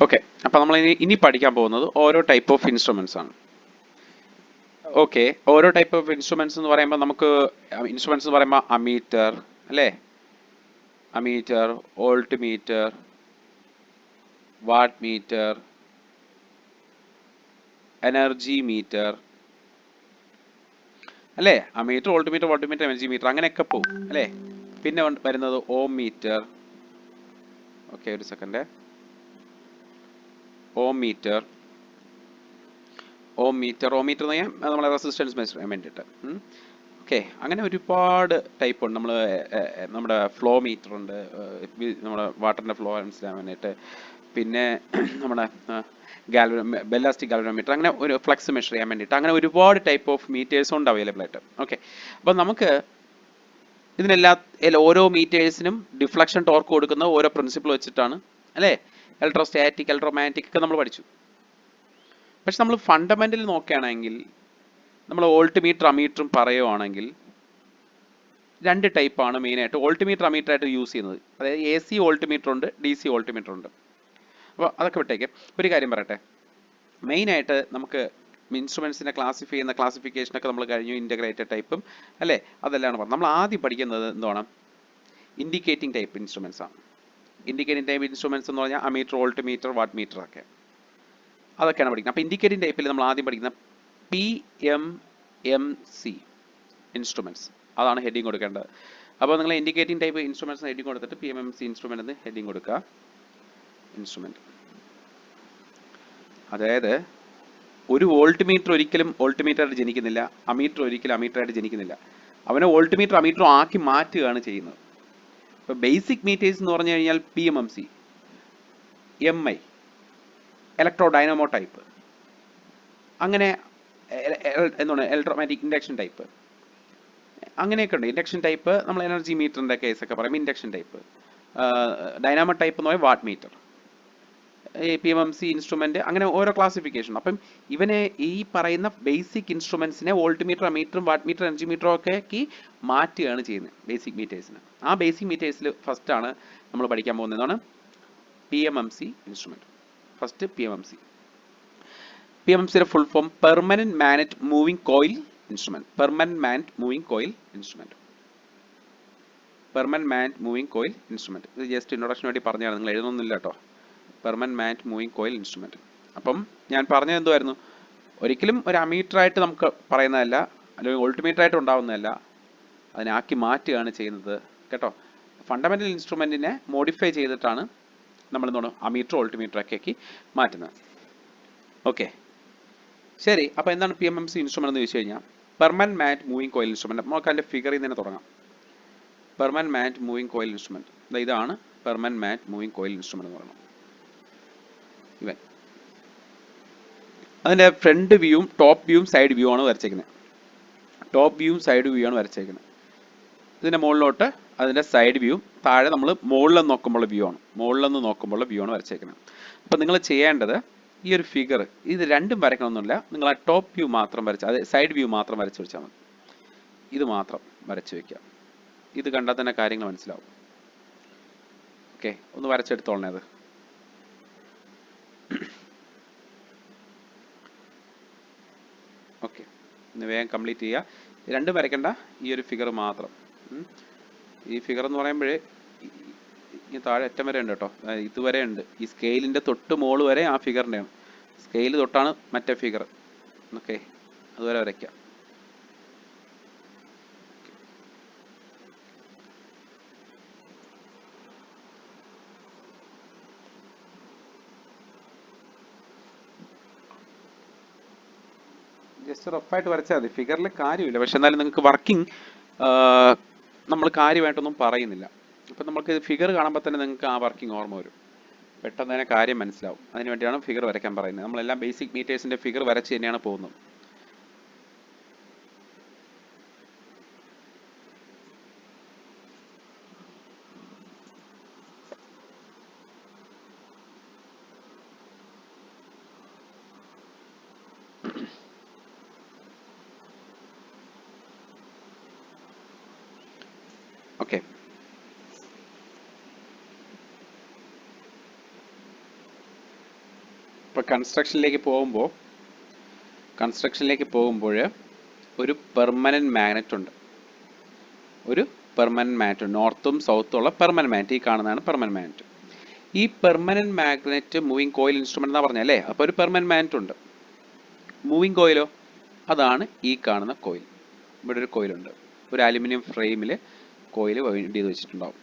Okay, അപ്പോൾ നമ്മൾ ഇനി പഠിക്കാൻ പോകുന്നത് ഓരോ ടൈപ്പ് ഓഫ് ഇൻസ്ട്രുമെന്റ്സ് ആണ്. ഓക്കെ, ഓരോ ടൈപ്പ് ഓഫ് ഇൻസ്ട്രുമെന്റ്സ് എന്ന് പറയുമ്പോൾ നമുക്ക് ഇൻസ്ട്രുമെന്റ്സ് എന്ന് പറയുമ്പോൾ അമീറ്റർ അല്ലേ, ammeter, voltmeter, wattmeter, energy meter അല്ലേ, ammeter, voltmeter, wattmeter, energy meter അങ്ങനെയൊക്കെ പോകും അല്ലേ. പിന്നെ വരുന്നത് ഓം മീറ്റർ. ഓക്കെ, ഒരു സെക്കൻഡ്. ഓം മീറ്റർ എന്ന് പറഞ്ഞാൽ നമ്മളെ റെസിസ്റ്റൻസ് മെഷർ ചെയ്യാൻ വേണ്ടിയിട്ട്. ഓക്കെ, അങ്ങനെ ഒരുപാട് ടൈപ്പ് ഉണ്ട്. നമ്മുടെ ഫ്ലോ മീറ്റർ ഉണ്ട്, നമ്മുടെ വാട്ടറിൻ്റെ ഫ്ലോ മനസ്സിലാൻ വേണ്ടിയിട്ട്. പിന്നെ നമ്മുടെ ബെല്ലാസ്റ്റിക് ഗാൽവനോമീറ്റർ, അങ്ങനെ ഒരു ഫ്ലക്സ് മെഷർ ചെയ്യാൻ വേണ്ടിയിട്ട്. അങ്ങനെ ഒരുപാട് ടൈപ്പ് ഓഫ് മീറ്റേഴ്സ് ഉണ്ട് അവൈലബിൾ ആയിട്ട്. ഓക്കെ, അപ്പോൾ നമുക്ക് ഓരോ മീറ്റേഴ്സിനും ഡിഫ്ലക്ഷൻ ടോർക്ക് കൊടുക്കുന്ന ഓരോ പ്രിൻസിപ്പിൾ വെച്ചിട്ടാണ് അല്ലേ. ഇലക്ട്രോസ്റ്റാറ്റിക്, ഇലക്ട്രോമാഗ്നറ്റിക് ഒക്കെ നമ്മൾ പഠിച്ചു. പക്ഷെ നമ്മൾ ഫണ്ടമെന്റൽ നോക്കുകയാണെങ്കിൽ, നമ്മൾ വോൾട്ട് മീറ്റർ അമീറ്ററും പറയുവാണെങ്കിൽ രണ്ട് ടൈപ്പാണ് മെയിനായിട്ട് വോൾട്ട് മീറ്റർ അമീറ്റർ ആയിട്ട് യൂസ് ചെയ്യുന്നത്. അതായത് എ സി വോൾട്ട് മീറ്റർ ഉണ്ട്, ഡി സി വോൾട്ട് മീറ്റർ ഉണ്ട്. അപ്പോൾ അതൊക്കെ വിട്ടേക്ക്. ഒരു കാര്യം പറയട്ടെ, മെയിനായിട്ട് നമുക്ക് ഇൻസ്ട്രുമെൻസിനെ ക്ലാസിഫൈ ചെയ്യുന്ന ക്ലാസിഫിക്കേഷനൊക്കെ നമ്മൾ കഴിഞ്ഞു, ഇൻ്റഗ്രേറ്റഡ് ടൈപ്പും അല്ലേ, അതെല്ലാം പറഞ്ഞത്. നമ്മൾ ആദ്യം പഠിക്കുന്നത് എന്താണ്, ഇൻഡിക്കേറ്റിംഗ് ടൈപ്പ് ഇൻസ്ട്രുമെൻസ് ആണ്. ഇൻഡിക്കേറ്റിംഗ് ടൈപ്പ് ഇൻസ്ട്രുമെൻസ് എന്ന് പറഞ്ഞാൽ ammeter, voltmeter, watt meter ഒക്കെ, അതൊക്കെയാണ് പഠിക്കുന്നത്. അപ്പോൾ ഇൻഡിക്കേറ്റിംഗ് ടൈപ്പിൽ നമ്മൾ ആദ്യം പഠിക്കുന്ന PMMC ഇൻസ്ട്രുമെൻറ്റ്സ്, അതാണ് ഹെഡിങ് കൊടുക്കേണ്ടത്. അപ്പോൾ നിങ്ങൾ ഇൻഡിക്കേറ്റിംഗ് ടൈപ്പ് ഇൻസ്ട്രുമെൻറ്റ്സ് ഹെഡിങ് കൊടുത്തിട്ട് PMMC ഇൻസ്ട്രുമെൻ്റ് എന്ന് ഹെഡിങ് കൊടുക്കുക. ഇൻസ്ട്രുമെൻറ്റ്, അതായത് ഒരു വോൾട്ട് മീറ്റർ ഒരിക്കലും വോൾട്ട് മീറ്റർ ആയിട്ട് ജനിക്കുന്നില്ല, അമീറ്റർ ഒരിക്കലും അമീറ്റർ ആയിട്ട് ജനിക്കുന്നില്ല. അവനെ വോൾട്ട് മീറ്റർ അമീറ്ററും ആക്കി മാറ്റുകയാണ് ചെയ്യുന്നത്. ഇപ്പോൾ ബേസിക് മീറ്റേഴ്സ് എന്ന് പറഞ്ഞു കഴിഞ്ഞാൽ PMMC, MI, electro Dynamo type, അങ്ങനെ എന്താണ് ഇലക്ട്രോമാറ്റിക് ഇൻഡക്ഷൻ ടൈപ്പ്, അങ്ങനെയൊക്കെ ഉണ്ട്. ഇൻഡക്ഷൻ ടൈപ്പ് നമ്മൾ എനർജി മീറ്ററിൻ്റെ കേസൊക്കെ പറയും. ഇൻഡക്ഷൻ ടൈപ്പ്, ഡൈനാമോ ടൈപ്പ് എന്ന് പറയും വാട്ട് മീറ്റർ, PMMC ഇൻസ്ട്രുമെന്റ്, അങ്ങനെ ഓരോ ക്ലാസിഫിക്കേഷൻ. അപ്പം ഇവനെ ഈ പറയുന്ന ബേസിക് ഇൻസ്ട്രുമെന്റ്സിനെ വോൾട്ട് മീറ്റർ അമീറ്ററും വാട്ട് മീറ്റർ എനർജി മീറ്ററും ഒക്കെ മാറ്റുകയാണ് ചെയ്യുന്നത് ബേസിക് മീറ്റേഴ്സിന്. ആ ബേസിക് മീറ്റേഴ്സിൽ ഫസ്റ്റാണ് നമ്മൾ പഠിക്കാൻ പോകുന്നതാണ് PMMC ഇൻസ്ട്രുമെന്റ്. ഫസ്റ്റ് PMMCയുടെ full form permanent magnet moving coil instrument. Permanent magnet moving coil instrument, permanent magnet moving coil instrument. ഇത് ജസ്റ്റ് ഇൻട്രൊഡക്ഷൻ വേണ്ടി പറഞ്ഞതാണ്, നിങ്ങൾ എഴുതുന്നില്ല കേട്ടോ. Permanent magnet moving coil instrument. അപ്പം ഞാൻ പറഞ്ഞത് എന്തുമായിരുന്നു, ഒരിക്കലും ഒരു അമീറ്റർ ആയിട്ട് നമുക്ക് പറയുന്നതല്ല, അല്ലെങ്കിൽ വോൾട്ട് മീറ്റർ ആയിട്ട് ഉണ്ടാവുന്നതല്ല, അതിനാക്കി മാറ്റുകയാണ് ചെയ്യുന്നത് കേട്ടോ. ഫണ്ടമെന്റൽ ഇൻസ്ട്രുമെന്റിനെ മോഡിഫൈ ചെയ്തിട്ടാണ് നമ്മൾ എന്താണ് അമീറ്റർ വോൾട്ട് മീറ്റർ ഒക്കെ ആക്കി മാറ്റുന്നത്. ഓക്കെ, ശരി. അപ്പോൾ എന്താണ് PMMC ഇൻസ്ട്രുമെന്റ് എന്ന് ചോദിച്ചു കഴിഞ്ഞാൽ, permanent magnet moving coil instrument. നമുക്ക് അതിൻ്റെ ഫിഗറിൽ നിന്ന് തന്നെ തുടങ്ങാം. Permanent magnet moving coil instrument, ഇതാണ് permanent magnet moving coil instrument എന്ന് പറയുന്നത്. ഇവൻ അതിൻ്റെ ഫ്രണ്ട് വ്യൂവും ടോപ്പ് വ്യൂവും സൈഡ് വ്യൂ ആണ് വരച്ചേക്കുന്നത്. ടോപ്പ് വ്യൂവും സൈഡ് വ്യൂ ആണ് വരച്ചേക്കുന്നത്. ഇതിൻ്റെ മുകളിലോട്ട് അതിൻ്റെ സൈഡ് വ്യൂവും, താഴെ നമ്മൾ മുകളിൽ നിന്ന് നോക്കുമ്പോൾ വ്യൂ ആണ്, മുകളിൽ നിന്ന് നോക്കുമ്പോൾ വ്യൂ ആണ് വരച്ചേക്കുന്നത്. അപ്പോൾ നിങ്ങൾ ചെയ്യേണ്ടത് ഈ ഒരു ഫിഗർ, ഇത് രണ്ടും വരയ്ക്കണമെന്നില്ല, നിങ്ങൾ ആ ടോപ്പ് വ്യൂ മാത്രം വരച്ച്, അത് സൈഡ് വ്യൂ മാത്രം വരച്ച് വെച്ചാൽ മതി. ഇത് മാത്രം വരച്ച് വയ്ക്കുക. ഇത് കണ്ടാൽ തന്നെ കാര്യങ്ങൾ മനസ്സിലാവും. ഓക്കെ, ഒന്ന് വരച്ചെടുത്തോളണേ അത്. ഓക്കെ, ഇന്ന് വേഗം കംപ്ലീറ്റ് ചെയ്യുക. രണ്ടും വരയ്ക്കണ്ട, ഈ ഒരു ഫിഗർ മാത്രം. ഈ ഫിഗർ എന്ന് പറയുമ്പോഴേ ഈ താഴെ അറ്റം വരെ ഉണ്ട് കേട്ടോ, ഇതുവരെ ഉണ്ട്. ഈ സ്കെയിലിൻ്റെ തൊട്ട് മുകളിൽ വരെ ആ ഫിഗറിൻ്റെയാണ്, സ്കെയിൽ തൊട്ടാണ് മറ്റേ ഫിഗർ. ഓക്കെ, അതുവരെ വരയ്ക്കാം. ജസ്റ്റ് റഫായിട്ട് വരച്ചാൽ മതി, ഫിഗറിൽ കാര്യമില്ല. പക്ഷെ എന്നാലും നിങ്ങൾക്ക് വർക്കിംഗ് നമ്മൾ കാര്യമായിട്ടൊന്നും പറയുന്നില്ല. അപ്പം നമുക്ക് ഫിഗർ കാണുമ്പോൾ തന്നെ നിങ്ങൾക്ക് ആ വർക്കിംഗ് ഓർമ്മ വരും, പെട്ടെന്ന് തന്നെ കാര്യം മനസ്സിലാവും. അതിന് വേണ്ടിയാണ് ഫിഗർ വരയ്ക്കാൻ പറയുന്നത്. നമ്മളെല്ലാം ബേസിക് മീറ്റേഴ്സിൻ്റെ ഫിഗർ വരച്ച് തന്നെയാണ് പോകുന്നത്. ഓക്കെ, ഇപ്പോൾ കൺസ്ട്രക്ഷനിലേക്ക് പോകുമ്പോൾ ഒരു പെർമനൻറ്റ് മാഗ്നറ്റ് ഉണ്ട്. നോർത്തും സൗത്തും ഉള്ള പെർമനൻറ്റ് മാഗ്നറ്റ്. ഈ കാണുന്നതാണ് പെർമനൻറ്റ് മാഗ്നറ്റ്. ഈ permanent magnet moving coil instrument എന്നാ പറഞ്ഞല്ലേ. അപ്പോൾ ഒരു പെർമനൻറ്റ് മാഗ്നറ്റ് ഉണ്ട്. മൂവിങ് കോയിലോ, അതാണ് ഈ കാണുന്ന കോയിൽ. ഇവിടെ ഒരു കോയിലുണ്ട്. ഒരു അലുമിനിയം ഫ്രെയിമിൽ കോയിൽ വൈൻഡ് ചെയ്ത് വെച്ചിട്ടുണ്ടാവും.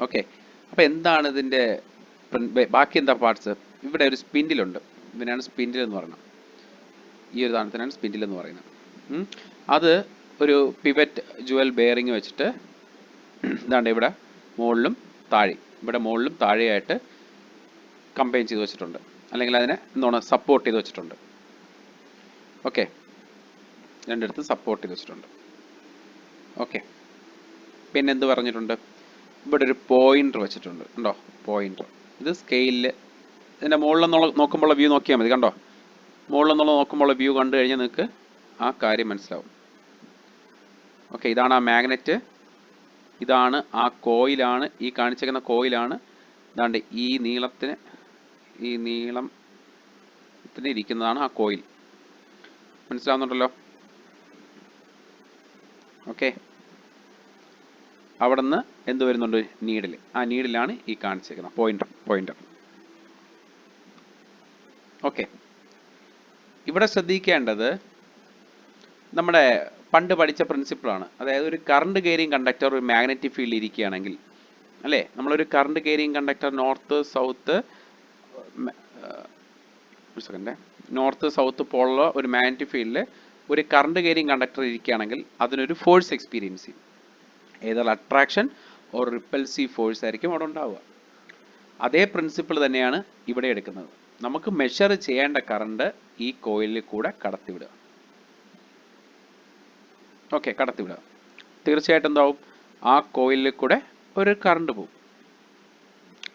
ഓക്കെ, അപ്പോൾ എന്താണ് ഇതിൻ്റെ ബാക്കി എന്താ പാർട്സ്? ഇവിടെ ഒരു സ്പിൻഡിലുണ്ട്. ഇതിനാണ് സ്പിൻഡിൽ എന്ന് പറയുന്നത്. ഈ ഒരു സാധനത്തിനാണ് സ്പിൻഡിൽ എന്ന് പറയുന്നത്. അത് ഒരു പിവറ്റ് ജുവൽ ബെയറിങ് വെച്ചിട്ട് ഇതാണ്ട് ഇവിടെ മുകളിലും താഴെയായിട്ട് കമ്പൈൻ ചെയ്ത് വെച്ചിട്ടുണ്ട്. അല്ലെങ്കിൽ അതിനെ എന്താണ് സപ്പോർട്ട് ചെയ്ത് വെച്ചിട്ടുണ്ട്. ഓക്കെ, രണ്ടിടത്തും സപ്പോർട്ട് ചെയ്ത് വെച്ചിട്ടുണ്ട്. ഓക്കെ, പിന്നെ എന്ത് പറഞ്ഞിട്ടുണ്ട്? ഇവിടെ ഒരു പോയിന്റർ വെച്ചിട്ടുണ്ട്. കണ്ടോ, പോയിന്റർ. ഇത് സ്കെയിലിൽ ഇതിൻ്റെ മുകളിൽ നിന്നുള്ള നോക്കുമ്പോഴുള്ള വ്യൂ നോക്കിയാൽ മതി. കണ്ടോ, മുകളിൽ നിന്നുള്ള നോക്കുമ്പോഴുള്ള വ്യൂ കണ്ടു കഴിഞ്ഞാൽ നിങ്ങൾക്ക് ആ കാര്യം മനസ്സിലാവും. ഓക്കെ, ഇതാണ് ആ മാഗ്നറ്റ്, ഇതാണ് ആ കോയിലാണ്, ഈ കാണിച്ചേക്കുന്ന കോയിലാണ്. ഇതാണ്ട് ഈ നീളത്തിന് ഇരിക്കുന്നതാണ് ആ കോയിൽ. മനസ്സിലാവുന്നുണ്ടല്ലോ? ഓക്കെ, അവിടെ നിന്ന് എന്ത് വരുന്നുണ്ട്? നീഡിൽ. ആ നീഡിലാണ് ഈ കാണിച്ചേക്കുന്നത് പോയിന്റർ. ഓക്കെ, ഇവിടെ ശ്രദ്ധിക്കേണ്ടത് നമ്മുടെ പണ്ട് പഠിച്ച പ്രിൻസിപ്പിളാണ്. അതായത് ഒരു കറണ്ട് ക്യാരിയിങ് കണ്ടക്ടർ ഒരു മാഗ്നറ്റിക് ഫീൽഡിൽ ഇരിക്കുകയാണെങ്കിൽ, അല്ലേ, നമ്മളൊരു current carrying conductor north south പോലുള്ള ഒരു മാഗ്നറ്റിക് ഫീൽഡിൽ ഒരു കറണ്ട് ക്യാരിയിങ് കണ്ടക്ടർ ഇരിക്കുകയാണെങ്കിൽ അതിനൊരു ഫോഴ്സ് എക്സ്പീരിയൻസ് ചെയ്യും. ഏതൊരു അട്രാക്ഷൻ ഓർ റിപ്പൽസീവ് ഫോഴ്സ് ആയിരിക്കും അവിടെ ഉണ്ടാവുക. അതേ പ്രിൻസിപ്പിൾ തന്നെയാണ് ഇവിടെ എടുക്കുന്നത്. നമുക്ക് മെഷർ ചെയ്യേണ്ട കറണ്ട് ഈ കോയിലിൽ കൂടെ കടത്തിവിടുക. ഓക്കെ, കടത്തിവിടുക. തീർച്ചയായിട്ടും എന്താവും? ആ കോയിലിൽ കൂടെ ഒരു കറണ്ട് പോകും,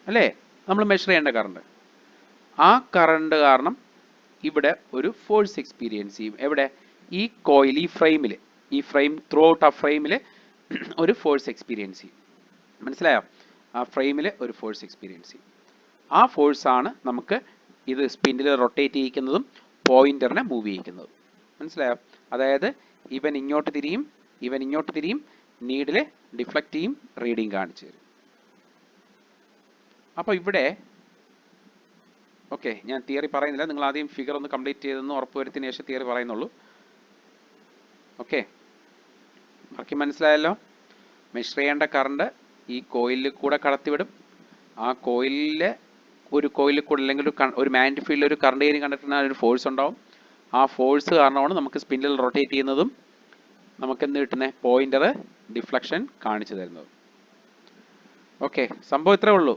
അല്ലേ? നമ്മൾ മെഷർ ചെയ്യേണ്ട കറണ്ട്. ആ കറണ്ട് കാരണം ഇവിടെ ഒരു ഫോഴ്സ് എക്സ്പീരിയൻസ് ചെയ്യും. എവിടെ? ഈ കോയിൽ, ഈ ഫ്രെയിം ത്രൂ ഔട്ട് ആ ഫ്രെയിമിൽ ഒരു ഫോഴ്സ് എക്സ്പീരിയൻസ് ചെയ്യും. മനസ്സിലായോ? ആ ഫ്രെയിമിൽ ഒരു ഫോഴ്സ് എക്സ്പീരിയൻസ് ചെയ്യും. ആ ഫോഴ്സാണ് നമുക്ക് ഇത് സ്പിൻഡിൽ റൊട്ടേറ്റ് ചെയ്യിക്കുന്നതും പോയിന്ററിനെ മൂവ് ചെയ്യിക്കുന്നതും. മനസ്സിലായോ? അതായത് ഇവൻ ഇങ്ങോട്ട് തിരിയും, നീഡിൽ ഡിഫ്ലക്റ്റ് ചെയ്യും, റീഡിങ് കാണിച്ചു തരും. അപ്പോൾ ഇവിടെ ഓക്കെ, ഞാൻ തിയറി പറയുന്നില്ല. നിങ്ങൾ ആദ്യം ഫിഗർ ഒന്ന് കംപ്ലീറ്റ് ചെയ്തെന്ന് ഉറപ്പുവരുത്തിയതിനു ശേഷം തിയറി പറയുന്നുള്ളൂ. ഓക്കെ, ബാക്കി മനസ്സിലായല്ലോ? മെഷർ ചെയ്യേണ്ട കറണ്ട് ഈ കോയിലിൽ കൂടെ കടത്തിവിടും. ആ കോയിലിലെ ഒരു കോയിലിൽ കൂടെ അല്ലെങ്കിൽ ഒരു മാഗ്നറ്റിക് ഫീൽഡിൽ ഒരു കറണ്ട് ക്യാരിയിങ് കണ്ടക്ടറിന് ഒരു ഫോഴ്സ് ഉണ്ടാവും. ആ ഫോഴ്സ് കാരണമാണ് നമുക്ക് സ്പിൻഡിൽ റൊട്ടേറ്റ് ചെയ്യുന്നതും നമുക്ക് എന്ത് കിട്ടുന്നത്? പോയിന്റർ ഡിഫ്ലക്ഷൻ കാണിച്ചു തരുന്നത്. ഓക്കെ, സംഭവം ഇത്രേ ഉള്ളൂ.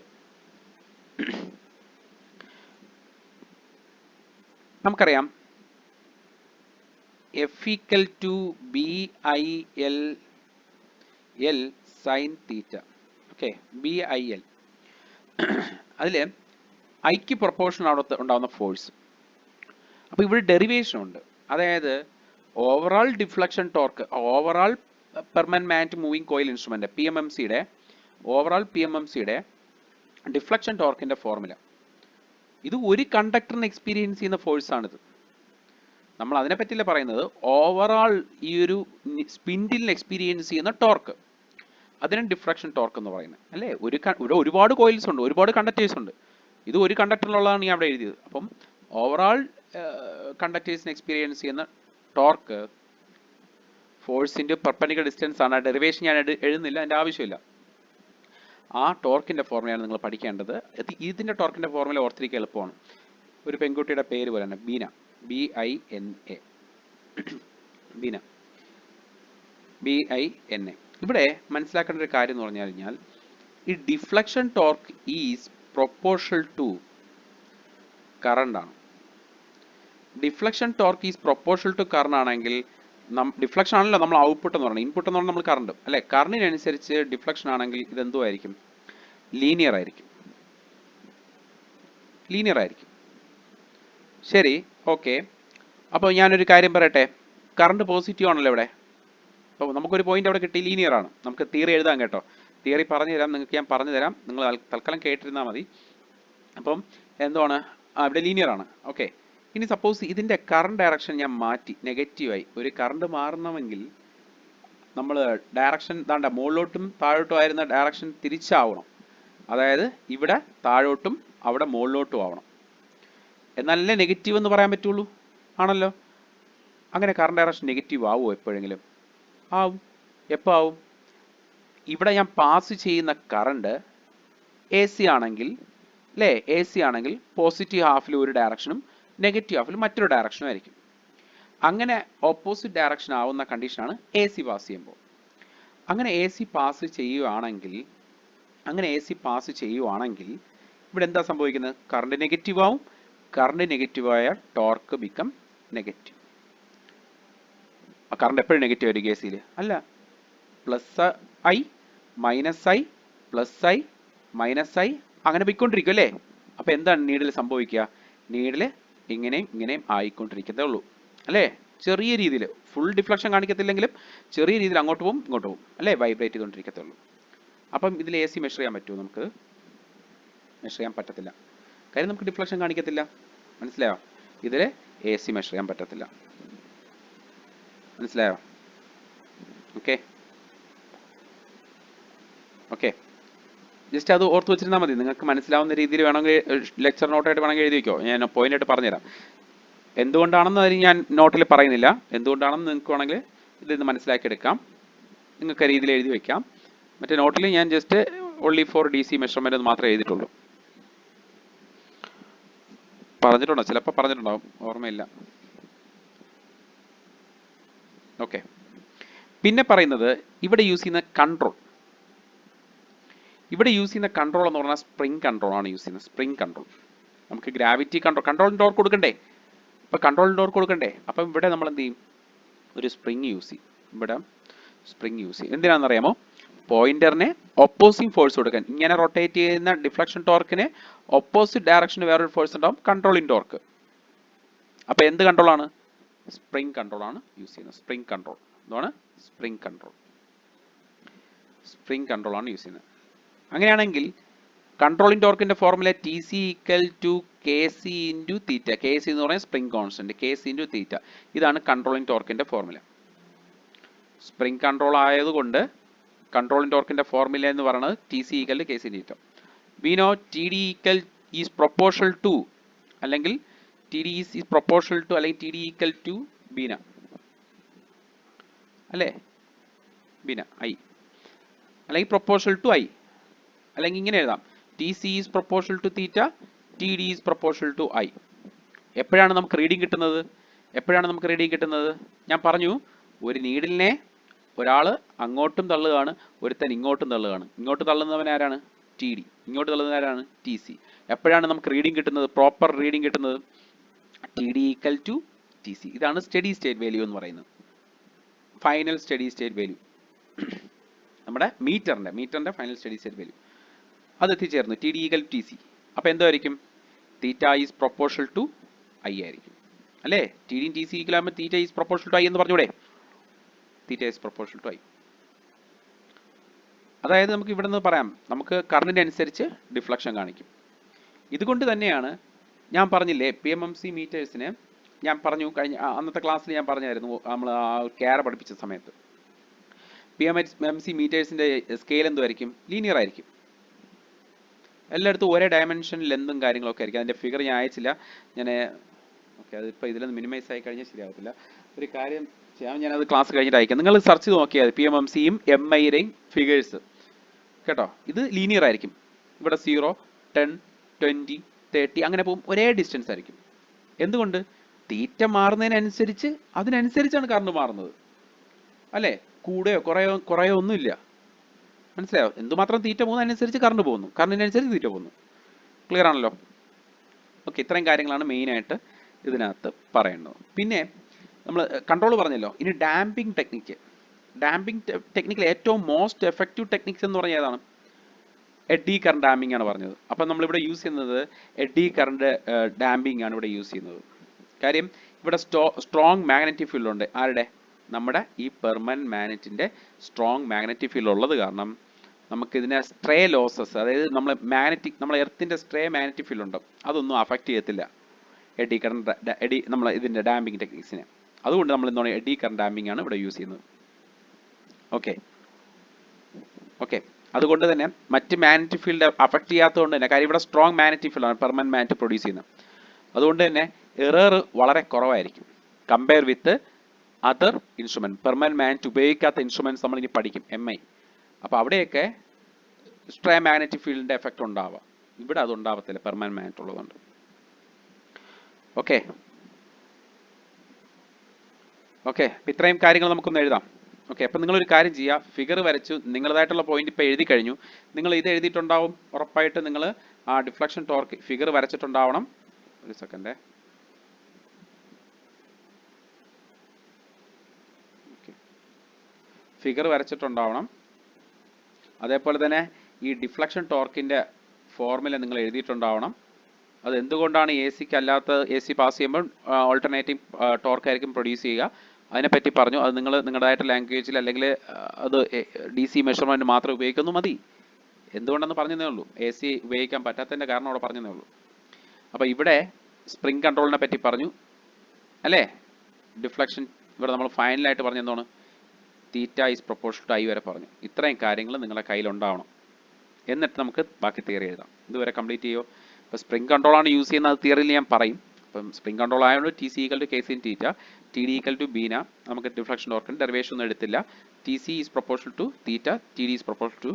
നമുക്കറിയാം F = BIL sin θ. Okay, BIL അതിൽ ഐക്ക് പ്രൊപ്പോർഷൻ അവിടെ ഉണ്ടാകുന്ന ഫോഴ്സ്. അപ്പോൾ ഇവിടെ ഡെറിവേഷൻ ഉണ്ട്. അതായത് overall deflection torque, overall permanent magnet moving coil instrument PMMCയുടെ ഡിഫ്ലക്ഷൻ ടോർക്കിന്റെ ഫോർമുല. ഇത് ഒരു കണ്ടക്ടറിന് എക്സ്പീരിയൻസ് ചെയ്യുന്ന ഫോഴ്സ് ആണിത്. നമ്മൾ അതിനെ പറ്റിയല്ല പറയുന്നത്, ഓവറാൾ ഈ ഒരു സ്പിൻഡിലിന് എക്സ്പീരിയൻസ് ചെയ്യുന്ന ടോർക്ക്, അതിനാണ് ഡിഫ്ലക്ഷൻ ടോർക്ക് എന്ന് പറയുന്നത്, അല്ലേ? ഇവിടെ ഒരുപാട് കോയിൽസ് ഉണ്ട്, ഒരുപാട് കണ്ടക്ടേഴ്സ് ഉണ്ട്. ഇത് ഒരു കണ്ടക്ടറിലുള്ളതാണ് ഞാൻ അവിടെ എഴുതിയത്. അപ്പം ഓവറാൾ കണ്ടക്ടേഴ്സിന് എക്സ്പീരിയൻസ് ചെയ്യുന്ന ടോർക്ക് ഫോഴ്സിൻ്റെ പെർപെൻഡിക്കുലർ ഡിസ്റ്റൻസ് ആണ്. ഡെറിവേഷൻ ഞാൻ എഴുതുന്നില്ല, അതിൻ്റെ ആവശ്യമില്ല. ആ ടോർക്കിൻ്റെ ഫോർമുലയാണ് നിങ്ങൾ പഠിക്കേണ്ടത്. ഇതിൻ്റെ ടോർക്കിൻ്റെ ഫോർമുല ഓർത്തിരിക്കുക എളുപ്പമാണ്. ഒരു പെൺകുട്ടിയുടെ പേര് പോലെ തന്നെ, ബീന, BINA, ഇവിടെ മനസ്സിലാക്കേണ്ട ഒരു കാര്യം എന്ന് പറഞ്ഞു കഴിഞ്ഞാൽ, ഈ deflection torque is proportional to current ആണ്. Deflection torque is proportional to current ആണെങ്കിൽ, ഡിഫ്ലക്ഷൻ ആണല്ലോ നമ്മൾ ഔട്ട്പുട്ട് എന്ന് പറയുന്നത്, ഇൻപുട്ട് എന്ന് പറഞ്ഞാൽ നമ്മൾ കറണ്ട്, അല്ലെ? കറണ്ടിനനുസരിച്ച് ഡിഫ്ലക്ഷൻ ആണെങ്കിൽ ഇതെന്തോ ആയിരിക്കും? ലീനിയർ ആയിരിക്കും. ശരി, ഓക്കെ. അപ്പോൾ ഞാനൊരു കാര്യം പറയട്ടെ, കറണ്ട് പോസിറ്റീവ് ആണല്ലോ ഇവിടെ. അപ്പോൾ നമുക്കൊരു പോയിന്റ് അവിടെ കിട്ടി, ലീനിയർ ആണ്. നമുക്ക് തിയറി എഴുതാം കേട്ടോ. തിയറി പറഞ്ഞു തരാം, നിങ്ങൾക്ക് ഞാൻ പറഞ്ഞു തരാം, നിങ്ങൾ തൽക്കാലം കേട്ടിരുന്നാൽ മതി. അപ്പം എന്താണ് ഇവിടെ ലീനിയർ ആണ്. ഓക്കെ, ഇനി സപ്പോസ് ഇതിൻ്റെ കറണ്ട് ഡയറക്ഷൻ ഞാൻ മാറ്റി, നെഗറ്റീവായി. ഒരു കറണ്ട് മാറണമെങ്കിൽ നമ്മൾ ഡയറക്ഷൻ താണ്ട മുകളിലോട്ടും താഴോട്ടും ആയിരുന്ന ഡയറക്ഷൻ തിരിച്ചാവണം. അതായത് ഇവിടെ താഴോട്ടും അവിടെ മുകളിലോട്ടും ആവണം. എന്നാലല്ലേ നെഗറ്റീവ് എന്ന് പറയാൻ പറ്റുള്ളൂ. ആണല്ലോ. അങ്ങനെ കറണ്ട് ഡയറക്ഷൻ നെഗറ്റീവ് ആവുമോ എപ്പോഴെങ്കിലും? ആവും. എപ്പോൾ ആവും? ഇവിടെ ഞാൻ പാസ് ചെയ്യുന്ന കറണ്ട് എ സി ആണെങ്കിൽ, അല്ലേ, എ സി ആണെങ്കിൽ പോസിറ്റീവ് ഹാഫിൽ ഒരു ഡയറക്ഷനും നെഗറ്റീവ് ഹാഫിൽ മറ്റൊരു ഡയറക്ഷനും ആയിരിക്കും. അങ്ങനെ ഓപ്പോസിറ്റ് ഡയറക്ഷൻ ആവുന്ന കണ്ടീഷനാണ് എ സി പാസ് ചെയ്യുമ്പോൾ. അങ്ങനെ എ സി പാസ് ചെയ്യുവാണെങ്കിൽ ഇവിടെ എന്താ സംഭവിക്കുന്നത്? കറണ്ട് നെഗറ്റീവ് ആവും. കറണ്ട് നെഗറ്റീവ് ആയ ടോർക്ക് ബിക്കം നെഗറ്റീവ്. കറണ്ട് എപ്പോഴും നെഗറ്റീവ് ആയിരിക്കും എ സിയിൽ? അല്ല, plus I minus I plus I minus I അങ്ങനെ പോയിക്കൊണ്ടിരിക്കും അല്ലേ? അപ്പോൾ എന്താണ് നീഡിൽ സംഭവിക്കുക? നീഡിൽ ഇങ്ങനെയും ആയിക്കൊണ്ടിരിക്കത്തേ ഉള്ളൂ അല്ലേ? ചെറിയ രീതിയിൽ, ഫുൾ ഡിഫ്ലക്ഷൻ കാണിക്കത്തില്ലെങ്കിലും ചെറിയ രീതിയിൽ അങ്ങോട്ട് പോകും ഇങ്ങോട്ട് പോകും അല്ലേ? വൈബ്രേറ്റ് ചെയ്തുകൊണ്ടിരിക്കത്തേ ഉള്ളൂ. അപ്പം ഇതിൽ എ സി മെഷർ ചെയ്യാൻ പറ്റുമോ? നമുക്ക് മെഷർ ചെയ്യാൻ പറ്റത്തില്ല. കാര്യം നമുക്ക് ഡിഫ്ലക്ഷൻ കാണിക്കത്തില്ല. മനസ്സിലായോ? ഇതിൽ എ സി മെഷർ ചെയ്യാൻ പറ്റത്തില്ല. മനസ്സിലായോ? ഓക്കെ ഓക്കെ, ജസ്റ്റ് അത് ഓർത്ത് വെച്ചിരുന്നാൽ മതി. നിങ്ങൾക്ക് മനസ്സിലാവുന്ന രീതിയിൽ വേണമെങ്കിൽ ലെക്ചർ നോട്ടായിട്ട് വേണമെങ്കിൽ എഴുതി വയ്ക്കോ. ഞാൻ പോയിന്റായിട്ട് പറഞ്ഞുതരാം. എന്തുകൊണ്ടാണെന്ന് അതിന് ഞാൻ നോട്ടിൽ പറയുന്നില്ല. എന്തുകൊണ്ടാണെന്ന് നിങ്ങൾക്ക് വേണമെങ്കിൽ ഇതിൽ മനസ്സിലാക്കിയെടുക്കാം. നിങ്ങൾക്ക് രീതിയിൽ എഴുതി വയ്ക്കാം. മറ്റേ നോട്ടിൽ ഞാൻ just only for DC measurement എന്ന് മാത്രമേ എഴുതിയിട്ടുള്ളൂ. പറഞ്ഞിട്ടുണ്ടോ? ചിലപ്പോൾ പറഞ്ഞിട്ടുണ്ടാവും, ഓർമ്മയില്ല. ഓക്കെ, പിന്നെ പറയുന്നത് ഇവിടെ യൂസ് ചെയ്യുന്ന കൺട്രോൾ. ഇവിടെ യൂസ് ചെയ്യുന്ന കൺട്രോൾ എന്ന് പറഞ്ഞാൽ സ്പ്രിംഗ് കൺട്രോൾ ആണ് യൂസ് ചെയ്യുന്നത്. Spring control. നമുക്ക് ഗ്രാവിറ്റി കൺട്രോളിൻ്റെ ടോർക്ക് കൊടുക്കണ്ടേ? അപ്പോൾ കൺട്രോളിൻ്റെ ടോർക്ക് കൊടുക്കണ്ടേ? അപ്പം ഇവിടെ നമ്മൾ എന്ത് ചെയ്യും? ഒരു സ്പ്രിംഗ് യൂസ് ചെയ്യും. ഇവിടെ സ്പ്രിംഗ് യൂസ് ചെയ്യും. എന്തിനാണെന്നറിയാമോ? പോയിന്ററിനെ ഒപ്പോസിംഗ് ഫോഴ്സ് കൊടുക്കാൻ. ഇങ്ങനെ റൊട്ടേറ്റ് ചെയ്യുന്ന ഡിഫ്ലക്ഷൻ ടോർക്കിന് ഓപ്പോസിറ്റ് ഡയറക്ഷന് വേറൊരു ഫോഴ്സ് ഉണ്ടാവും, കൺട്രോളിംഗ് ടോർക്ക്. അപ്പോൾ എന്ത് കൺട്രോളാണ്? സ്പ്രിംഗ് കൺട്രോളാണ് യൂസ് ചെയ്യുന്നത്. Spring control. എന്താണ്? Spring control. സ്പ്രിംഗ് കൺട്രോളാണ് യൂസ് ചെയ്യുന്നത്. അങ്ങനെയാണെങ്കിൽ കൺട്രോളിംഗ് ടോർക്കിന്റെ formula TC equal to KC into theta. KC എന്ന് പറയുന്നത് spring constant, KC into theta. ഇതാണ് കൺട്രോളിംഗ് ടോർക്കിന്റെ ഫോർമുല. സ്പ്രിംഗ് കൺട്രോൾ ആയതുകൊണ്ട് കൺട്രോളിംഗ് ടോർക്കിന്റെ ഫോർമുല എന്ന് പറയുന്നത് TC equal to KC theta. We know TD equal is proportional to, അല്ലെങ്കിൽ TD is proportional to, അല്ലെങ്കിൽ TD ഈക്വൽ ടു ബീന അല്ലേ? ബീന I, അല്ലെങ്കിൽ പ്രൊപ്പോർഷണൽ ടു I, അല്ലെങ്കിൽ ഇങ്ങനെ എഴുതാം, TC is proportional to theta, TD is proportional to I. എപ്പോഴാണ് നമുക്ക് റീഡിംഗ് കിട്ടുന്നത്? ഞാൻ പറഞ്ഞു, ഒരു നീഡിലിനെ ഒരാൾ അങ്ങോട്ടും തള്ളുകയാണ്, ഒരുത്തൻ ഇങ്ങോട്ടും തള്ളുകയാണ്. ഇങ്ങോട്ട് തള്ളുന്നവൻ ആരാണ്? TD. ഇങ്ങോട്ട് തള്ളുന്നവൻ ആരാണ്? TC. എപ്പോഴാണ് നമുക്ക് റീഡിംഗ് കിട്ടുന്നത്? പ്രോപ്പർ റീഡിംഗ് കിട്ടുന്നത് TD ഈക്വൽ ടു TC. ഇതാണ് സ്റ്റഡി സ്റ്റേറ്റ് വാല്യൂ എന്ന് പറയുന്നത്. ഫൈനൽ സ്റ്റഡി സ്റ്റേറ്റ് വാല്യൂ, നമ്മുടെ മീറ്ററിന്റെ ഫൈനൽ സ്റ്റഡി സ്റ്റേറ്റ് വാല്യൂ അത് എത്തിച്ചേർന്നു. TD equal to TC. അപ്പോൾ എന്തായിരിക്കും? Theta is proportional to I ആയിരിക്കും അല്ലേ? TD TC ഈക്വൽ ആകുമ്പോൾ theta is proportional to I എന്ന് പറഞ്ഞൂടെ? Theta is proportional to I. അതായത് നമുക്ക് ഇവിടെ നിന്ന് പറയാം, നമുക്ക് കറണ്ടിന് അനുസരിച്ച് ഡിഫ്ലക്ഷൻ കാണിക്കും. ഇതുകൊണ്ട് തന്നെയാണ് ഞാൻ പറഞ്ഞില്ലേ, PMMC മീറ്റേഴ്സിന് ഞാൻ പറഞ്ഞു കഴിഞ്ഞ അന്നത്തെ ക്ലാസ്സിൽ ഞാൻ പറഞ്ഞായിരുന്നു, നമ്മൾ ക്യാര പഠിപ്പിച്ച സമയത്ത് PMMC മീറ്റേഴ്സിന്റെ സ്കെയിൽ എന്തുമായിരിക്കും? ലീനിയർ ആയിരിക്കും. എല്ലായിടത്തും ഒരേ ഡയമെൻഷൻ ലെന്തും കാര്യങ്ങളൊക്കെ ആയിരിക്കും. അതിൻ്റെ ഫിഗർ ഞാൻ അയച്ചില്ല. ഓക്കെ, അതിപ്പോൾ ഇതിലൊന്ന് മിനിമൈസ് ആയി കഴിഞ്ഞാൽ ശരിയാവത്തില്ല. ഒരു കാര്യം ചെയ്യാം, ഞാനത് ക്ലാസ് കഴിഞ്ഞിട്ട് അയക്കാം. നിങ്ങൾ സെർച്ച് ചെയ്ത് നോക്കിയാൽ PMMCയും MIയുടെയും ഫിഗേഴ്സ് കേട്ടോ. ഇത് ലീനിയർ ആയിരിക്കും. ഇവിടെ 0, 10, 20, 30 അങ്ങനെ പോകും. ഒരേ ഡിസ്റ്റൻസ് ആയിരിക്കും. എന്തുകൊണ്ട്? തീറ്റ മാറുന്നതിനനുസരിച്ച് അതിനനുസരിച്ചാണ് കറണ്ട് മാറുന്നത് അല്ലേ? കൂടെയോ കുറയോ ഒന്നുമില്ല. മനസ്സിലായോ? എന്തുമാത്രം തീറ്റ പോകുന്നതനുസരിച്ച് കറണ്ട് പോകുന്നു, കറണ്ടിനനുസരിച്ച് തീറ്റ പോകുന്നു. ക്ലിയർ ആണല്ലോ? ഓക്കെ, ഇത്രയും കാര്യങ്ങളാണ് മെയിനായിട്ട് ഇതിനകത്ത് പറയേണ്ടത്. പിന്നെ നമ്മൾ കൺട്രോൾ പറഞ്ഞല്ലോ. ഇനി ഡാമ്പിംഗ് ടെക്നിക്ക്. ടെക്നിക്കിൽ ഏറ്റവും മോസ്റ്റ് എഫക്റ്റീവ് ടെക്നിക്സ് എന്ന് പറഞ്ഞാൽ ഏതാണ്? എഡ്ഡി കറണ്ട് ഡാമ്പിംഗ് ആണ് പറഞ്ഞത്. അപ്പം നമ്മളിവിടെ യൂസ് ചെയ്യുന്നത് എഡ്ഡി കറണ്ട് ഡാമ്പിംഗ് ആണ് ഇവിടെ യൂസ് ചെയ്യുന്നത്. കാര്യം ഇവിടെ സ്ട്രോങ് മാഗ്നറ്റിക് ഫീൽഡ് ഉണ്ട്. ആരുടെ? നമ്മുടെ ഈ പെർമനന്റ് മാഗ്നറ്റിന്റെ സ്ട്രോങ് മാഗ്നറ്റിക് ഫീൽഡ് ഉള്ളത് കാരണം നമുക്ക് ഇതിനെ സ്ട്രേ ലോസസ്, അതായത് നമ്മൾ എർത്തിന്റെ സ്ട്രേ മാഗ്നറ്റിക് ഫീൽഡ് ഉണ്ട്, അതൊന്നും അഫക്റ്റ് ചെയ്യത്തില്ല എഡി കറണ്ട് നമ്മൾ ഇതിന്റെ ഡാമ്പിംഗ് ടെക്നിക്സിനെ. അതുകൊണ്ട് നമ്മൾ എന്താണ് എഡി കറണ്ട് ഡാമ്പിംഗ് ആണ് ഇവിടെ യൂസ് ചെയ്യുന്നത്. ഓക്കെ ഓക്കെ അതുകൊണ്ട് തന്നെ മറ്റ് മാഗ്നറ്റിക് ഫീൽഡ് അഫക്റ്റ് ചെയ്യാത്തതുകൊണ്ട് തന്നെ, കാര്യം ഇവിടെ സ്ട്രോങ് മാഗ്നറ്റിക് ഫീൽഡാണ് പെർമനന്റ് മാഗ്നറ്റ് പ്രൊഡ്യൂസ് ചെയ്യുന്നത്. അതുകൊണ്ട് തന്നെ എറർ വളരെ കുറവായിരിക്കും compare with other instrument. Permanent magnet ഉപയോഗിക്കാത്ത ഇൻസ്ട്രുമെന്റ്സ് നമ്മൾ ഇനി പഠിക്കും, MI. അപ്പോൾ അവിടെയൊക്കെ സ്ട്രേ മാഗ്നറ്റിക് ഫീൽഡിന്റെ എഫക്റ്റ് ഉണ്ടാവാം. ഇവിടെ അത് ഉണ്ടാവത്തില്ല, പെർമനന്റ് മാഗ്നറ്റ് ഉള്ളതുകൊണ്ട്. ഓക്കെ ഓക്കെ ഇത്രയും കാര്യങ്ങൾ നമുക്കൊന്ന് എഴുതാം. ഓക്കെ, അപ്പം നിങ്ങളൊരു കാര്യം ചെയ്യുക, ഫിഗർ വരച്ചു നിങ്ങളതായിട്ടുള്ള പോയിന്റ് ഇപ്പോൾ എഴുതി കഴിഞ്ഞു. നിങ്ങൾ ഇത് എഴുതിയിട്ടുണ്ടാവും ഉറപ്പായിട്ട്. നിങ്ങൾ ആ ഡിഫ്ലക്ഷൻ ടോർക്ക് ഫിഗർ വരച്ചിട്ടുണ്ടാവണം. ഒരു സെക്കൻഡ്. ഫിഗർ വരച്ചിട്ടുണ്ടാവണം. അതേപോലെ തന്നെ ഈ ഡിഫ്ലക്ഷൻ ടോർക്കിൻ്റെ ഫോർമുല നിങ്ങൾ എഴുതിയിട്ടുണ്ടാവണം. അത് എന്തുകൊണ്ടാണ് എ സിക്ക് അല്ലാത്ത, എ സി പാസ് ചെയ്യുമ്പോൾ ഓൾട്ടർനേറ്റീവ് ടോർക്ക് ആയിരിക്കും പ്രൊഡ്യൂസ് ചെയ്യുക, അതിനെപ്പറ്റി പറഞ്ഞു. അത് നിങ്ങൾ നിങ്ങളുടേതായിട്ട് ലാംഗ്വേജിൽ അല്ലെങ്കിൽ അത് DC മെഷർമെൻറ്റ് മാത്രം ഉപയോഗിക്കുന്നു മതി. എന്തുകൊണ്ടെന്ന് പറഞ്ഞതേ ഉള്ളൂ, എ സി ഉപയോഗിക്കാൻ പറ്റാത്തതിൻ്റെ കാരണം അവിടെ പറഞ്ഞതേ ഉള്ളൂ. അപ്പോൾ ഇവിടെ സ്പ്രിംഗ് കൺട്രോളിനെ പറ്റി പറഞ്ഞു അല്ലേ. ഡിഫ്ലക്ഷൻ ഇവിടെ നമ്മൾ ഫൈനലായിട്ട് പറഞ്ഞ എന്താണ്, theta is proportional to I വരെ പറഞ്ഞു. ഇത്രയും കാര്യങ്ങൾ നിങ്ങളുടെ കയ്യിലുണ്ടാവണം. എന്നിട്ട് നമുക്ക് ബാക്കി തിയറി എഴുതാം. ഇതുവരെ കംപ്ലീറ്റ് ചെയ്യുമോ? ഇപ്പോൾ സ്പ്രിംഗ് കൺട്രോളാണ് യൂസ് ചെയ്യുന്നത്, തിയറിയിൽ ഞാൻ പറയും. അപ്പം സ്പ്രിംഗ് കൺട്രോൾ ആയതുകൊണ്ട് TC = K sin theta, TD = ബീന. നമുക്ക് ഡിഫ്ലക്ഷൻ ടോർക്കിന് ഡെറിവേഷൻ ഒന്നും എടുത്തില്ല. TC is proportional to theta, TD is proportional to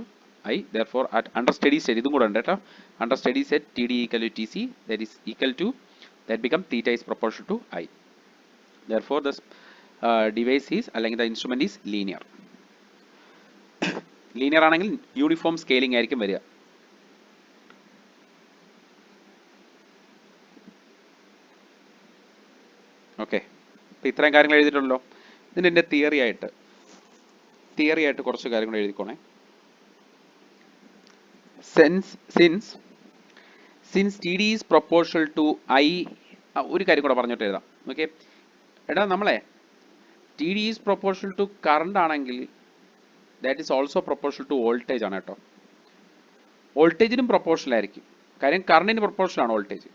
I. therefore at under steady state, ഇതും കൂടെ ഉണ്ട് കേട്ടോ. Under steady state TD = TC, that is equal to, that become theta is proportional to I. therefore the device is, അല്ലെങ്കിൽ the instrument is linear. Linear ആണെങ്കിൽ uniform scaling ആയിരിക്കും വരിക. Okay, അപ്പോൾ ഇത്രയും കാര്യങ്ങൾ എഴുതിയിട്ടുണ്ടല്ലോ. ഇതിൻ്റെ തിയറി ആയിട്ട് കുറച്ച് കാര്യങ്ങൾ എഴുതിക്കോണേ. Since TD is proportional to I, ഒരു കാര്യം കൂടെ പറഞ്ഞിട്ട് എഴുതാം. ഓക്കെ എടാ, നമ്മളെ TD is proportional to current ആണെങ്കിൽ that is also proportional to voltage ആണ് കേട്ടോ. വോൾട്ടേജിനും പ്രൊപ്പോർഷണൽ ആയിരിക്കും, കാര്യം കറണ്ടിന് പ്രൊപ്പോർഷണൽ ആണ് വോൾട്ടേജ്.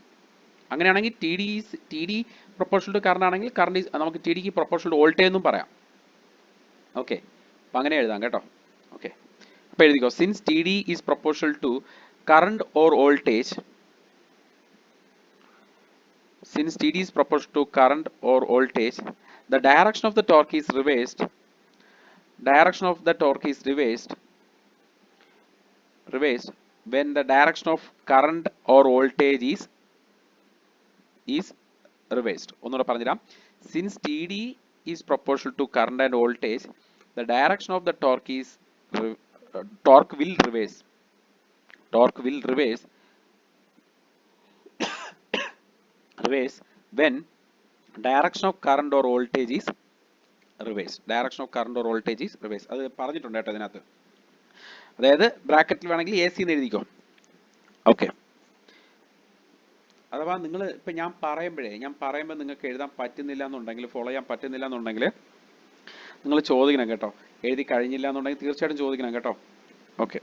അങ്ങനെയാണെങ്കിൽ TD പ്രൊപ്പോർഷണൽ ടു കറണ്ട് ആണെങ്കിൽ നമുക്ക് TDക്ക് പ്രൊപ്പോർഷണൽ ടു വോൾട്ടേജ് എന്നും പറയാം. ഓക്കെ, അപ്പം അങ്ങനെ എഴുതാം കേട്ടോ. ഓക്കെ, അപ്പോൾ എഴുതിക്കോ, since TD is proportional to current or voltage, since TD is proportional to current or voltage, the direction of the torque is reversed. Direction of the torque is reversed when the direction of current or voltage is reversed. ഒന്നുകൂടെ പറഞ്ഞുതരാം. Since TD is proportional to current and voltage, the direction of the torque will reverse. Torque will reverse when direction of current or voltage is reversed. Direction of current or voltage is reversed. അത് പറഞ്ഞിട്ടുണ്ട് കേട്ടോ ഇതിനകത്ത്. അതായത് ബ്രാക്കറ്റിൽ വേണമെങ്കിൽ AC എന്ന് എഴുതിക്കോ. Okay, അഥവാ നിങ്ങൾ ഇപ്പം ഞാൻ പറയുമ്പോൾ നിങ്ങൾക്ക് എഴുതാൻ പറ്റുന്നില്ല എന്നുണ്ടെങ്കിൽ, ഫോളോ ചെയ്യാൻ പറ്റുന്നില്ല എന്നുണ്ടെങ്കിൽ നിങ്ങൾ ചോദിക്കണം കേട്ടോ. എഴുതി കഴിഞ്ഞില്ല എന്നുണ്ടെങ്കിൽ തീർച്ചയായിട്ടും ചോദിക്കണം കേട്ടോ. ഓക്കെ,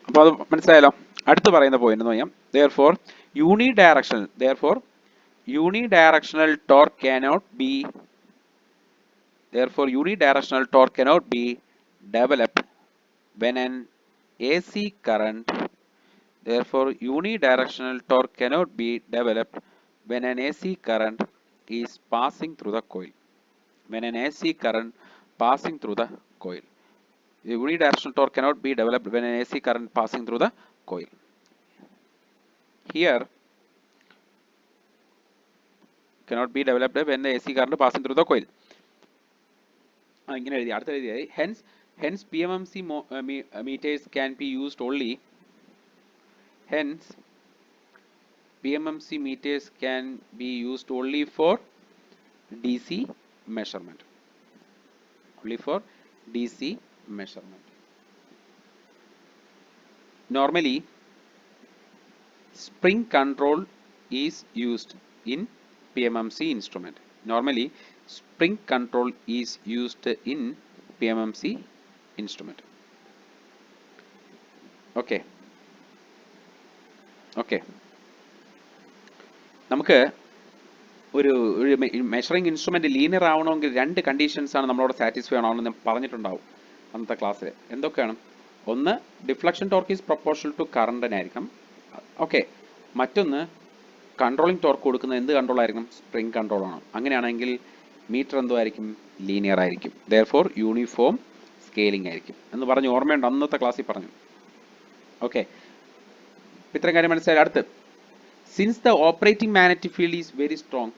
അപ്പോൾ അത് മനസ്സിലായല്ലോ. അടുത്ത് പറയുന്ന പോയിന്റ് എന്ന് പറയാം, therefore unidirectional torque cannot be developed when an AC current is passing through the coil. Unidirectional torque cannot be developed when an AC current passing through the coil. Here cannot be developed when the AC current passing through the coil. ഇങ്ങനെ എഴുതി, അടുത്ത എഴുതിയായി. Hence PMMC meters can be used only. Hence PMMC meters can be used only for DC measurement. Normally, spring control is used in PMMC instrument. Okay okay നമുക്ക് ഒരു measuring instrument linear ആവണമെങ്കിൽ 2 conditions ആണ് നമ്മളോട് satisfy ആവണമെന്ന് ഞാൻ പറഞ്ഞിട്ടുണ്ടാവും അന്നത്തെ ക്ലാസ്സിൽ. എന്തൊക്കെയാണ്? ഒന്ന്, deflection torque is proportional to കറണ്ടിനായിരിക്കണം. ഓക്കെ. മറ്റൊന്ന്, കൺട്രോളിംഗ് ടോർക്ക് കൊടുക്കുന്നത് എന്ത് കൺട്രോൾ ആയിരിക്കണം? സ്പ്രിംഗ് കൺട്രോൾ ആണ്. അങ്ങനെയാണെങ്കിൽ മീറ്റർ എന്തോ ആയിരിക്കും? ലീനിയർ ആയിരിക്കും. ദെയർഫോർ യൂണിഫോം സ്കെയിലിംഗ് ആയിരിക്കും എന്ന് പറഞ്ഞ് ഓർമ്മയുണ്ട്, അന്നത്തെ ക്ലാസ്സിൽ പറഞ്ഞു. ഓക്കെ, ഇത്രയും കാര്യം മനസ്സിലായി. അടുത്ത്, since the operating magnetic field is very strong.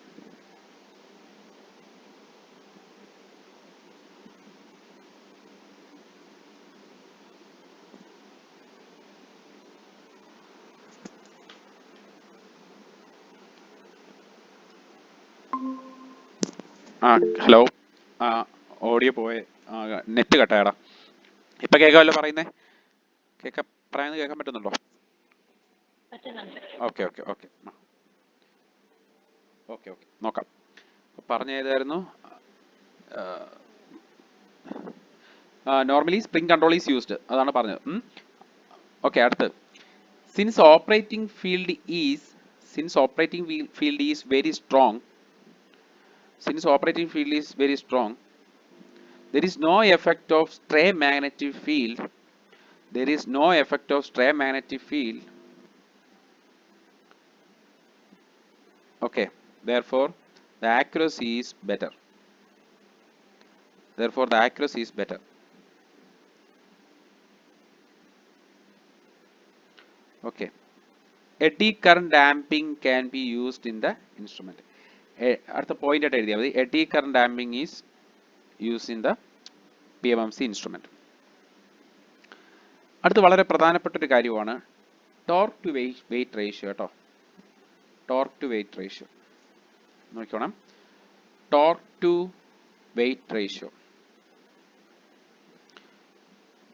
Hello, audio പോയെ, നെറ്റ് കട്ടായടാ. ഇപ്പൊ കേൾക്കാമല്ലോ പറയുന്നേ? പറയുന്നത് കേൾക്കാൻ പറ്റുന്നുണ്ടോ? Okay okay okay okay okay നോക്കാം. പറഞ്ഞ ഏതായിരുന്നു? Normally spring control is used, അതാണ് പറഞ്ഞത്. ഓക്കെ, അടുത്ത്, since operating field is very strong, since operating field is very strong, there is no effect of stray magnetic field. There is no effect of stray magnetic field. Okay, therefore the accuracy is better. Therefore the accuracy is better. Okay, eddy current damping can be used in the instrument. അടുത്ത point ആയിട്ട് എഴുതിയാൽ മതി. AD current damping is use in the PMMC instrument. അടുത്ത് വളരെ പ്രധാനപ്പെട്ട ഒരു കാര്യമാണ് torque to weight ratio കേട്ടോ. ടോർക്ക് ടു വെയിറ്റ് റേഷ്യോ നോക്കണം. ടോർക്ക് ടു വെയിറ്റ് റേഷ്യോ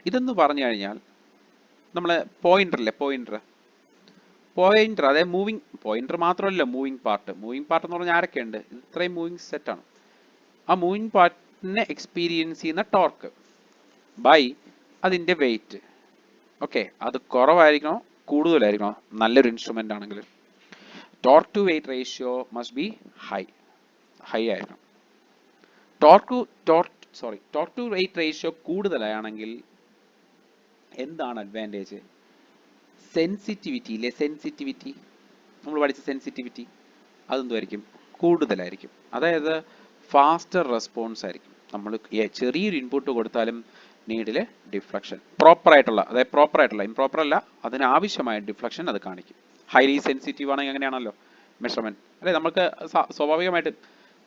ഇതെന്ന് പറഞ്ഞു കഴിഞ്ഞാൽ നമ്മളെ പോയിന്റർ അതായത് മൂവിങ് പോയിന്റർ മാത്രമല്ല, മൂവിങ് പാർട്ട് എന്ന് പറഞ്ഞാൽ ആരൊക്കെയുണ്ട്? ഇത്രയും മൂവിങ് സെറ്റാണ്. ആ മൂവിങ് പാർട്ടിനെ എക്സ്പീരിയൻസ് ചെയ്യുന്ന ടോർക്ക് ബൈ അതിൻ്റെ വെയിറ്റ്. ഓക്കെ, അത് കുറവായിരിക്കണോ കൂടുതലായിരിക്കണോ? നല്ലൊരു ഇൻസ്ട്രുമെന്റ് ആണെങ്കിൽ torque to weight ratio must be high ആയിരിക്കണം. ടോർക്ക് ടു വെയിറ്റ് റേഷ്യോ കൂടുതലാണെങ്കിൽ എന്താണ് അഡ്വാൻറ്റേജ്? സെൻസിറ്റിവിറ്റി ഇല്ലേ, സെൻസിറ്റിവിറ്റി നമ്മൾ പഠിച്ച സെൻസിറ്റിവിറ്റി അതെന്തുമായിരിക്കും? കൂടുതലായിരിക്കും. അതായത് ഫാസ്റ്റർ റെസ്പോൺസ് ആയിരിക്കും. നമ്മൾ ചെറിയൊരു ഇൻപുട്ട് കൊടുത്താലും നീഡിൽ ഡിഫ്ലക്ഷൻ പ്രോപ്പറായിട്ടുള്ള ഇംപ്രോപ്പർ അല്ല, അതിനാവശ്യമായ ഡിഫ്ലക്ഷൻ അത് കാണിക്കും. ഹൈലി സെൻസിറ്റീവ് ആണെങ്കിൽ അങ്ങനെയാണല്ലോ മെഷർമെന്റ് അല്ലെ? നമുക്ക് സ്വാഭാവികമായിട്ട്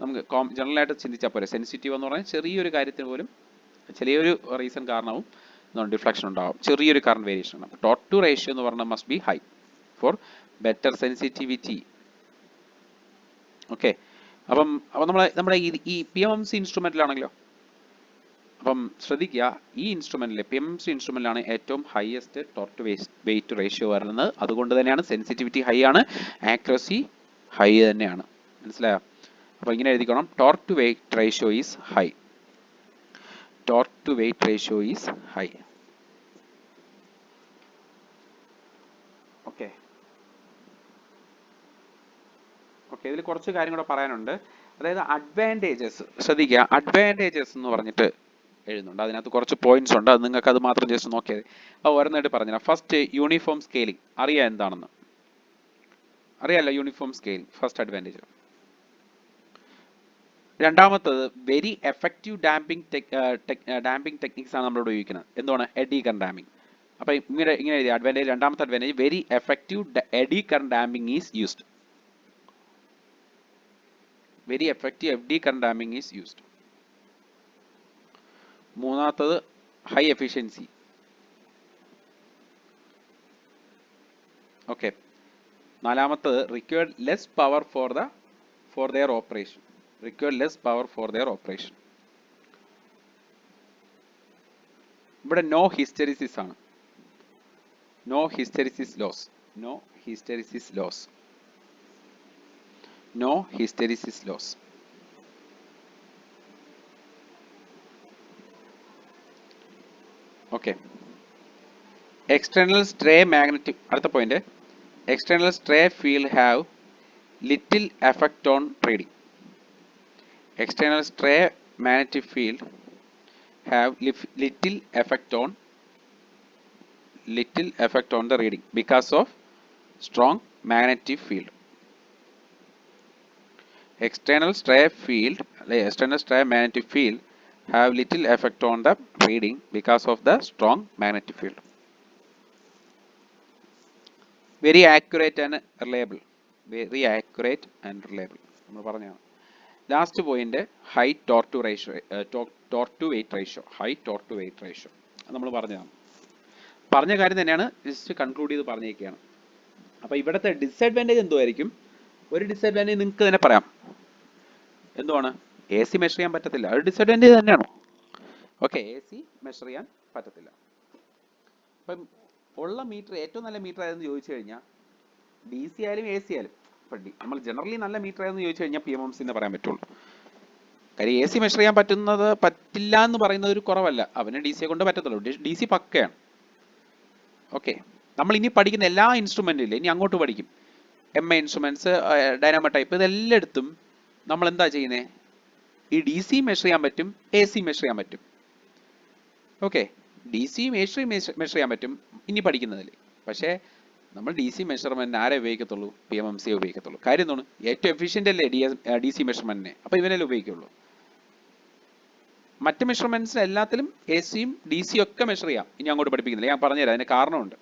നമുക്ക് ജനറലായിട്ട് ചിന്തിച്ചാൽ പോരെ. സെൻസിറ്റീവ് എന്ന് പറഞ്ഞാൽ ചെറിയൊരു കാര്യത്തിന് പോലും ചെറിയൊരു റീസൺ കാരണവും ഡിഫ്ലക്ഷൻ ഉണ്ടാവും, ചെറിയൊരു കറണ്ട് വേരിയേഷൻ ഉണ്ടാവും. ടോർക്ക് ടു റേഷ്യോ എന്ന് പറഞ്ഞാൽ must be high four better sensitivity. Okay, അപ്പം നമ്മുടെ ഈ PMMC ഇൻസ്ട്രുമെന്റിലാണെങ്കിലോ, അപ്പം ശ്രദ്ധിക്കുക, ഈ ഇൻസ്ട്രുമെന്റിലെ PMMC ഇൻസ്ട്രുമെന്റിലാണ് ഏറ്റവും highest torque to weight ratio വരുന്നത്. അതുകൊണ്ട് തന്നെയാണ് സെൻസിറ്റിവിറ്റി ഹൈ ആണ്, ആക്യുറസി ഹൈ തന്നെയാണ്. മനസ്സിലായോ? അപ്പോൾ ഇങ്ങനെ എഴുതിക്കണം, torque to weight ratio is high. Torque to weight ratio is high. Okay okay ഇതിൽ കുറച്ച് കാര്യം കൂടെ പറയാനുണ്ട്. അതായത് അഡ്വാൻറ്റേജസ് ശ്രദ്ധിക്കുക. അഡ്വാൻറ്റേജസ് എന്ന് പറഞ്ഞിട്ട് എഴുതുന്നുണ്ട്, അതിനകത്ത് കുറച്ച് പോയിന്റ്സ് ഉണ്ട്. അത് നിങ്ങൾക്ക് അത് മാത്രം ജസ്റ്റ് നോക്കിയാൽ മതി. അപ്പോൾ ഓരോന്നായിട്ട് പറഞ്ഞുതരാം. First, uniform scaling. അറിയാം എന്താണെന്ന്? അറിയാമല്ലോ യൂണിഫോം സ്കെയിലിംഗ്, ഫസ്റ്റ് അഡ്വാൻറ്റേജ്. രണ്ടാമത്തത്, വെരി എഫക്റ്റീവ് ഡാമ്പിംഗ് ടെക്നിക്സ് ആണ് നമ്മളോട് ഉപയോഗിക്കുന്നത്. എന്താണ്? Eddy current damping. അപ്പോൾ ഇങ്ങനെ എഴുതി അഡ്വാൻറ്റേജ്. രണ്ടാമത്തെ advantage, very effective eddy current damping is used. Very effective eddy current damping is used. മൂന്നാമത്തത്, ഹൈ എഫിഷ്യൻസി. ഓക്കെ, നാലാമത്തത്, required less power for their operation. ഇവിടെ നോ ഹിസ്റ്റെറിസിസ് ആണ്. No hysteresis loss. Okay, External stray magnetic, അടുത്ത point, external stray field have little effect on reading. External stray magnetic field have little effect on the reading because of strong magnetic field. External stray magnetic field have little effect on the reading because of the strong magnetic field. Very accurate and reliable. Very accurate and reliable. നമ്മൾ പറഞ്ഞതാണ്. Last point high torque to ratio, torque to weight ratio, high torque to weight ratio നമ്മൾ പറഞ്ഞതാണ്. പറഞ്ഞ കാര്യം തന്നെയാണ് just conclude ചെയ്ത് പറഞ്ഞേക്കുകയാണ്. അപ്പോൾ ഇവിടുത്തെ ഡിസഡ്വാൻറ്റേജ് എന്തുമായിരിക്കും? ഒരു ഡിസഡ്വാൻറ്റേജ് നിങ്ങൾക്ക് തന്നെ പറയാം. എന്തുവാണ്? എ സി മെഷർ ചെയ്യാൻ പറ്റത്തില്ല. അത് ഡിസഡ്വാൻറ്റേജ് തന്നെയാണോ? ഓക്കെ, എ സി മെഷർ ചെയ്യാൻ പറ്റത്തില്ല. അപ്പം ഉള്ള മീറ്റർ ഏറ്റവും നല്ല മീറ്റർ ആയതെന്ന് ചോദിച്ചു കഴിഞ്ഞാൽ ഡി സി ആയാലും എ സി ആയാലും, ഇപ്പം നമ്മൾ ജനറലി നല്ല മീറ്റർ ആയതെന്ന് ചോദിച്ചു കഴിഞ്ഞാൽ PMMC എന്ന് പറയാൻ പറ്റുള്ളൂ. കാര്യം എ സി മെഷർ ചെയ്യാൻ പറ്റില്ല എന്ന് പറയുന്നത് ഒരു കുറവല്ല, അവന് ഡി സിയെ കൊണ്ട് പറ്റത്തുള്ളൂ. D C പക്കയാണ്. ഓക്കെ, നമ്മൾ ഇനി പഠിക്കുന്ന എല്ലാ ഇൻസ്ട്രുമെന്റിലും ഇനി അങ്ങോട്ട് പഠിക്കും. MI ഇൻസ്ട്രുമെന്റ്സ്, ഡൈനാമോ ടൈപ്പ്, ഇതെല്ലായിടത്തും നമ്മൾ എന്താ ചെയ്യുന്നത്? ഈ ഡി സി മെഷർ ചെയ്യാൻ പറ്റും, എ സി മെഷർ ചെയ്യാൻ പറ്റും. ഓക്കെ, ഡി സിയും എ സിയും മെഷർ ചെയ്യാൻ പറ്റും ഇനി പഠിക്കുന്നതിൽ. പക്ഷേ നമ്മൾ ഡി സി മെഷർമെൻറ്റിന് ആരെ ഉപയോഗിക്കത്തുള്ളൂ? PMMC ഉപയോഗിക്കത്തുള്ളൂ. കാര്യം എന്താണ്? ഏറ്റവും എഫിഷ്യൻ്റ് അല്ലേ ഡി സി മെഷർമെൻറ്റിനെ? അപ്പോൾ ഇവനല്ലേ ഉപയോഗിക്കുള്ളൂ. മറ്റ് മെഷർമെൻറ്റ്സിന് എല്ലാത്തിലും എ സിയും ഡി സിയും ഒക്കെ മെഷർ ചെയ്യാം. ഇനി അങ്ങോട്ട് പഠിപ്പിക്കുന്നില്ല, ഞാൻ പറഞ്ഞുതരാം, അതിന് കാരണമുണ്ട്.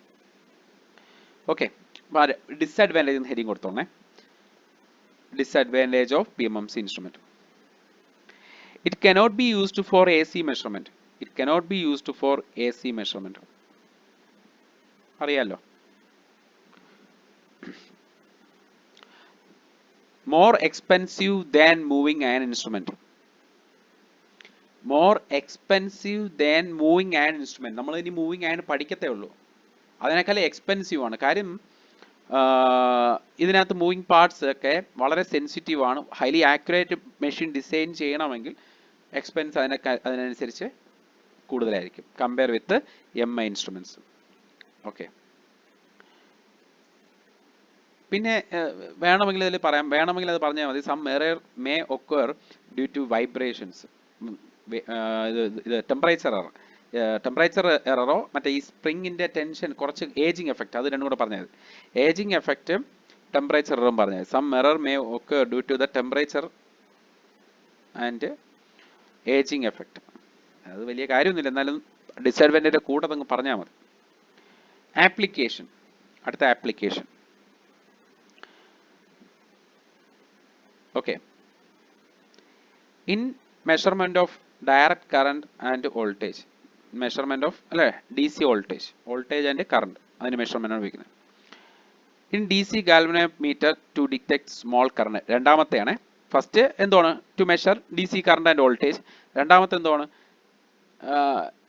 ഓക്കെ, ഡിസഡ്വാൻറ്റേജ് എന്ന് heading കൊടുത്തോണേ. Disadvantage of PMMC instrument. It cannot be used for AC measurement. It cannot be used for AC measurement. അറിയാലോ. More expensive than moving iron instrument. More expensive than moving iron instrument. നമ്മൾ ഇനി moving iron പഠിക്കത്തേ ഉള്ളൂ. അതിനേക്കാൾ expensive ആണ്. കാര്യം ഇതിനകത്ത് moving parts ഒക്കെ വളരെ സെൻസിറ്റീവ് ആണ്. ഹൈലി ആക്യുറേറ്റ് മെഷീൻ ഡിസൈൻ ചെയ്യണമെങ്കിൽ എക്സ്പെൻസ് അതിനനുസരിച്ച് കൂടുതലായിരിക്കും compare with MI instruments. Okay, പിന്നെ വേണമെങ്കിൽ അത് പറഞ്ഞാൽ മതി. Some error may occur due to vibrations. ഇത് ടെമ്പറേച്ചർ എററോ മറ്റേ ഈ സ്പ്രിങ്ങിൻ്റെ ടെൻഷൻ കുറച്ച് ഏജിങ് എഫക്റ്റ്, അത് രണ്ടും കൂടെ പറഞ്ഞത്. ഏജിങ് എഫക്റ്റ്, ടെമ്പറേച്ചർ എററും പറഞ്ഞത്. Some error may occur due to the temperature and ageing effect. അത് വലിയ കാര്യമൊന്നുമില്ല, എന്നാലും ഡിസഡ്വാൻറ്റേജ് കൂടെ അങ്ങ് പറഞ്ഞാൽ മതി. ആപ്ലിക്കേഷൻ, അടുത്ത application. Okay, in measurement of direct current and voltage. Measurement of അല്ലേ DC വോൾട്ടേജ് ആൻഡ് കറണ്ട്, അതിന് മെഷർമെൻറ്റാണ് ഉപയോഗിക്കുന്നത്. In DC galvanometer to detect small current. രണ്ടാമത്തെയാണ്. ഫസ്റ്റ് എന്താണ്? To measure DC current and voltage. രണ്ടാമത്തെ എന്താണ്?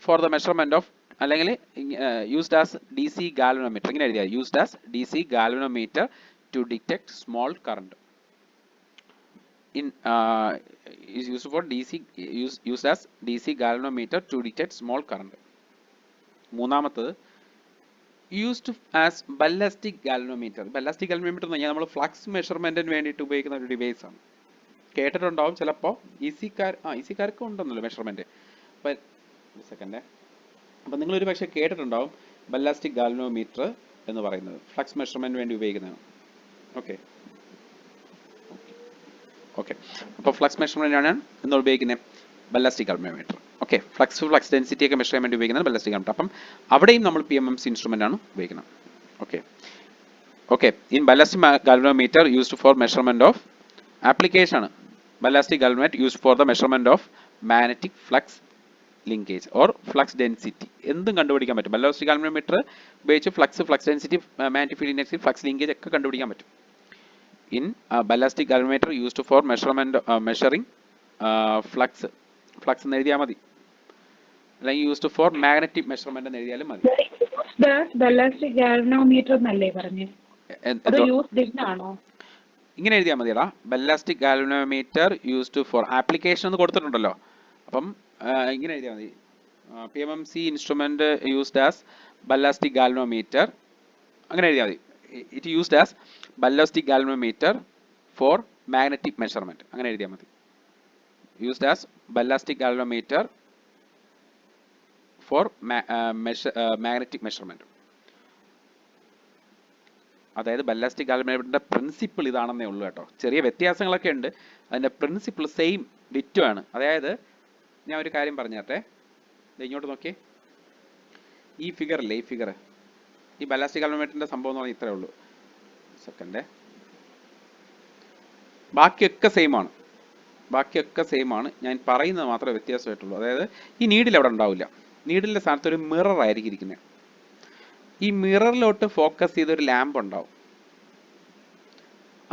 ഫോർ ദ മെഷർമെൻറ്റ് ഓഫ്, അല്ലെങ്കിൽ used as DC galvanometer. ഇങ്ങനെ എഴുതിയാൽ used as DC galvanometer to detect small current. Is used for used as DC galvanometer to detect small current. മൂന്നാമത്തത് used as ballistic galvanometer. ballistic galvanometer എന്ന് പറഞ്ഞാൽ നമ്മൾ flux മെഷർമെന്റിന് വേണ്ടിയിട്ട് ഉപയോഗിക്കുന്ന ഒരു ഡിവൈസ് ആണ്. കേട്ടിട്ടുണ്ടാവും ചിലപ്പോൾ. ഈസിക്കാർക്ക് ഉണ്ടെന്നല്ലോ മെഷർമെന്റ്. അപ്പം ഒരു സെക്കൻഡ്, അപ്പം നിങ്ങളൊരു പക്ഷേ കേട്ടിട്ടുണ്ടാവും ബല്ലാസ്റ്റിക് ഗാൽവനോമീറ്റർ എന്ന് പറയുന്നത് ഫ്ലക്സ് മെഷർമെന്റിന് വേണ്ടി ഉപയോഗിക്കുന്നതാണ്. ഓക്കെ, അപ്പോൾ ഫ്ലക്സ് മെഷർമെൻറ്റാണ് എന്ന് ഉപയോഗിക്കുന്നത് ബല്ലാസ്റ്റിക് ഗാൽവനോമീറ്റർ. ഓക്കെ, ഫ്ലക്സ് ഡെൻസിറ്റി ഒക്കെ മെഷർ ചെയ്യാൻ വേണ്ടി ഉപയോഗിക്കുന്നത് ബല്ലാസ്റ്റിക് ഗാൽവനോമീറ്റർ. അപ്പം അവിടെയും നമ്മൾ PMMC ഇൻസ്ട്രുമെൻ്റ് ആണ് ഉപയോഗിക്കുന്നത്. Okay, in ballistic galvanometer used for measurement of, application ആണ് ballistic galvanometer used for the measurement of magnetic flux linkage or flux density. എന്തും കണ്ടുപിടിക്കാൻ പറ്റും. ബല്ലാസ്റ്റിക് ഗാൽവനോമീറ്റർ ഉപയോഗിച്ച് flux density, magnetic field index, flux linkage ഒക്കെ കണ്ടുപിടിക്കാൻ പറ്റും. In ballastic galvanometer used for measuring flux എന്ന് എഴുതിയാൽ മതി, അല്ലെങ്കിൽ യൂസ്ഡ് ഫോർ മാഗ്നറ്റിക് മെഷർമെന്റ് എന്ന് എഴുതിയാലും മതി. ballastic galvanometer എന്നല്ലേ പറഞ്ഞേ? അത് യൂസ്ഡ് ആണോ? ഇങ്ങനെ എഴുതിയാൽ മതിയടാ. ബല്ലാസ്റ്റിക് ഗാൽവനോമീറ്റർ യൂസ്ഡ് ഫോർ ആപ്ലിക്കേഷൻ എന്ന് കൊടുത്തിട്ടുണ്ടല്ലോ. അപ്പം ഇങ്ങനെ എഴുതിയാൽ മതി. PMMC instrument used as ballastic galvanometer അങ്ങനെ എഴുതിയാൽ മതി. It used as ballastic galvanometer for magnetic measurement അങ്ങനെ എഴുതിയാൽ മതി. Used as ballastic galvanometer for magnetic measurement. അതായത് ballastic galvanometerന്റെ പ്രിൻസിപ്പിൾ ഇതാണെന്നേ ഉള്ളൂ കേട്ടോ. ചെറിയ വ്യത്യാസങ്ങളൊക്കെ ഉണ്ട്, അതിന്റെ പ്രിൻസിപ്പിൾ സെയിം ഡിറ്റോ ആണ്. അതായത് ഞാൻ ഒരു കാര്യം പറഞ്ഞാട്ടെ, ഇങ്ങോട്ട് നോക്കിയേ, ഈ ഫിഗർ അല്ലേ, ഈ ഫിഗർ, ഈ ballastic galvanometerന്റെ സംഭവം എന്ന് പറഞ്ഞാൽ ഇത്രേ ഉള്ളൂ. സെക്കൻഡ്, ബാക്കിയൊക്കെ സെയിം ആണ്, ബാക്കിയൊക്കെ സെയിം ആണ്. ഞാൻ പറയുന്നത് മാത്രമേ വ്യത്യാസമായിട്ടുള്ളൂ. അതായത് ഈ നീഡിൽ അവിടെ ഉണ്ടാവില്ല, നീഡിലിന്റെ സ്ഥാനത്ത് ഒരു മിറർ ആയിരിക്കും ഇരിക്കുന്നത്. ഈ മിററിലോട്ട് ഫോക്കസ് ചെയ്തൊരു ലാമ്പ് ഉണ്ടാവും.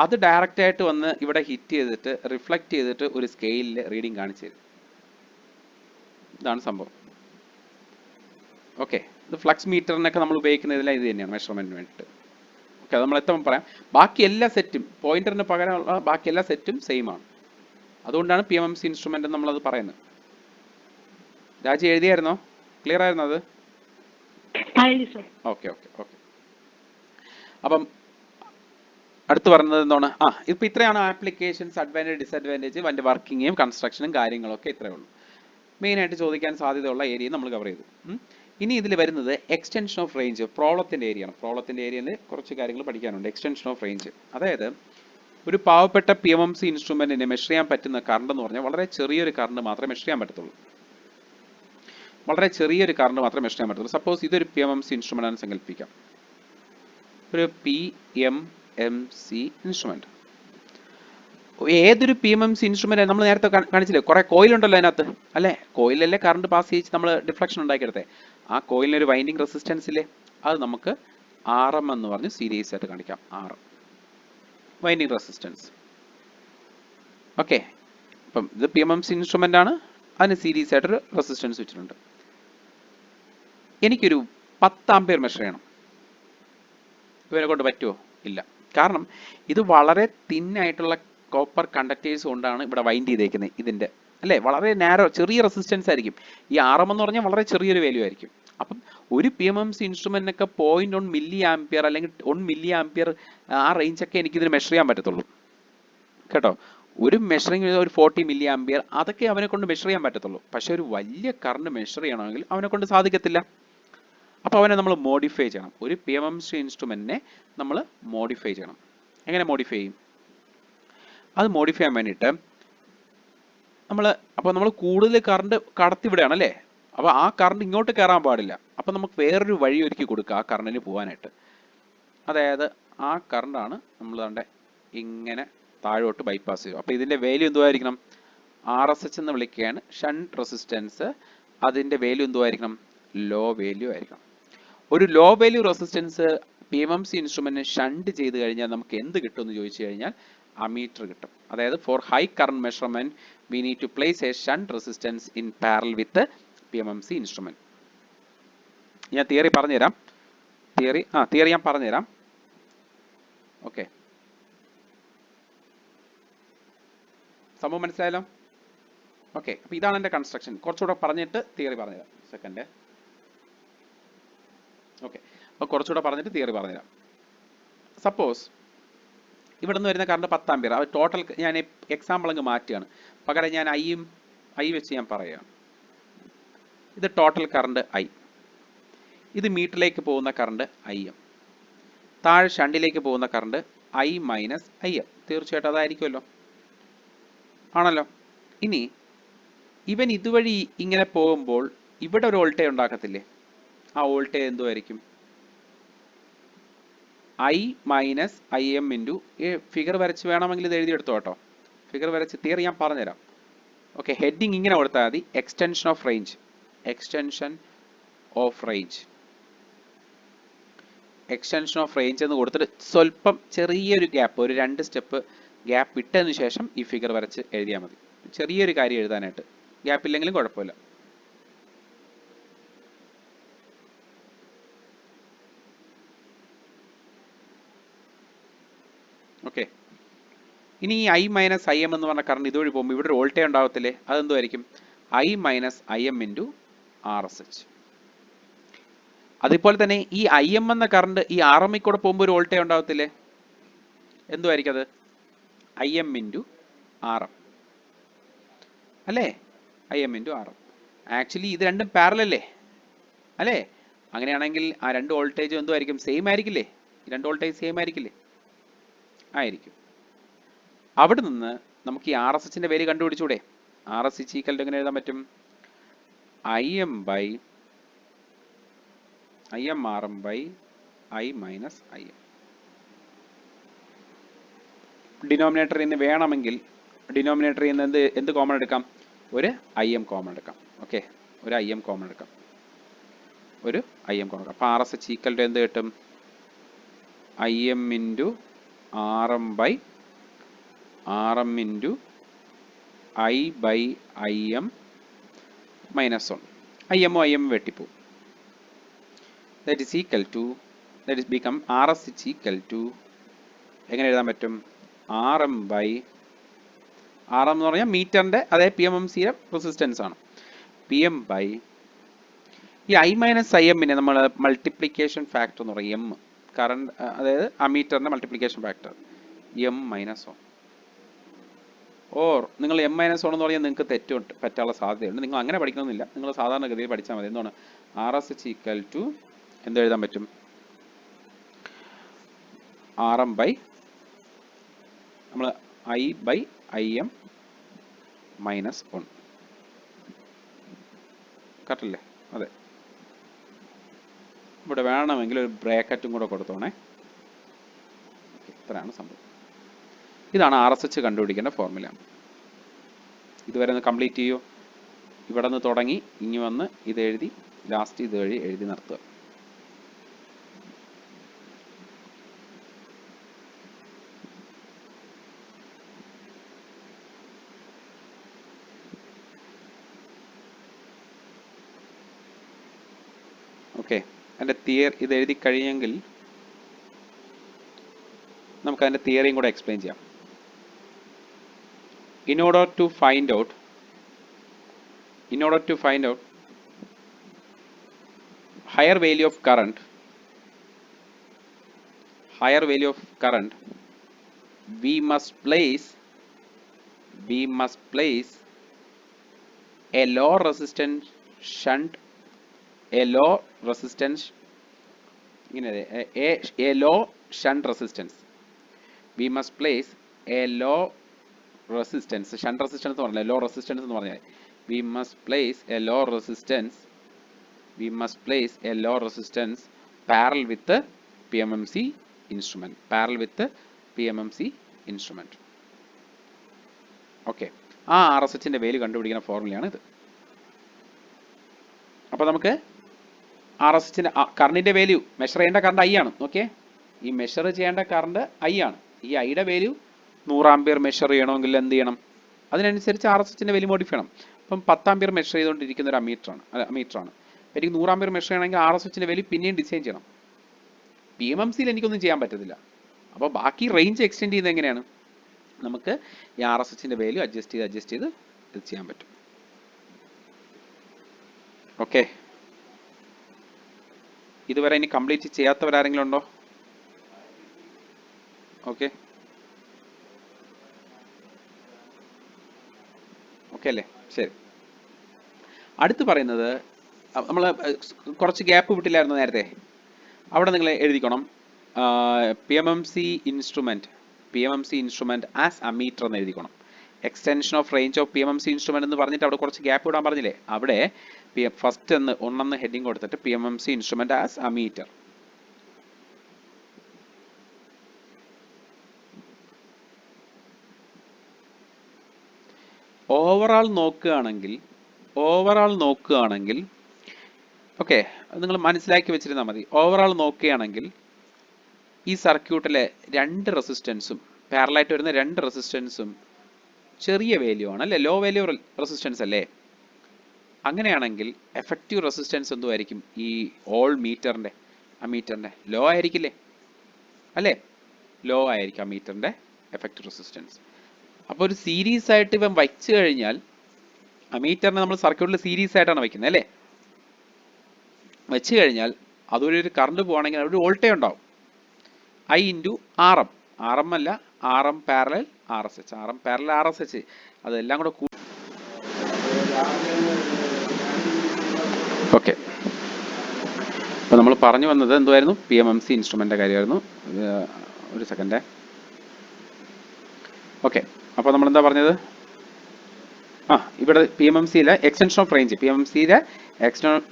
അത് ഡയറക്റ്റ് ആയിട്ട് വന്ന് ഇവിടെ ഹിറ്റ് ചെയ്തിട്ട് റിഫ്ലക്റ്റ് ചെയ്തിട്ട് ഒരു സ്കെയിലിൽ റീഡിങ് കാണിച്ചു തരും. ഇതാണ് സംഭവം. ഓക്കെ, ഇത് ഫ്ലക്സ് മീറ്ററിനൊക്കെ നമ്മൾ ഉപയോഗിക്കുന്നതിൽ ഇത് തന്നെയാണ് മെഷർമെന്റിന് വേണ്ടിയിട്ട്. ഓക്കെ, അത് നമ്മൾ എത്ര പറയാം, ബാക്കി എല്ലാ സെറ്റും പോയിന്ററിന് പകരമുള്ള ബാക്കി എല്ലാ സെറ്റും സെയിം ആണ്. അതുകൊണ്ടാണ് PMMC ഇൻസ്ട്രുമെന്റ് നമ്മളത് പറയുന്നത്. രാജി എഴുതിയായിരുന്നോ? ക്ലിയർ ആയിരുന്നോ അത്? Okay okay okay. അപ്പം അടുത്ത് പറഞ്ഞത് എന്താണ്? ഇപ്പൊ ഇത്രയാണ് ആപ്ലിക്കേഷൻസ്, അഡ്വാൻറ്റേജ്, ഡിസഡ്വാൻറ്റേജ്, അതിന്റെ വർക്കിങ്ങും കൺസ്ട്രക്ഷനും കാര്യങ്ങളൊക്കെ ഇത്രയേ ഉള്ളൂ. മെയിനായിട്ട് ചോദിക്കാൻ സാധ്യതയുള്ള ഏരിയ നമ്മൾ കവർ ചെയ്തു. ഇനി ഇതിൽ വരുന്നത് എക്സ്റ്റൻഷൻ ഓഫ് റേഞ്ച്, പ്രോബ്ലത്തിന്റെ ഏരിയയാണ്. പ്രോബ്ലത്തിന്റെ ഏരിയയിൽ കുറച്ച് കാര്യങ്ങൾ പഠിക്കാനുണ്ട്. എക്സ്റ്റൻഷൻ ഓഫ് റേഞ്ച്, അതായത് ഒരു പാവപ്പെട്ട PMMC ഇൻസ്ട്രുമെന്റിനെ മെഷർ ചെയ്യാൻ പറ്റുന്ന കറണ്ട് എന്ന് പറഞ്ഞാൽ വളരെ ചെറിയൊരു കറണ്ട് മാത്രമേ മെഷർ ചെയ്യാൻ പറ്റത്തുള്ളൂ. വളരെ ചെറിയൊരു കറണ്ട് മാത്രമേ മെഷർ ചെയ്യാൻ പറ്റത്തുള്ളൂ. സപ്പോസ് ഇതൊരു PMMC ഇൻസ്ട്രുമെന്റ് ആണെന്ന് സങ്കല്പിക്കാം, ഒരു PMMC ഇൻസ്ട്രുമെന്റ്. ഏതൊരു PMMC ഇൻസ്ട്രുമെന്റ് നമ്മൾ നേരത്തെ കാണിച്ചില്ലേ, കുറെ കോയിൽ ഉണ്ടല്ലോ അതിനകത്ത്, അല്ലേ? കോയിലല്ലേ കറണ്ട് പാസ് ചെയ്ത് നമ്മൾ ഡിഫ്ലക്ഷൻ ഉണ്ടാക്കിയെടുത്തേ. ആ കോയിലിന് ഒരു വൈൻഡിങ് റെസിസ്റ്റൻസ് ഇല്ലേ, അത് നമുക്ക് RM എന്ന് പറഞ്ഞ് സീരീസ് ആയിട്ട് കാണിക്കാം. RM winding resistance. ഓക്കെ, അപ്പം ഇത് PMMC ഇൻസ്ട്രുമെന്റ് ആണ്, അതിന് സീരീസ് ആയിട്ടൊരു റെസിസ്റ്റൻസ് വെച്ചിട്ടുണ്ട്. എനിക്കൊരു 10 ആംപിയർ മെഷർ ചെയ്യണം. ഇവരെ കൊണ്ട് പറ്റുമോ? ഇല്ല. കാരണം ഇത് വളരെ തിന്നായിട്ടുള്ള കോപ്പർ കണ്ടക്ടേഴ്സ് കൊണ്ടാണ് ഇവിടെ വൈൻഡ് ചെയ്തേക്കുന്നത് ഇതിന്റെ, അല്ലേ? വളരെ നാരോ, ചെറിയ റെസിസ്റ്റൻസ് ആയിരിക്കും. ഈ RM എന്ന് പറഞ്ഞാൽ വളരെ ചെറിയൊരു വാല്യൂ ആയിരിക്കും. അപ്പം ഒരു PMMC ഇൻസ്ട്രുമെന്റിനൊക്കെ 0.1 മില്ലി ആംപിയർ അല്ലെങ്കിൽ 1 മില്ലി ആംപിയർ ആ റേഞ്ചൊക്കെ എനിക്കിതിന് മെഷർ ചെയ്യാൻ പറ്റത്തുള്ളൂ കേട്ടോ. ഒരു മെഷറിങ് ഒരു 40 മില്ലി ആംപിയർ അതൊക്കെ അവനെ കൊണ്ട് മെഷർ ചെയ്യാൻ പറ്റത്തുള്ളൂ. പക്ഷെ ഒരു വലിയ കറണ്ട് മെഷർ ചെയ്യണമെങ്കിൽ അവനെ കൊണ്ട് സാധിക്കത്തില്ല. അപ്പോൾ അവനെ നമ്മൾ മോഡിഫൈ ചെയ്യണം. ഒരു PMMC ഇൻസ്ട്രുമെന്റിനെ നമ്മൾ മോഡിഫൈ ചെയ്യണം. എങ്ങനെ മോഡിഫൈ ചെയ്യും? അത് മോഡിഫൈ ചെയ്യാൻ വേണ്ടിയിട്ട് നമ്മൾ കൂടുതൽ കറണ്ട് കടത്തിവിടുകയാണ്, അല്ലേ? അപ്പോൾ ആ കറണ്ട് ഇങ്ങോട്ട് കയറാൻ പാടില്ല. അപ്പം നമുക്ക് വേറൊരു വഴി ഒരുക്കി കൊടുക്കുക ആ കറണ്ടിന് പോകാനായിട്ട്. അതായത് ആ കറണ്ടാണ് നമ്മൾ കണ്ട ഇങ്ങനെ താഴോട്ട് ബൈപ്പാസ് ചെയ്യും. അപ്പോൾ ഇതിന്റെ വാല്യൂ എന്തുമായിരിക്കണം? RSH എന്ന് വിളിക്കുകയാണ്, ഷണ്ട് റെസിസ്റ്റൻസ്. അതിന്റെ വാല്യൂ എന്തുമായിരിക്കണം? ലോ വാല്യൂ ആയിരിക്കണം. ഒരു ലോ വാല്യൂ റെസിസ്റ്റൻസ് PMMC ഇൻസ്ട്രുമെന്റിന് ഷണ്ട് ചെയ്ത് കഴിഞ്ഞാൽ നമുക്ക് എന്ത് കിട്ടും എന്ന് ചോദിച്ചു കഴിഞ്ഞാൽ അമീറ്റർ കിട്ടും. അതായത് for high current measurement we need to place a shunt resistance in parallel with PMMC instrument. ഞാൻ തിയറി പറഞ്ഞുതരാം. തിയറി ഞാൻ പറഞ്ഞുതരാം. ഓക്കെ, സംഭവം മനസ്സിലായല്ലോ? ഓക്കെ, അപ്പൊ ഇതാണ് എന്റെ കൺസ്ട്രക്ഷൻ. കുറച്ചുകൂടെ പറഞ്ഞിട്ട് തിയറി പറഞ്ഞുതരാം. സെക്കൻഡ്. ഓക്കെ, അപ്പോൾ കുറച്ചുകൂടെ പറഞ്ഞിട്ട് തിയറി പറഞ്ഞുതരാം. സപ്പോസ് ഇവിടെ നിന്ന് വരുന്ന കറണ്ട് 10 ആംപിയർ. അത് ടോട്ടൽ ഞാൻ എക്സാമ്പിൾ അങ്ങ് മാറ്റുകയാണ്. പകരം ഞാൻ ഐ വെച്ച് ഞാൻ പറയുകയാണ്. ഇത് ടോട്ടൽ കറണ്ട് I. ഇത് മീറ്ററിലേക്ക് പോകുന്ന കറണ്ട് IM. താഴെ ഷണ്ടിലേക്ക് പോകുന്ന കറണ്ട് I മൈനസ് IM. തീർച്ചയായിട്ടും അതായിരിക്കുമല്ലോ, ആണല്ലോ. ഇനി ഇവൻ ഇതുവഴി ഇങ്ങനെ പോകുമ്പോൾ ഇവിടെ ഒരു വോൾട്ടേജ് ഉണ്ടാക്കത്തില്ലേ? ആ വോൾട്ടേജ് എന്തുമായിരിക്കും? I minus IM into, figure വരച്ച് വേണമെങ്കിൽ ഇത് എഴുതിയെടുത്തോ കേട്ടോ. ഫിഗർ വരച്ച് തിയറി ഞാൻ പറഞ്ഞുതരാം. ഓക്കെ, ഹെഡിങ് ഇങ്ങനെ കൊടുത്താൽ മതി, extension of range. Extension of range, extension of range എന്ന് കൊടുത്തിട്ട് സ്വല്പം ചെറിയൊരു ഗ്യാപ്പ്, ഒരു 2 സ്റ്റെപ്പ് ഗ്യാപ്പ് ഇട്ടതിന് ശേഷം ഈ ഫിഗർ വരച്ച് എഴുതിയാൽ മതി. ചെറിയൊരു കാര്യം എഴുതാനായിട്ട്, ഗ്യാപ്പ് ഇല്ലെങ്കിലും കുഴപ്പമില്ല. ഓക്കെ, ഇനി ഈ I മൈനസ് IM എന്ന് പറഞ്ഞ കറണ്ട് ഇതുവഴി പോകുമ്പോൾ ഇവിടെ ഒരു വോൾട്ടേജ് ഉണ്ടാവത്തില്ലേ? അതെന്തുമായിരിക്കും? I minus IM into RSH. അതുപോലെ തന്നെ ഈ IM എന്ന കറണ്ട് ഈ RM കൂടെ പോകുമ്പോൾ ഒരു വോൾട്ടേജ് ഉണ്ടാവത്തില്ലേ? എന്തുമായിരിക്കും അത്? IM ഇൻറ്റു RM അല്ലേ? IM into RM. ആക്ച്വലി ഇത് രണ്ടും പാരലല്ലേ അല്ലേ? അങ്ങനെയാണെങ്കിൽ ആ രണ്ട് വോൾട്ടേജ് എന്തുമായിരിക്കും? സെയിം ആയിരിക്കില്ലേ? ഈ രണ്ട് വോൾട്ടേജ് സെയിം ആയിരിക്കില്ലേ? ആയിരിക്കും. അവിടെ നിന്ന് നമുക്ക് ഈ RSHന്റെ വാല്യൂ കണ്ടുപിടിച്ചൂടെ? RSH ഈക്വൽ എങ്ങനെ എഴുതാൻ പറ്റും? IM/RM by I minus IM. ഡിനോമിനേറ്ററിൽ നിന്ന് വേണമെങ്കിൽ ഡിനോമിനേറ്ററിൽ നിന്ന് എന്ത് കോമൺ എടുക്കാം? ഒരു IM കോമൺ എടുക്കാം. ഓക്കെ, ഒരു IM കോമൺ എടുക്കാം. അപ്പോൾ RSH ഈക്വൽ ടു എന്ത് കിട്ടും? IM into RM by RM into I by IM minus 1. IM വെട്ടിപ്പോവും. That is equal to, that is become RSH equal to എങ്ങനെ എഴുതാൻ പറ്റും? RM ബൈ RM എന്ന് പറഞ്ഞാൽ മീറ്ററിൻ്റെ അതേ PMMCയുടെ റെസിസ്റ്റൻസ് ആണ്. PM ബൈ ഈ I മൈനസ് IMനെ നമ്മൾ മൾട്ടിപ്ലിക്കേഷൻ ഫാക്ടർ എന്ന് പറയും. M കറണ്ട്, അതായത് അമീറ്ററിൻ്റെ മൾട്ടിപ്ലിക്കേഷൻ ഫാക്ടർ M-1. ഓർ നിങ്ങൾ M-1 എന്ന് പറഞ്ഞാൽ നിങ്ങൾക്ക് പറ്റാനുള്ള സാധ്യതയുണ്ട്. നിങ്ങൾ അങ്ങനെ പഠിക്കണമെന്നില്ല, നിങ്ങൾ സാധാരണഗതിയിൽ പഠിച്ചാൽ മതി. എന്താണ്? RSH ഈക്വൽ ടു എന്ത് എഴുതാൻ പറ്റും? RM ബൈ നമ്മൾ I ബൈ IM മൈനസ് 1. കറക്റ്റല്ലേ? അതെ. ഇവിടെ വേണമെങ്കിൽ ഒരു ബ്രാക്കറ്റും കൂടെ കൊടുത്തോണേ. ഇത്രയാണ് സംഭവം. ഇതാണ് RSH കണ്ടുപിടിക്കേണ്ട ഫോർമുല. ഇതുവരെ ഒന്ന് കംപ്ലീറ്റ് ചെയ്യൂ. ഇവിടെ നിന്ന് തുടങ്ങി ഇനി വന്ന് ഇത് എഴുതി ലാസ്റ്റ് ഇത് വഴി എഴുതി നിർത്തുക. ഓക്കെ, അതിൻ്റെ ഇത് എഴുതി കഴിഞ്ഞെങ്കിൽ നമുക്ക് അതിൻ്റെ തിയറിയും കൂടെ എക്സ്പ്ലെയിൻ ചെയ്യാം. In order to find out higher value of current, we must place a low resistance shunt, a low shunt resistance. We must place a low resistance, shunt resistance എന്ന് പറഞ്ഞാൽ low resistance എന്ന് പറഞ്ഞാൽ we must place a low resistance parallel with the PMMC instrument. Okay, ആ RSHന്റെ value കണ്ടുപിടിക്കുന്ന ഫോർമുലയാണ് ഇത്. അപ്പോൾ നമുക്ക് RSHന്റെ കറണ്ടിന്റെ വാല്യൂ മെഷർ ചെയ്യേണ്ട കറണ്ട് I ആണ്. ഓക്കെ, ഈ മെഷർ ചെയ്യേണ്ട കറണ്ട് I ആണ്. ഈ ഐയുടെ വാല്യൂ 100 ആംപിയർ മെഷർ ചെയ്യണമെങ്കിൽ എന്ത് ചെയ്യണം? അതിനനുസരിച്ച് RSHന്റെ വാല്യൂ മോഡിഫൈ ചെയ്യണം. അപ്പം 10 ആംപിയർ മെഷർ ചെയ്തുകൊണ്ടിരിക്കുന്ന ഒരു മീറ്ററാണ്. എനിക്ക് 100 ആംപിയർ മെഷർ ചെയ്യണമെങ്കിൽ RSHന്റെ വാല്യൂ പിന്നെയും ഡിസൈൻ ചെയ്യണം. PMMCയിൽ എനിക്കൊന്നും ചെയ്യാൻ പറ്റത്തില്ല. അപ്പോൾ ബാക്കി റേഞ്ച് എക്സ്റ്റെൻഡ് ചെയ്യുന്നത് എങ്ങനെയാണ്? നമുക്ക് ഈ RSHന്റെ വാല്യൂ അഡ്ജസ്റ്റ് ചെയ്ത് ഇത് ചെയ്യാൻ പറ്റും. ഓക്കെ, ഇതുവരെ ഇനി കംപ്ലീറ്റ് ചെയ്യാത്തവരാരെങ്കിലും ഉണ്ടോ? ഓക്കെ അല്ലേ? ശരി. അടുത്ത് പറയുന്നത് നമ്മൾ കുറച്ച് ഗ്യാപ്പ് വിട്ടില്ലായിരുന്നു നേരത്തെ. അവിടെ നിങ്ങൾ എഴുതിക്കണം PMMC ഇൻസ്ട്രുമെന്റ് ആസ് അമീറ്റർ എന്ന് എഴുതിക്കണം. Extension of range of PMMC instrument എന്ന് പറഞ്ഞിട്ട് അവിടെ കുറച്ച് ഗ്യാപ്പ് ഇടാൻ പറഞ്ഞില്ലേ? അവിടെ ഫസ്റ്റ് ഒന്നെന്ന് ഹെഡിങ് കൊടുത്തിട്ട് PMMC instrument as ammeter. Overall നോക്കുകയാണെങ്കിൽ ഓക്കെ, നിങ്ങൾ മനസ്സിലാക്കി വെച്ചിരുന്നാൽ മതി. ഓവറാൾ നോക്കുകയാണെങ്കിൽ ഈ സർക്യൂട്ടിലെ രണ്ട് റെസിസ്റ്റൻസും പാരലായിട്ട് വരുന്ന രണ്ട് റെസിസ്റ്റൻസും ചെറിയ വാല്യൂ ആണ് അല്ലേ? ലോ വാല്യൂ റെസിസ്റ്റൻസ് അല്ലേ? അങ്ങനെയാണെങ്കിൽ എഫക്റ്റീവ് റെസിസ്റ്റൻസ് എന്തുമായിരിക്കും? ഈ ഓൾ മീറ്ററിന്റെ ലോ ആയിരിക്കില്ലേ അല്ലേ? ലോ ആയിരിക്കും ആ മീറ്ററിന്റെ എഫക്റ്റീവ് റെസിസ്റ്റൻസ്. അപ്പോൾ ഒരു സീരീസ് ആയിട്ട് ഇവൻ വച്ചു കഴിഞ്ഞാൽ അമീറ്ററിനെ നമ്മൾ സർക്യൂട്ടിൽ സീരീസ് ആയിട്ടാണ് വയ്ക്കുന്നത് അല്ലേ? വെച്ച് കഴിഞ്ഞാൽ അതുവഴി ഒരു കറണ്ട് പോവുകയാണെങ്കിൽ അവിടെ ഒരു വോൾട്ടേജ് ഉണ്ടാവും. I into R M. R M അല്ല, R M parallel R S H. R M parallel R S H അതെല്ലാം കൂടെ ഓക്കെ. അപ്പോൾ നമ്മൾ പറഞ്ഞു വന്നത് എന്തുമായിരുന്നു? PMMC ഇൻസ്ട്രുമെൻ്റ് കാര്യമായിരുന്നു. ഒരു സെക്കൻഡേ. ഓക്കെ, അപ്പോൾ നമ്മളെന്താ പറഞ്ഞത്? ഇവിടെ PMMCയിലെ എക്സ്റ്റൻഷൻ ഓഫ് റേഞ്ച്, PMMCയിലെ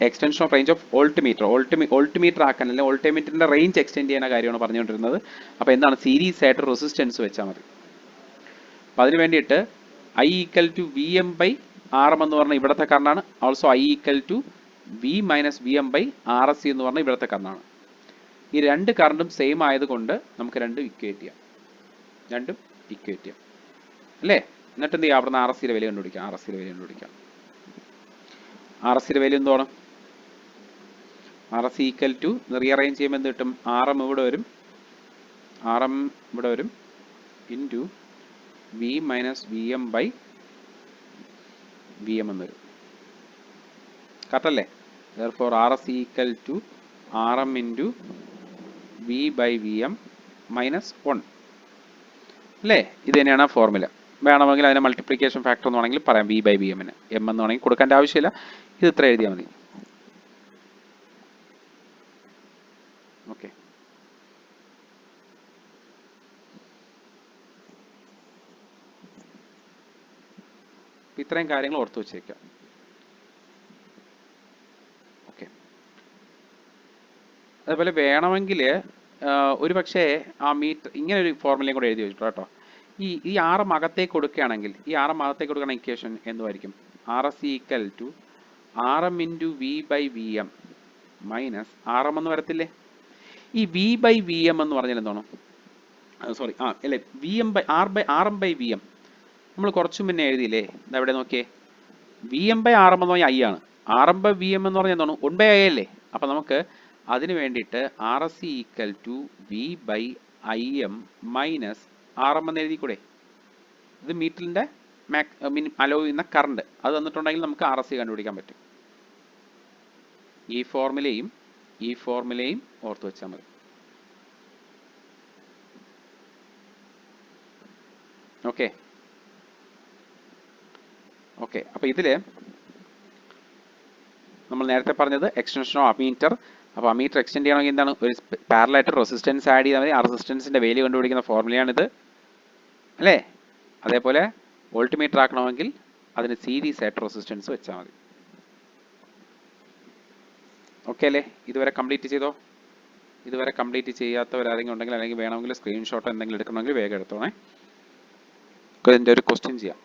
extension of range of voltmeter. Voltmeter ആക്കാൻ, അല്ലെങ്കിൽ വോൾട്ട്മീറ്ററിന്റെ റേഞ്ച് എക്സ്റ്റെൻഡ് ചെയ്യുന്ന കാര്യമാണ് പറഞ്ഞുകൊണ്ടിരുന്നത്. അപ്പോൾ എന്താണ്? സീരീസ് ആയിട്ട് റെസിസ്റ്റൻസ് വെച്ചാൽ മതി. അപ്പോൾ അതിന് വേണ്ടിയിട്ട് I equal to VM by RM എന്ന് പറഞ്ഞാൽ ഇവിടുത്തെ കറണ്ടാണ്. Also I equal to V minus VM by RSC എന്ന് പറഞ്ഞാൽ ഇവിടുത്തെ കറണ്ടാണ്. ഈ രണ്ട് കറണ്ടും സെയിം ആയതുകൊണ്ട് നമുക്ക് രണ്ടും ഇക്വേറ്റ് ചെയ്യാം. അല്ലേ? എന്നിട്ട് എന്ത് ചെയ്യാം? അവിടെ നിന്ന് RSCയുടെ വില കണ്ടുപിടിക്കാം. RSCയുടെ വാല്യൂ എന്താണ്? RSC ഈക്വൽ ടു റീഅറേഞ്ച് ചെയ്യുമ്പോൾ എന്ത് കിട്ടും? RM ഇവിടെ വരും into V minus VM by VM എന്ന് വരും. കറക്റ്റല്ലേ? therefore RSC equal to RM into V by VM minus 1 അല്ലേ? ഇത് തന്നെയാണ് ആ ഫോർമുല. വേണമെങ്കിൽ അതിനെ മൾട്ടിപ്ലിക്കേഷൻ ഫാക്ടർ എന്ന് വേണമെങ്കിൽ പറയാം. V ബൈ VM ന് M എന്ന് വേണമെങ്കിൽ കൊടുക്കേണ്ട ആവശ്യമില്ല. ഇത് ഇത്ര എഴുതിയാൽ മതി. ഓക്കെ, ഇത്രയും കാര്യങ്ങൾ ഓർത്ത് വെച്ചേക്കാം. ഓക്കെ, അതുപോലെ വേണമെങ്കിൽ ഒരു പക്ഷേ ആ മീറ്റർ ഇങ്ങനെ ഒരു ഫോർമുലയും കൂടെ എഴുതി വെച്ചിട്ടോ കേട്ടോ. ഈ RM അകത്തേക്ക് കൊടുക്കുകയാണെങ്കിൽ, ഇക്വേഷൻ എന്തുമായിരിക്കും? RSC equal to RM into V by VM minus RM എന്ന് വരത്തില്ലേ? ഈ V ബൈ VM എന്ന് പറഞ്ഞാൽ എന്താണ്? സോറി, അല്ലേ, RM ബൈ VM നമ്മൾ കുറച്ചു മുന്നേ എഴുതിയില്ലേ? എവിടെ നോക്കിയേ? VM ബൈ RM എന്ന് പറഞ്ഞാൽ I ആണ്. RM ബൈ VM എന്ന് പറഞ്ഞാൽ എന്താണ്? 1/I അല്ലേ? അപ്പം നമുക്ക് അതിന് വേണ്ടിയിട്ട് RSC equal to V by IM minus RM എന്ന് എഴുതിക്കൂടെ? ഇത് മീറ്ററിൻ്റെ അലോ ചെയ്യുന്ന കറണ്ട് അത് തന്നിട്ടുണ്ടെങ്കിൽ നമുക്ക് RSC കണ്ടുപിടിക്കാൻ പറ്റും. ഈ ഫോർമുലയും ഓർത്ത് വെച്ചാൽ മതി. ഓക്കെ, അപ്പോൾ ഇതിൽ നമ്മൾ നേരത്തെ പറഞ്ഞത് എക്സ്റ്റൻഷൻ ഓഫ് അമീറ്റർ. അപ്പോൾ അമീറ്റർ എക്സ്റ്റെൻഡ് ചെയ്യണമെങ്കിൽ എന്താണ്? ഒരു പാരലായിട്ട് റെസിസ്റ്റൻസ് ആഡ് ചെയ്താൽ മതി. ആ റെസിസ്റ്റൻസിൻ്റെ വാല്യൂ കണ്ടുപിടിക്കുന്ന ഫോർമുലയാണിത് അല്ലേ? അതേപോലെ വോൾട്ട്മീറ്റർ ആക്കണമെങ്കിൽ അതിന് സീരീസ് ആയിട്ട് റെസിസ്റ്റൻസ് വെച്ചാൽ മതി. ഓക്കെ അല്ലേ? ഇതുവരെ കംപ്ലീറ്റ് ചെയ്തോ? ഇതുവരെ കംപ്ലീറ്റ് ചെയ്യാത്തവരാരെങ്കിലും ഉണ്ടെങ്കിൽ, അല്ലെങ്കിൽ വേണമെങ്കിൽ സ്ക്രീൻഷോട്ടോ എന്തെങ്കിലും എടുക്കണമെങ്കിൽ വേഗം എടുത്തോണേ. ഇതിൻ്റെ ഒരു ക്വസ്റ്റ്യൻ ചെയ്യാം.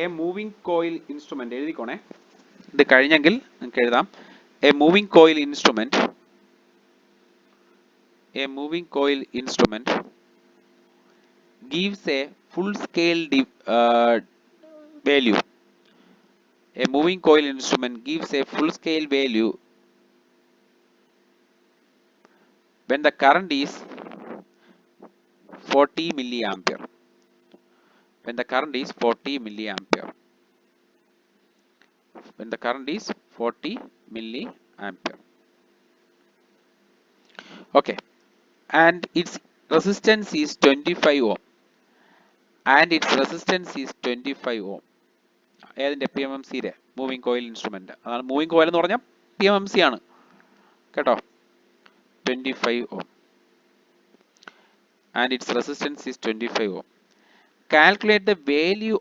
എ മൂവിംഗ് കോയിൽ ഇൻസ്ട്രുമെന്റ് എഴുതിക്കോണേ. ഇത് കഴിഞ്ഞെങ്കിൽ നിങ്ങൾക്ക് എഴുതാം. A moving coil instrument gives a full scale value. A moving coil instrument gives a full scale value when the current is 40 milliampere. When the current is 40 milliampere. Okay, and its resistance is 25 ohm. ഏതിൻ്റെ? PMMCയുടെ moving coil instrument. അതാണ് moving coil എന്ന് പറഞ്ഞാൽ PMMC ആണ് കേട്ടോ. 25 ohm and its resistance is 25 ohm. Calculate the value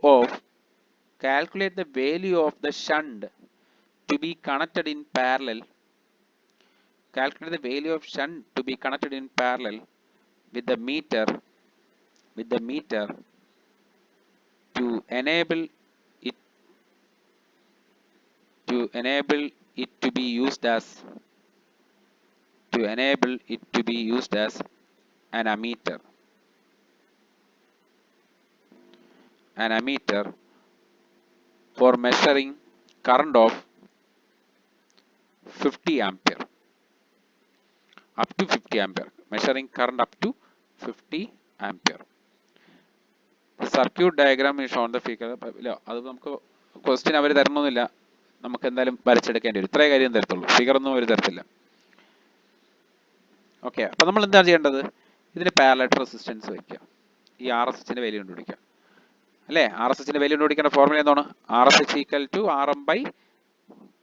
of the shunt to be connected in parallel. Calculate the value of shunt to be connected in parallel with the meter to enable it to be used as an ammeter. an ammeter for measuring current of 50 ampere, up to 50 ampere, measuring current up to 50 ampere. The circuit diagram is shown the figure. ഇല്ല, അത് നമുക്ക് question അവർ തരണമെന്നില്ല, നമുക്ക് എന്തായാലും വരച്ചെടുക്കേണ്ടി വരും. ഇത്രേ കാര്യം തരത്തുള്ളൂ, figure ഒന്നും അവർ തരത്തില്ല. ഓക്കെ, അപ്പൊ നമ്മൾ എന്താ ചെയ്യേണ്ടത്? ഇതിന് പാരലൽ റെസിസ്റ്റൻസ് വയ്ക്കുക, ഈ ആർ എസ് എച്ചിന്റെ വാല്യൂ കണ്ടുപിടിക്കുക അല്ലേ. ആർ എസ് എച്ചിന്റെ വാല്യൂ കണ്ടുപിടിക്കേണ്ട ഫോർമുല എന്താണ്? R S H equal to R M by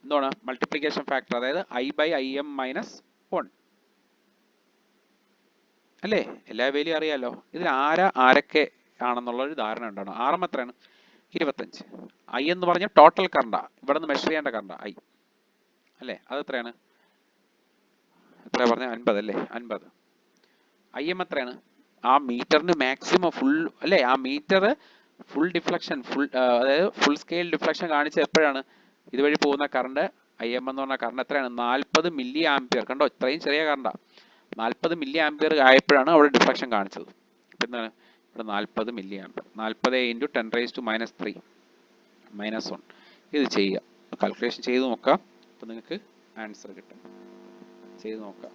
എന്താണ് മൾട്ടിപ്ലിക്കേഷൻ ഫാക്ടർ, അതായത് I by I M minus 1 അല്ലേ. എല്ലാ വാല്യൂ അറിയാലോ. ഇതിൽ ആരൊക്കെ ആണെന്നുള്ള ഒരു ധാരണ ഉണ്ടാണ്. ആർ എം എത്രയാണ്? 25. ഐ എന്ന് പറഞ്ഞ ടോട്ടൽ കറണ്ടാ, ഇവിടെ നിന്ന് മെഷർ ചെയ്യേണ്ട കറണ്ടാ ഐ അല്ലേ. അത് എത്രയാണ്? എത്ര പറഞ്ഞ 50 അല്ലേ, 50. ഐ എം എത്രയാണ്? ആ മീറ്ററിന് മാക്സിമം ഫുൾ അല്ലേ, ആ മീറ്റർ ഫുൾ ഡിഫ്ലക്ഷൻ, അതായത് ഫുൾ സ്കെയിൽ ഡിഫ്ലക്ഷൻ കാണിച്ച എപ്പോഴാണ്? ഇതുവഴി പോകുന്ന കറണ്ട് ഐ എം എന്ന് പറഞ്ഞ കറണ്ട് എത്രയാണ്? 40 മില്ലി ആംപിയർ. കണ്ടോ, ഇത്രയും ചെറിയ കറണ്ടാ. 40 മില്ലി ആംപിയർ ആയപ്പോഴാണ് അവിടെ ഡിഫ്ലക്ഷൻ കാണിച്ചത്. എന്താണ് ഇവിടെ? 40 മില്ലി ആംപിയർ. 40 ഇൻറ്റു 10⁻³ -1. ഇത് ചെയ്യുക, കാൽക്കുലേഷൻ ചെയ്ത് നോക്കാം, അപ്പം നിങ്ങൾക്ക് ആൻസർ കിട്ടും. ചെയ്ത് നോക്കാം.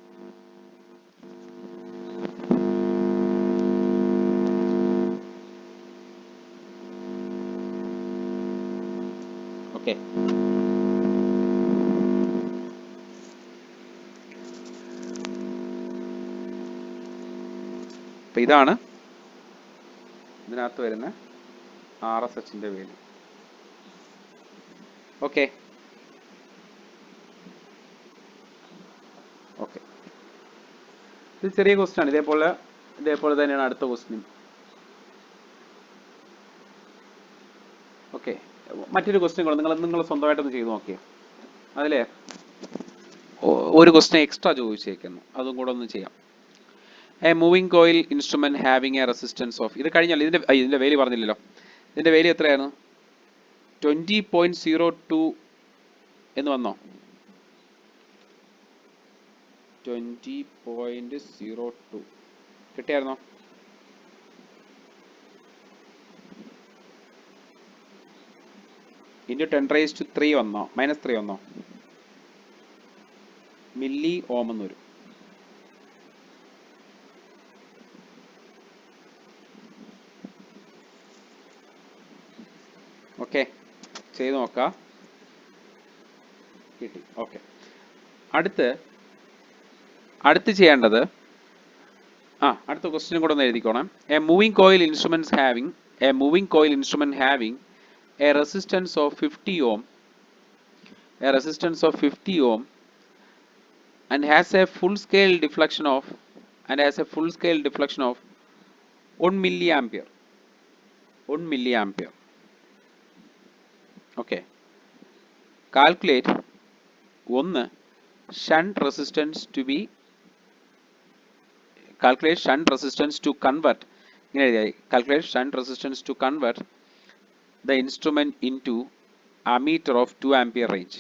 ഓക്കെ, അപ്പം ഇതാണ് ഇതിനകത്ത് വരുന്ന ആർ എസ് എച്ചിൻ്റെ വാല്യൂ. ഓക്കെ ഓക്കെ, ഇത് ചെറിയ ക്വസ്റ്റ്യൻ ആണ്. ഇതേപോലെ തന്നെയാണ് അടുത്ത ക്വസ്റ്റ്യൻ. ഓക്കെ, മറ്റൊരു ക്വസ്റ്റ്യൻ കൂടെ നിങ്ങൾ സ്വന്തമായിട്ടൊന്ന് ചെയ്ത് നോക്കിയോ. അതിലെ ഒരു ക്വസ്റ്റ്യൻ എക്സ്ട്രാ ചോദിച്ചേക്കുന്നു, അതും കൂടെ ഒന്ന് ചെയ്യാം. A moving coil instrument having a resistance of, ഇത് കഴിഞ്ഞാൽ ഇതിന്റെ വാല്യൂ പറഞ്ഞില്ലല്ലോ. ഇതിന്റെ വാല്യൂ എത്രയായിരുന്നു? 20.02 എന്ന് വന്നോ? 20.02 കിട്ടിയായിരുന്നോ? ഇൻറ്റു 10⁻³ വന്നോ? -3 വന്നോ? മില്ലി ഓം എന്ന് വരും. ഓക്കെ, ചെയ്ത് നോക്കാം. കിട്ടി. ഓക്കെ, അടുത്ത് ചെയ്യേണ്ടത് അടുത്ത ക്വസ്റ്റ്യനും കൂടെ ഒന്ന് എഴുതിക്കോണം. A moving coil instrument having a resistance of 50 ohm and has a full scale deflection of 1 milliampere. Okay, calculate shunt resistance to convert the instrument into ammeter of 2 ampere range.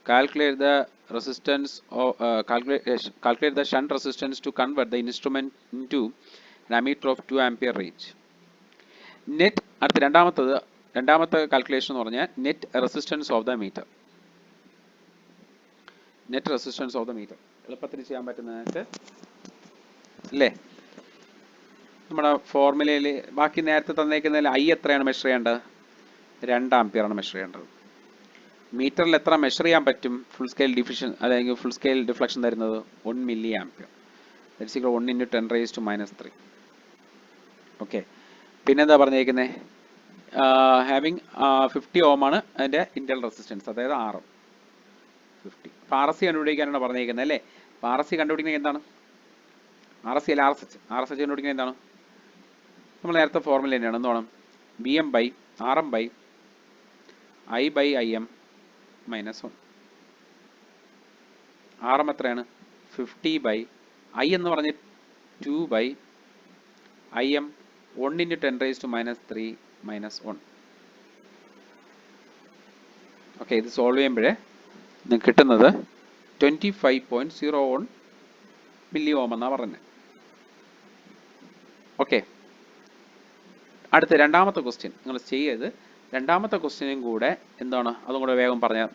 Calculate the shunt resistance to convert the instrument into an ammeter of 2 ampere range. Net അടുത്ത രണ്ടാമത്തെ calculation എന്ന് പറഞ്ഞാൽ net resistance of the metre. എളുപ്പത്തിൽ ചെയ്യാൻ പറ്റുന്നതിനകത്ത് അല്ലേ. നമ്മുടെ ഫോർമുലയിൽ ബാക്കി നേരത്തെ തന്നേക്കുന്നതിൽ ഐ എത്രയാണ് മെഷർ ചെയ്യേണ്ടത്? 2 ആംപിയറാണ് മെഷർ ചെയ്യേണ്ടത്. മീറ്ററിൽ എത്ര മെഷർ ചെയ്യാൻ പറ്റും? ഫുൾ സ്കെയിൽ ഡിഫ്ലക്ഷൻ തരുന്നത് 1 milli ampere. That's equal 1 into 10⁻³ okay. പിന്നെന്താ പറഞ്ഞേക്കുന്നത്? ഹാവിങ് 50 ഓം ആണ് അതിൻ്റെ ഇന്റേണൽ റെസിസ്റ്റൻസ്, അതായത് ആർ 50. അപ്പോൾ ആർ എസ് സി കണ്ടുപിടിക്കാനാണ് പറഞ്ഞേക്കുന്നത് അല്ലേ. അപ്പോൾ ആർ എസ് സി കണ്ടുപിടിക്കുന്നത് എന്താണ്? ആർ എസ് സി അല്ല, ആർ എസ് എച്ച് കണ്ടുപിടിക്കുന്നത് എന്താണ്? നമ്മൾ നേരത്തെ ഫോർമുല തന്നെയാണ്. എന്താണ്? B M by R M by I by I M -1. R M എത്രയാണ്? 50 ബൈ ഐ എന്ന് പറഞ്ഞ് 2 by I M 1 into 10⁻³ -1. Okay, ഇത് സോൾവ് ചെയ്യുമ്പോഴേ നിങ്ങൾക്ക് കിട്ടുന്നത് 25.01 മില്ലി ഓം എന്നാണ് പറഞ്ഞത്. ഓക്കെ, അടുത്ത രണ്ടാമത്തെ ക്വസ്റ്റ്യൻ നിങ്ങൾ ചെയ്യരുത്. രണ്ടാമത്തെ ക്വസ്റ്റ്യനും കൂടെ എന്താണ്, അതും കൂടെ വേഗം പറഞ്ഞാൽ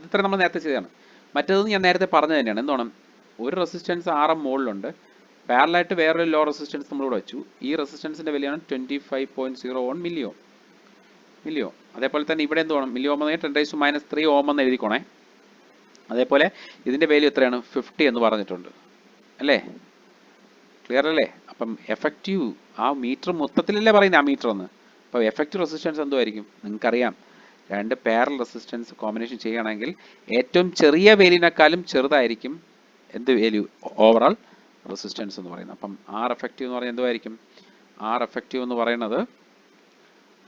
ഇത്ര നമ്മൾ നേരത്തെ ചെയ്തതാണ്. മറ്റേത് ഞാൻ നേരത്തെ പറഞ്ഞു തന്നെയാണ്. എന്താണ്, ഒരു റെസിസ്റ്റൻസ് RM മുകളിലുണ്ട്, പാരലായിട്ട് വേറൊരു ലോ റെസിസ്റ്റൻസ് നമ്മളിവിടെ വെച്ചു. ഈ റെസിസ്റ്റൻസിന്റെ വിലയാണ് 25.01 മില്ലിയോ. അതേപോലെ തന്നെ ഇവിടെ എന്ത് വേണം, മില്ലി ഓം 10⁻³ ഓം എന്ന് എഴുതിക്കോണേ. അതേപോലെ ഇതിന്റെ വാല്യൂ എത്രയാണ്, 50 എന്ന് പറഞ്ഞിട്ടുണ്ട് അല്ലേ? ക്ലിയർ അല്ലേ? അപ്പം എഫക്റ്റീവ് ആ മീറ്റർ മൊത്തത്തിലല്ലേ പറയുന്നത് ആ മീറ്റർ എന്ന്. അപ്പോൾ എഫക്റ്റീവ് റെസിസ്റ്റൻസ് എന്തുമായിരിക്കും നിങ്ങൾക്കറിയാം. രണ്ട് പാരൽ റെസിസ്റ്റൻസ് കോമ്പിനേഷൻ ചെയ്യുകയാണെങ്കിൽ ഏറ്റവും ചെറിയ വാല്യൂവിനേക്കാളും ചെറുതായിരിക്കും എന്ത് വാല്യൂ, ഓവറോൾ റെസിസ്റ്റൻസ് എന്ന് പറയുന്നത്. അപ്പം ആർ എഫക്റ്റീവ് എന്ന് പറഞ്ഞാൽ എന്തുമായിരിക്കും, ആർ എഫക്റ്റീവ് എന്ന് പറയുന്നത്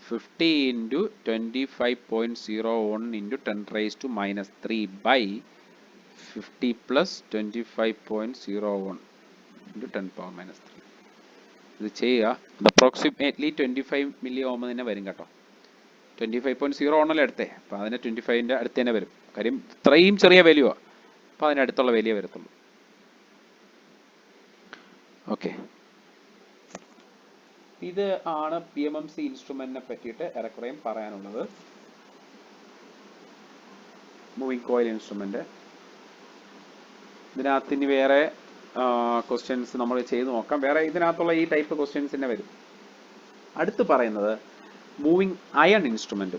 50 × 25.01 × 10⁻³ by 50 + 25.01 × 10⁻³. ഇത് ചെയ്യുക. അപ്രോക്സിമേറ്റ്ലി 25 മില്ലി ഓം തന്നെ വരും കേട്ടോ. 25.01 എടുത്തേ, അപ്പോൾ അതിന് 25ൻ്റെ അടുത്ത് തന്നെ വരും. കാര്യം ഇത്രയും ചെറിയ വാല്യൂവാണ്, അപ്പോൾ അതിനടുത്തുള്ള വാല്യൂ വരത്തുള്ളൂ. ഓക്കെ, ഇത് ആണ് PMMC ഇൻസ്ട്രുമെന്റിനെ പറ്റിയിട്ട് ഏറെക്കുറെയും പറയാനുള്ളത്. Moving coil instrument. ഇതിനകത്ത് ഇനി വേറെ ക്വസ്റ്റ്യൻസ് നമ്മൾ ചെയ്ത് നോക്കാം. വേറെ ഇതിനകത്തുള്ള ഈ ടൈപ്പ് ക്വസ്റ്റ്യൻസ് തന്നെ വരും. അടുത്ത് പറയുന്നത് മൂവിങ് അയൺ ഇൻസ്ട്രുമെന്റ്.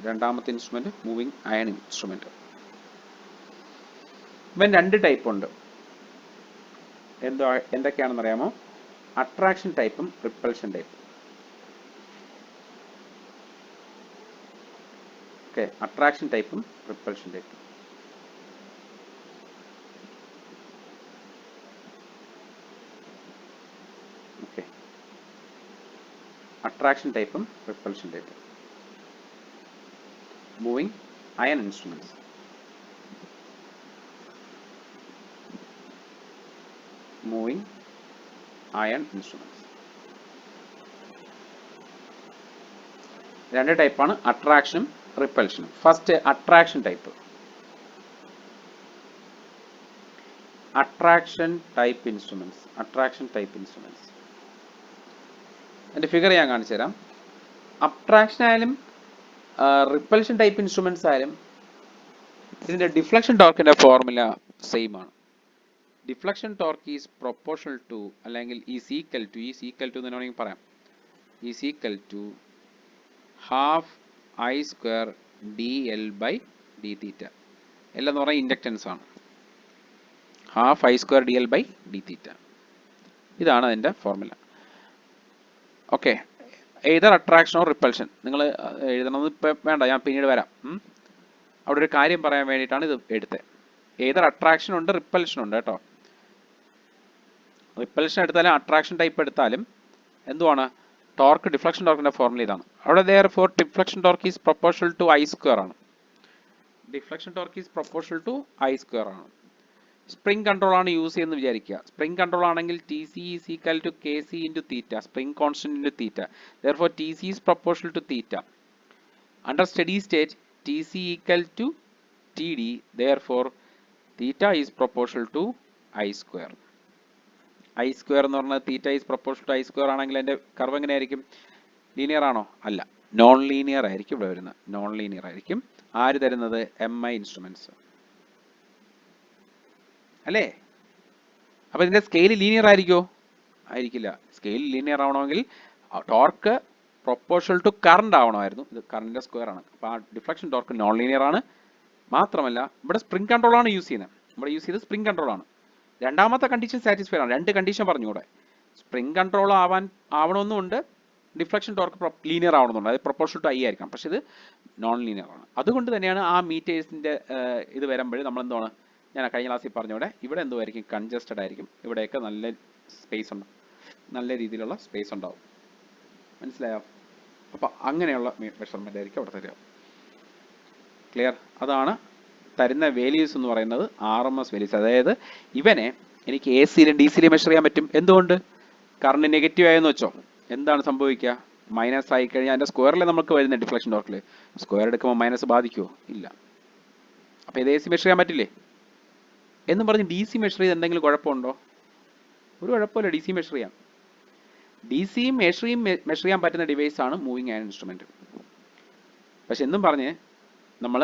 രണ്ടാമത്തെ ഇൻസ്ട്രുമെന്റ് മൂവിങ് അയൺ ഇൻസ്ട്രുമെന്റ്. ഇവൻ രണ്ട് ടൈപ്പ് ഉണ്ട്. എന്തൊക്കെയാണെന്ന് അറിയാമോ? അട്രാക്ഷൻ ടൈപ്പും റിപ്പൽഷൻ ടൈപ്പും. ഓക്കെ, അട്രാക്ഷൻ ടൈപ്പും റിപ്പൽഷൻ ടൈപ്പും. ഓക്കെ, അട്രാക്ഷൻ ടൈപ്പും റിപ്പൽഷൻ ടൈപ്പും. Moving iron instruments. Moving iron instruments രണ്ട് ടൈപ്പാണ്, അട്രാക്ഷനും റിപ്പൽഷനും. First attraction type. Attraction type instruments. അതിന്റെ ഫിഗർ ഞാൻ കാണിച്ചു തരാം. അട്രാക്ഷൻ ആയാലും റിപ്പൽഷൻ ടൈപ്പ് ഇൻസ്ട്രുമെന്റ്സ് ആയാലും ഇതിന്റെ ഡിഫ്ലക്ഷൻ ടോർക്കിന്റെ ഫോർമുല സെയിം ആണ്. Deflection torque is proportional to, അല്ലെങ്കിൽ ഈസ് ഈക്വൽ ടു എന്ന് വേണമെങ്കിൽ പറയാം, is equal to ½ I² dl/dθ. L എന്ന് പറഞ്ഞാൽ ഇൻഡക്റ്റൻസ് ആണ്. ½ I² dl/dθ. ഇതാണ് അതിന്റെ ഫോർമുല. Okay, either attraction or repulsion നിങ്ങൾ എഴുതണമെന്ന് ഇപ്പം വേണ്ട, ഞാൻ പിന്നീട് വരാം. അവിടെ ഒരു കാര്യം പറയാൻ വേണ്ടിയിട്ടാണ് ഇത് എടുത്തത്. ഏതർ അട്രാക്ഷൻ ഉണ്ട്, റിപ്പൽഷൻ ഉണ്ട് കേട്ടോ. റിപ്പൽഷൻ എടുത്താലും അട്രാക്ഷൻ ടൈപ്പ് എടുത്താലും എന്തുവാണ്, ടോർക്ക് ഡിഫ്ലക്ഷൻ ടോർക്കിന്റെ ഫോർമുല ഇതാണ്. അവിടെ therefore deflection torque is proportional to I² ആണ്. Deflection torque is proportional to I² ആണ്. സ്പ്രിംഗ് കൺട്രോൾ ആണ് യൂസ് ചെയ്യുന്നത് വിചാരിക്കുക. സ്പ്രിംഗ് കൺട്രോൾ ആണെങ്കിൽ TC is equal to KC × θ, spring constant × θ. therefore TC is proportional to θ. Under steady state TC equal to TD, therefore θ is proportional to I². I² എന്ന് പറഞ്ഞാൽ θ is proportional to I² ആണെങ്കിൽ അതിന്റെ curve എങ്ങനെയായിരിക്കും, linear ആണോ? അല്ല, non linear ആയിരിക്കും ഇവിടെ വരുന്നത്. നോൺ ലീനിയർ ആയിരിക്കും. ആര് തരുന്നത്? MI ഇൻസ്ട്രുമെന്റ്സ് അല്ലേ? അപ്പൊ ഇതിന്റെ സ്കെയിൽ ലീനിയർ ആയിരിക്കോ? ആയിരിക്കില്ല. സ്കെയിൽ ലീനിയർ ആവണമെങ്കിൽ ടോർക്ക് പ്രൊപ്പോർഷണൽ ടു കറണ്ട് ആവണമായിരുന്നു. ഇത് കറണ്ടിന്റെ സ്ക്വയർ ആണ്. അപ്പൊ ആ ഡിഫ്ലക്ഷൻ ടോർക്ക് നോൺ ലീനിയർ ആണ്. മാത്രമല്ല ഇവിടെ സ്പ്രിംഗ് കൺട്രോൾ ആണ് യൂസ് ചെയ്യുന്നത്. ഇവിടെ യൂസ് ചെയ്ത് സ്പ്രിംഗ് കൺട്രോൾ ആണ്. രണ്ടാമത്തെ കണ്ടീഷൻ സാറ്റിസ്ഫൈഡ് ആണ്. രണ്ട് കണ്ടീഷൻ പറഞ്ഞുകൂടെ, സ്പ്രിംഗ് കൺട്രോൾ ആവണമെന്നുണ്ട്, ഡിഫ്ലക്ഷൻ ടോർക്ക് ലീനിയർ ആവണമെന്നുണ്ട്. അത് പ്രൊപ്പോർഷണൽ ടു I ആയിരിക്കണം. പക്ഷെ ഇത് നോൺ ലീനിയർ ആണ്. അതുകൊണ്ട് തന്നെയാണ് ആ മീറ്റേഴ്സിന്റെ ഇത് വരുമ്പോൾ നമ്മൾ എന്താണ്, ഞാൻ കഴിഞ്ഞ ക്ലാസ്സിൽ പറഞ്ഞൂടെ, ഇവിടെ എന്തുമായിരിക്കും, കൺജസ്റ്റഡ് ആയിരിക്കും. ഇവിടെയൊക്കെ നല്ല സ്പേസ് ഉണ്ടാവും, നല്ല രീതിയിലുള്ള സ്പേസ് ഉണ്ടാവും. മനസ്സിലായോ? അപ്പം അങ്ങനെയുള്ള മെഷർമെന്റ് ആയിരിക്കും അവിടെ തരിക. ക്ലിയർ? അതാണ് തരുന്ന വാല്യൂസ് എന്ന് പറയുന്നത് RMS വാല്യൂസ്. അതായത് ഇവനെ എനിക്ക് AC-യിലും DC-യിലും മെഷർ ചെയ്യാൻ പറ്റും. എന്തുകൊണ്ട്? കറണ്ട് നെഗറ്റീവ് ആയെന്ന് വെച്ചോ, എന്താണ് സംഭവിക്കുക, മൈനസ് ആയി കഴിഞ്ഞാൽ അതിന്റെ സ്ക്വയറിൽ നമുക്ക് വരുന്ന ഡിഫ്ലക്ഷൻ ടോർക്കിൽ സ്ക്വയർ എടുക്കുമ്പോൾ മൈനസ് ബാധിക്കുമോ? ഇല്ല. അപ്പോൾ ഇത് AC മെഷർ ചെയ്യാൻ പറ്റില്ലേ? എന്ന് പറഞ്ഞ് DC മെഷർ ചെയ്ത് എന്തെങ്കിലും കുഴപ്പമുണ്ടോ? ഒരു കുഴപ്പമില്ല, ഡി സി മെഷർ ചെയ്യാം. ഡി സിയും മെഷർ ചെയ്യാൻ പറ്റുന്ന ഡിവൈസാണ് മൂവിങ് അയൺ ഇൻസ്ട്രുമെൻറ്റ്. പക്ഷെ എന്നും പറഞ്ഞ് നമ്മൾ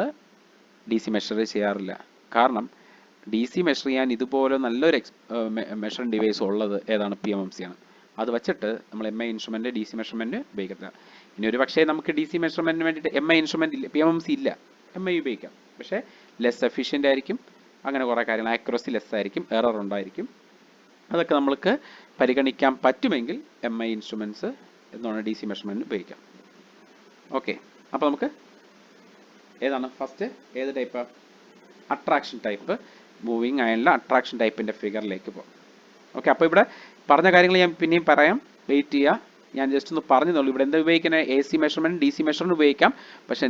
ഡി സി മെഷർ ചെയ്യാറില്ല. കാരണം ഡി സി മെഷർ ചെയ്യാൻ ഇതുപോലെ നല്ലൊരു മെഷറിംഗ് ഡിവൈസ് ഉള്ളത് ഏതാണ്? PMMC ആണ്. അത് വെച്ചിട്ട് നമ്മൾ MI instrument D C measurement ഉപയോഗിക്കത്തില്ല. ഇനി ഒരു പക്ഷേ നമുക്ക് ഡി സി മെഷർമെൻറ്റിന് വേണ്ടിയിട്ട് MI ഇൻസ്ട്രുമെൻറ്റ് ഇല്ല, PMMC ഇല്ല, MI ഉപയോഗിക്കാം. പക്ഷേ ലെസ് എഫിഷ്യൻ്റ് ആയിരിക്കും, അങ്ങനെ കുറേ കാര്യങ്ങൾ, ആക്യുറസി ലെസ് ആയിരിക്കും, എറർ ഉണ്ടായിരിക്കും. അതൊക്കെ നമ്മൾക്ക് പരിഗണിക്കാൻ പറ്റുമെങ്കിൽ MI ഇൻസ്ട്രുമെൻറ്റ്സ് എന്നാണ് ഡി സി മെഷർമെൻറ്റിന് ഉപയോഗിക്കാം. ഓക്കെ, അപ്പോൾ നമുക്ക് ഏതാണ് ഫസ്റ്റ്, ഏത് ടൈപ്പ്? Attraction type. മൂവിങ് അയണിലെ അട്രാക്ഷൻ ടൈപ്പിൻ്റെ ഫിഗറിലേക്ക് പോകാം. ഓക്കെ, അപ്പോൾ ഇവിടെ പറഞ്ഞ കാര്യങ്ങൾ ഞാൻ പിന്നെയും പറയാം, വെയിറ്റ് ചെയ്യുക. ഞാൻ ജസ്റ്റ് ഒന്ന് പറഞ്ഞതുള്ളൂ. ഇവിടെ എന്താ ഉപയോഗിക്കുന്നത്? AC മെഷർമെൻറ്റ് DC മെഷറിന് ഉപയോഗിക്കാം. പക്ഷേ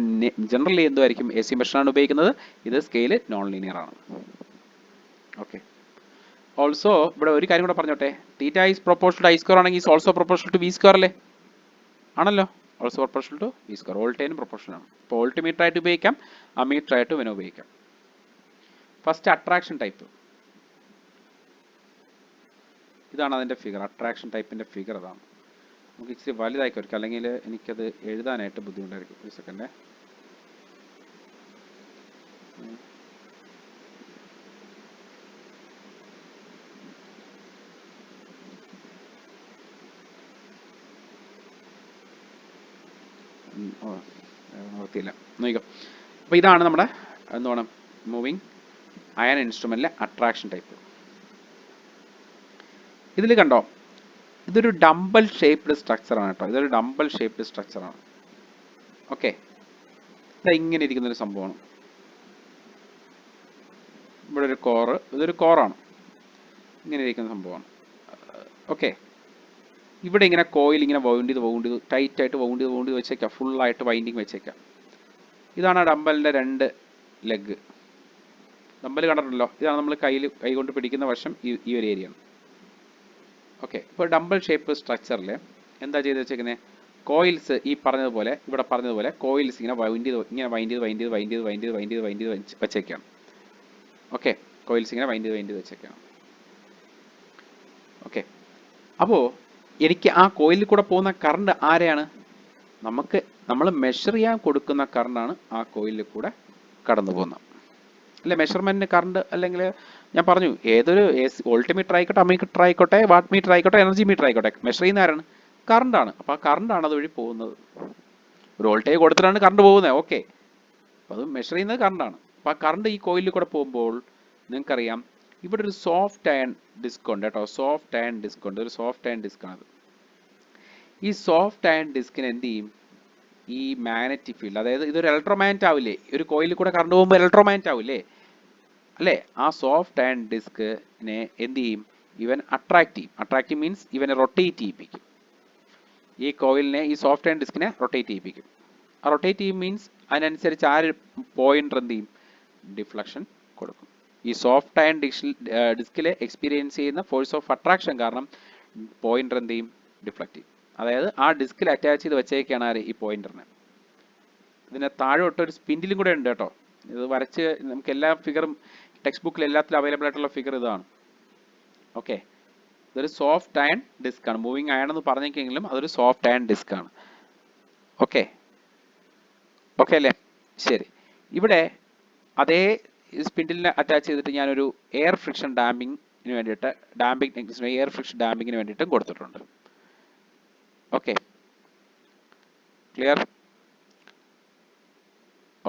ജനറലി എന്തായിരിക്കും? AC മെഷറാണ് ഉപയോഗിക്കുന്നത്. ഇത് സ്കെയിൽ നോൺ ലീനിയർ ആണ്. ഓക്കെ, ഓൾസോ ഇവിടെ ഒരു കാര്യം കൂടെ പറഞ്ഞോട്ടെ. Theta is proportional to I square ആണെങ്കിൽ is also proportional to V square അല്ലേ? ആണല്ലോ, also proportional to V square. വോൾട്ടേജിന് പ്രൊപ്പോർഷണൽ ആണ്. അപ്പോൾ വോൾട്ട്മീറ്റർ ആയിട്ട് ഉപയോഗിക്കാം, അമ്മീറ്റർ ആയിട്ട് വേണം ഉപയോഗിക്കാം. ഫസ്റ്റ് അട്രാക്ഷൻ ടൈപ്പ്, ഇതാണ് അതിൻ്റെ ഫിഗർ. അട്രാക്ഷൻ ടൈപ്പിൻ്റെ ഫിഗർ അതാണ്. നമുക്ക് ഇച്ചിരി വലുതാക്കി വയ്ക്കാം, അല്ലെങ്കിൽ എനിക്കത് എഴുതാനായിട്ട് ബുദ്ധിമുട്ടായിരിക്കും. ഒരു സെക്കൻഡ്. നിർത്തിയില്ല, നോക്കിക്കോ. അപ്പോൾ ഇതാണ് നമ്മുടെ എന്താണ് മൂവിങ് അയൺ ഇൻസ്ട്രുമെൻറ്റിലെ അട്രാക്ഷൻ ടൈപ്പ്. ഇതിൽ കണ്ടോ, ഇതൊരു ഡംബൽ ഷേപ്ഡ് സ്ട്രക്ചറാണ് കേട്ടോ. ഇതൊരു ഡംബൽ ഷേപ്ഡ് സ്ട്രക്ചറാണ്. ഓക്കെ, ഇങ്ങനെ ഇരിക്കുന്നൊരു സംഭവമാണ്. ഇവിടെ ഒരു കോറ്, ഇതൊരു കോറാണ്, ഇങ്ങനെ ഇരിക്കുന്ന സംഭവമാണ്. ഓക്കെ, ഇവിടെ ഇങ്ങനെ കോയിൽ ഇങ്ങനെ വൗണ്ട് ചെയ്ത് ടൈറ്റായിട്ട് വൗണ്ട് ചെയ്ത് വെച്ചേക്കാം, ഫുള്ളായിട്ട് വൈൻഡിങ് വെച്ചേക്കാം. ഇതാണ് ആ ഡംബലിൻ്റെ 2 ലെഗ്. ഡംബൽ കണ്ടിട്ടുണ്ടല്ലോ, ഇതാണ് നമ്മൾ കൈ കൊണ്ട് പിടിക്കുന്ന വശം, ഈ ഒരു ഏരിയയാണ്. ഓക്കെ, ഇപ്പോൾ ഡംബൽ ഷേപ്പ് സ്ട്രക്ചറിൽ എന്താ ചെയ്ത് വെച്ചേക്കുന്നത്? കോയിൽസ് ഈ പറഞ്ഞതുപോലെ, ഇവിടെ പറഞ്ഞതുപോലെ കോയിൽസ് ഇങ്ങനെ വൈൻഡ് ചെയ്ത് വെച്ചേക്കാണ്. ഓക്കെ, കോയിൽസ് ഇങ്ങനെ വൈൻഡ് ചെയ്ത് വെച്ചേക്കാണ്. ഓക്കെ, അപ്പോൾ എനിക്ക് ആ കോയിലിൽ കൂടെ പോകുന്ന കറണ്ട് ആരെയാണ്? നമ്മൾ മെഷർ ചെയ്യാൻ കൊടുക്കുന്ന കറണ്ടാണ് ആ കോയിലിൽ കൂടെ കടന്നു പോകുന്നത്. അല്ലെ, മെഷർമെൻറ്റിന് കറണ്ട്, അല്ലെങ്കിൽ ഞാൻ പറഞ്ഞു ഏതൊരു വോൾട്ട്മീറ്റർ ആയിക്കോട്ടെ, അമ്മീറ്റർ ആയിക്കോട്ടെ, വാട്ട് മീറ്റർ ആയിക്കോട്ടെ, എനർജി മീറ്റർ ആയിക്കോട്ടെ, മെഷർ ചെയ്യുന്ന ആരാണ്? കറണ്ടാണ്. അപ്പോൾ ആ കറണ്ടാണ് അതുവഴി പോകുന്നത്. ഒരു വോൾട്ടേജ് കൊടുത്തിട്ടാണ് കറണ്ട് പോകുന്നത്. ഓക്കെ, അപ്പോൾ അത് മെഷർ ചെയ്യുന്നത് കറണ്ടാണ്. അപ്പോൾ ആ കറണ്ട് ഈ കോയിലിൽ കൂടെ പോകുമ്പോൾ നിങ്ങൾക്കറിയാം ഇവിടെ ഒരു സോഫ്റ്റ് അയൺ ഡിസ്ക് ഉണ്ട് കേട്ടോ. സോഫ്റ്റ് അയൺ ഡിസ്ക് ഉണ്ട്, ഒരു സോഫ്റ്റ് അയൺ ഡിസ്ക് ആണ്. ഈ സോഫ്റ്റ് അയൺ ഡിസ്കിന് എന്ത് ചെയ്യും? ഈ മാഗ്നറ്റിക് ഫീൽഡ്, അതായത് ഇതൊരു ഇലക്ട്രോമാഗ്നറ്റ് ആവില്ലേ? ഒരു കോയിലിൽ കൂടെ കറണ്ട് പോകുമ്പോൾ ഇലക്ട്രോമാഗ്നറ്റ് ആവില്ലേ അല്ലേ? ആ സോഫ്റ്റ് അയൺ ഡിസ്കിനെ എന്ത് ചെയ്യും? ഇവൻ അട്രാക്റ്റീവ് മീൻസ് ഇവനെ റൊട്ടേറ്റ് ചെയ്യിപ്പിക്കും. ഈ കോയിലിനെ, ഈ സോഫ്റ്റ് അയൺ ഡിസ്കിനെ റൊട്ടേറ്റ് ചെയ്യിപ്പിക്കും. ആ റൊട്ടേറ്റ് ചെയ്യും മീൻസ് അതിനനുസരിച്ച് ആ പോയിന്റർ എന്ത് ചെയ്യും? ഡിഫ്ലക്ഷൻ കൊടുക്കും. ഈ സോഫ്റ്റ് അയൺ ഡിസ്കിൽ എക്സ്പീരിയൻസ് ചെയ്യുന്ന ഫോഴ്സ് ഓഫ് അട്രാക്ഷൻ കാരണം പോയിന്റർ എന്ത് ചെയ്യും? ഡിഫ്ലക്റ്റ് ചെയ്യും. അതായത് ആ ഡിസ്കിൽ അറ്റാച്ച് ചെയ്ത് വെച്ചേക്കാണ് ആര്? ഈ പോയിന്ററിനെ. ഇതിനെ താഴോട്ട് ഒരു സ്പിൻഡിലും കൂടെ ഉണ്ട് കേട്ടോ. ഇത് വരച്ച് നമുക്ക് എല്ലാ ഫിഗറും ടെക്സ്റ്റ് ബുക്കിൽ എല്ലാത്തിലും അവൈലബിൾ ആയിട്ടുള്ള ഫിഗർ ഇതാണ്. ഓക്കെ, ഇതൊരു സോഫ്റ്റ് അയൺ ഡിസ്ക് ആണ്. മൂവിങ് അയൺ എന്ന് പറഞ്ഞെങ്കിലും അതൊരു സോഫ്റ്റ് അയൺ ഡിസ്ക് ആണ്. ഓക്കെ, ഓക്കെ അല്ലേ? ശരി, ഇവിടെ അതേ സ്പിൻഡിലിനെ അറ്റാച്ച് ചെയ്തിട്ട് ഞാനൊരു എയർ ഫ്രിക്ഷൻ ഡാമ്പിങ്ങിന് വേണ്ടിയിട്ട്, എയർ ഫ്രിക്ഷൻ ഡാമ്പിങ്ങിന് വേണ്ടിയിട്ടും കൊടുത്തിട്ടുണ്ട്. Okay, clear?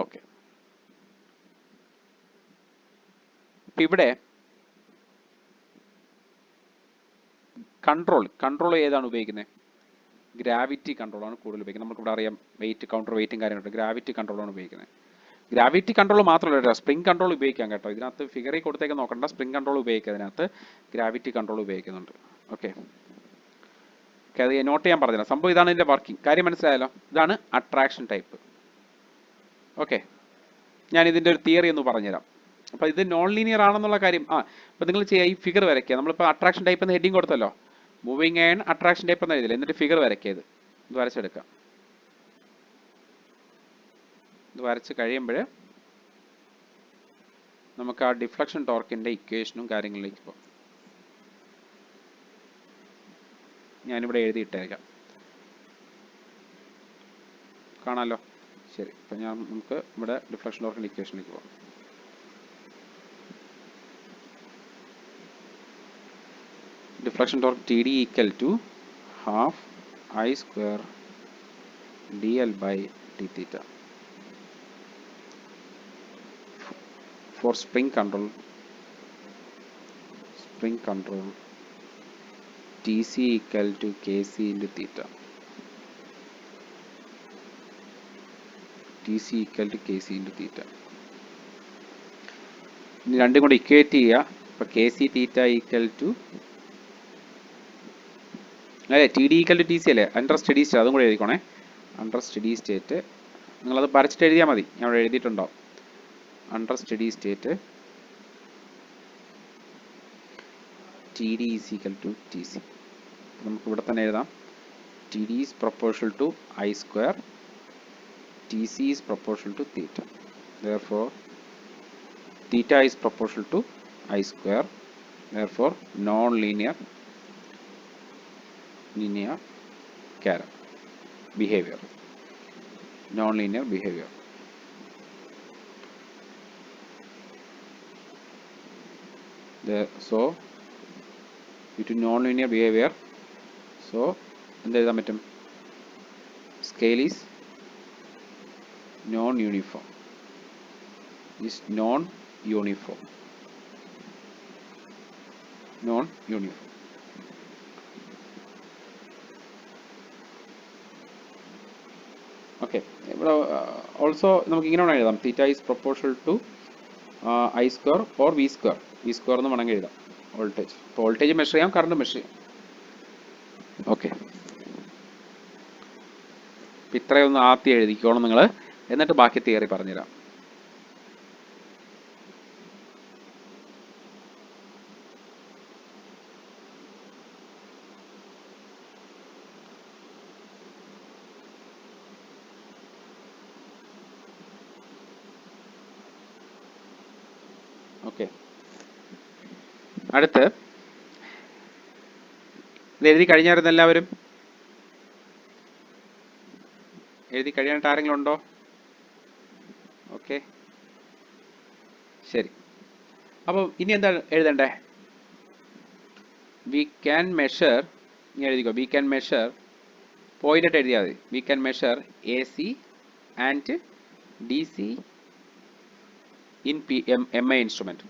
ഓക്കെ, ഇപ്പം ഇവിടെ കൺട്രോൾ ഏതാണ് ഉപയോഗിക്കുന്നത്? ഗ്രാവിറ്റി കൺട്രോളാണ് കൂടുതൽ ഉപയോഗിക്കുന്നത്. നമുക്കിവിടെ അറിയാം വെയിറ്റ്, കൗണ്ടർ വെയിറ്റും കാര്യങ്ങളുണ്ട്. ഗ്രാവിറ്റി കൺട്രോളാണ് ഉപയോഗിക്കുന്നത്. ഗ്രാവിറ്റി കൺട്രോൾ മാത്രമല്ല, സ്പ്രിംഗ് കൺട്രോൾ ഉപയോഗിക്കാം കേട്ടോ. ഇതിനകത്ത് ഫിഗറിൽ കൊടുത്തേക്ക് നോക്കണ്ട, സ്പ്രിംഗ് കൺട്രോൾ ഉപയോഗിക്കുക. അതിനകത്ത് ഗ്രാവിറ്റി കൺട്രോൾ ഉപയോഗിക്കുന്നുണ്ട്. ഓക്കെ, അത് നോട്ട് ചെയ്യാൻ പറഞ്ഞില്ല. സംഭവം ഇതാണ് ഇതിൻ്റെ വർക്കിംഗ്. കാര്യം മനസ്സിലായല്ലോ? ഇതാണ് അട്രാക്ഷൻ ടൈപ്പ്. ഓക്കെ, ഞാൻ ഇതിൻ്റെ ഒരു തിയറി ഒന്ന് പറഞ്ഞുതരാം. അപ്പോൾ ഇത് നോൺ ലീനിയർ ആണെന്നുള്ള കാര്യം അപ്പോൾ നിങ്ങൾ ചെയ്യുക, ഈ ഫിഗർ വരയ്ക്കുക. നമ്മളിപ്പോൾ അട്രാക്ഷൻ ടൈപ്പ് എന്ന് ഹെഡിങ് കൊടുത്തല്ലോ, മൂവിങ് അയൺ അട്രാക്ഷൻ ടൈപ്പ് എന്ന് എഴുതില്ല. എന്നിട്ട് ഫിഗർ വരയ്ക്കുക. ഇത് വരച്ചെടുക്കാം. ഇത് വരച്ച് കഴിയുമ്പോൾ നമുക്ക് ആ ഡിഫ്ലക്ഷൻ ടോർക്കിൻ്റെ ഇക്വേഷനും കാര്യങ്ങളിലേക്ക് പോകാം. ഞാനിവിടെ എഴുതിയിട്ടേക്കാം. കാണാമല്ലോ. ശരി, അപ്പം നമുക്ക് ഇവിടെ ഡിഫ്ലക്ഷൻ ടോർക്കിൻ്റെ ഇക്വേഷനിലേക്ക് പോകാം. Deflection torque T D equal to half I square D L by D theta. For spring control Tc equal to Kc into theta. Tc equal to Kc into theta. ഇനി രണ്ടും കൂടി ഇക്വേറ്റ് ചെയ്യുക. അപ്പോൾ Kc theta equal to അല്ലേ, T D equal to T C അല്ലേ, under steady state. അതും കൂടി എഴുതിക്കോണേ. Under steady state നിങ്ങളത് വരച്ചിട്ട് എഴുതിയാൽ മതി, ഞാൻ അവിടെ എഴുതിയിട്ടുണ്ടോ. Under steady state T D is equal to T C. നമുക്ക് ഇവിടെ തന്നെ എഴുതാം. T D is proportional to I square, T C is proportional to theta. Therefore theta is proportional to I square. Therefore non-linear behavior. Non-linear behavior. So due to non-linear behavior, so എന്ത് എഴുതാൻ പറ്റും? Scale is non-uniform. Is non-uniform. Okay. Also നമുക്ക് ഇങ്ങനെ വേണം എഴുതാം. Theta is proportional to I square or V square. V square എന്ന് വേണമെങ്കിൽ എഴുതാം. വോൾട്ടേജ്, ഇപ്പോൾ വോൾട്ടേജ് മെഷർ ചെയ്യാം, കറണ്ട് മെഷർ ചെയ്യാം. ഓക്കെ, ഇത്രയൊന്ന് ആദ്യം എഴുതിക്കോണം നിങ്ങൾ, എന്നിട്ട് ബാക്കി തിയറി പറഞ്ഞുതരാം. ഓക്കെ, അടുത്ത് ഇത് എഴുതി കഴിഞ്ഞായിരുന്നു എല്ലാവരും? എഴുതി കഴിയാനായിട്ട് ആരെങ്കിലും ഉണ്ടോ? ഓക്കെ, ശരി. അപ്പോൾ ഇനി എന്താ എഴുതണ്ടേ? വി ക്യാൻ മെഷർ, ഇനി എഴുതിക്കോ. വി ക്യാൻ മെഷർ, പോയിന്റ് എഴുതിയാൽ മതി. We can measure A C and D C in MI instrument.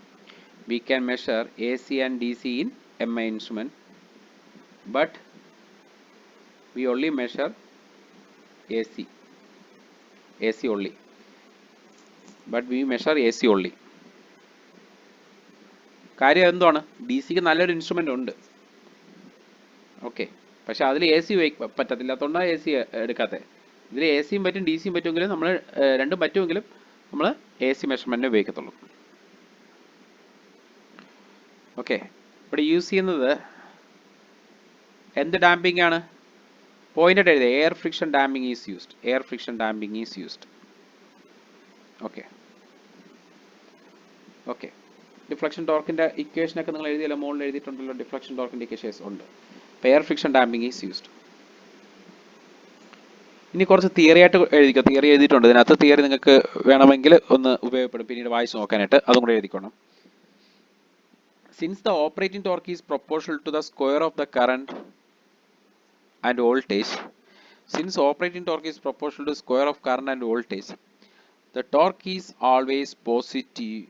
We can measure AC and DC in MI instrument, but we only measure AC only. But we measure AC only. കാര്യം എന്താണ്? D സിക്ക് നല്ലൊരു instrument ഉണ്ട്, okay, പക്ഷേ അതിൽ A C പറ്റത്തില്ലാത്തതുകൊണ്ടാണ് A C എടുക്കാത്തത്. ഇതിൽ A സിയും പറ്റും ഡി സിയും പറ്റുമെങ്കിലും നമ്മൾ രണ്ടും പറ്റുമെങ്കിലും നമ്മൾ എ സി മെഷർമെൻറ്റിനെ ഉപയോഗിക്കത്തുള്ളൂ. ഓക്കെ, ഇവിടെ യൂസ് ചെയ്യുന്നത് എന്ത് ഡാമ്പിംഗ് ആണ്? പോയിന്റ് എഴുതുക. Air friction damping is used. Air friction damping is used. Okay, okay. Deflection ടോർക്കിൻ്റെ ഇക്വേഷനൊക്കെ നിങ്ങൾ എഴുതിയല്ലോ, മുകളിൽ എഴുതിയിട്ടുണ്ടല്ലോ. ഡിഫ്ലക്ഷൻ ടോർക്കിൻ്റെ ഇക്വേഷൻസ് ഉണ്ട്. അപ്പോൾ air friction damping is used. ഇനി കുറച്ച് തിയറി ആയിട്ട് എഴുതിക്കോ. തിയറി എഴുതിയിട്ടുണ്ട് ഇതിനകത്ത്. തിയറി നിങ്ങൾക്ക് വേണമെങ്കിൽ ഒന്ന് ഉപയോഗപ്പെടും പിന്നീട് വായിച്ച് നോക്കാനായിട്ട്. അതും കൂടെ എഴുതിക്കോണം. Since the operating torque is proportional to the square of the current and voltage, since operating torque is proportional to square of current and voltage, the torque is always positive.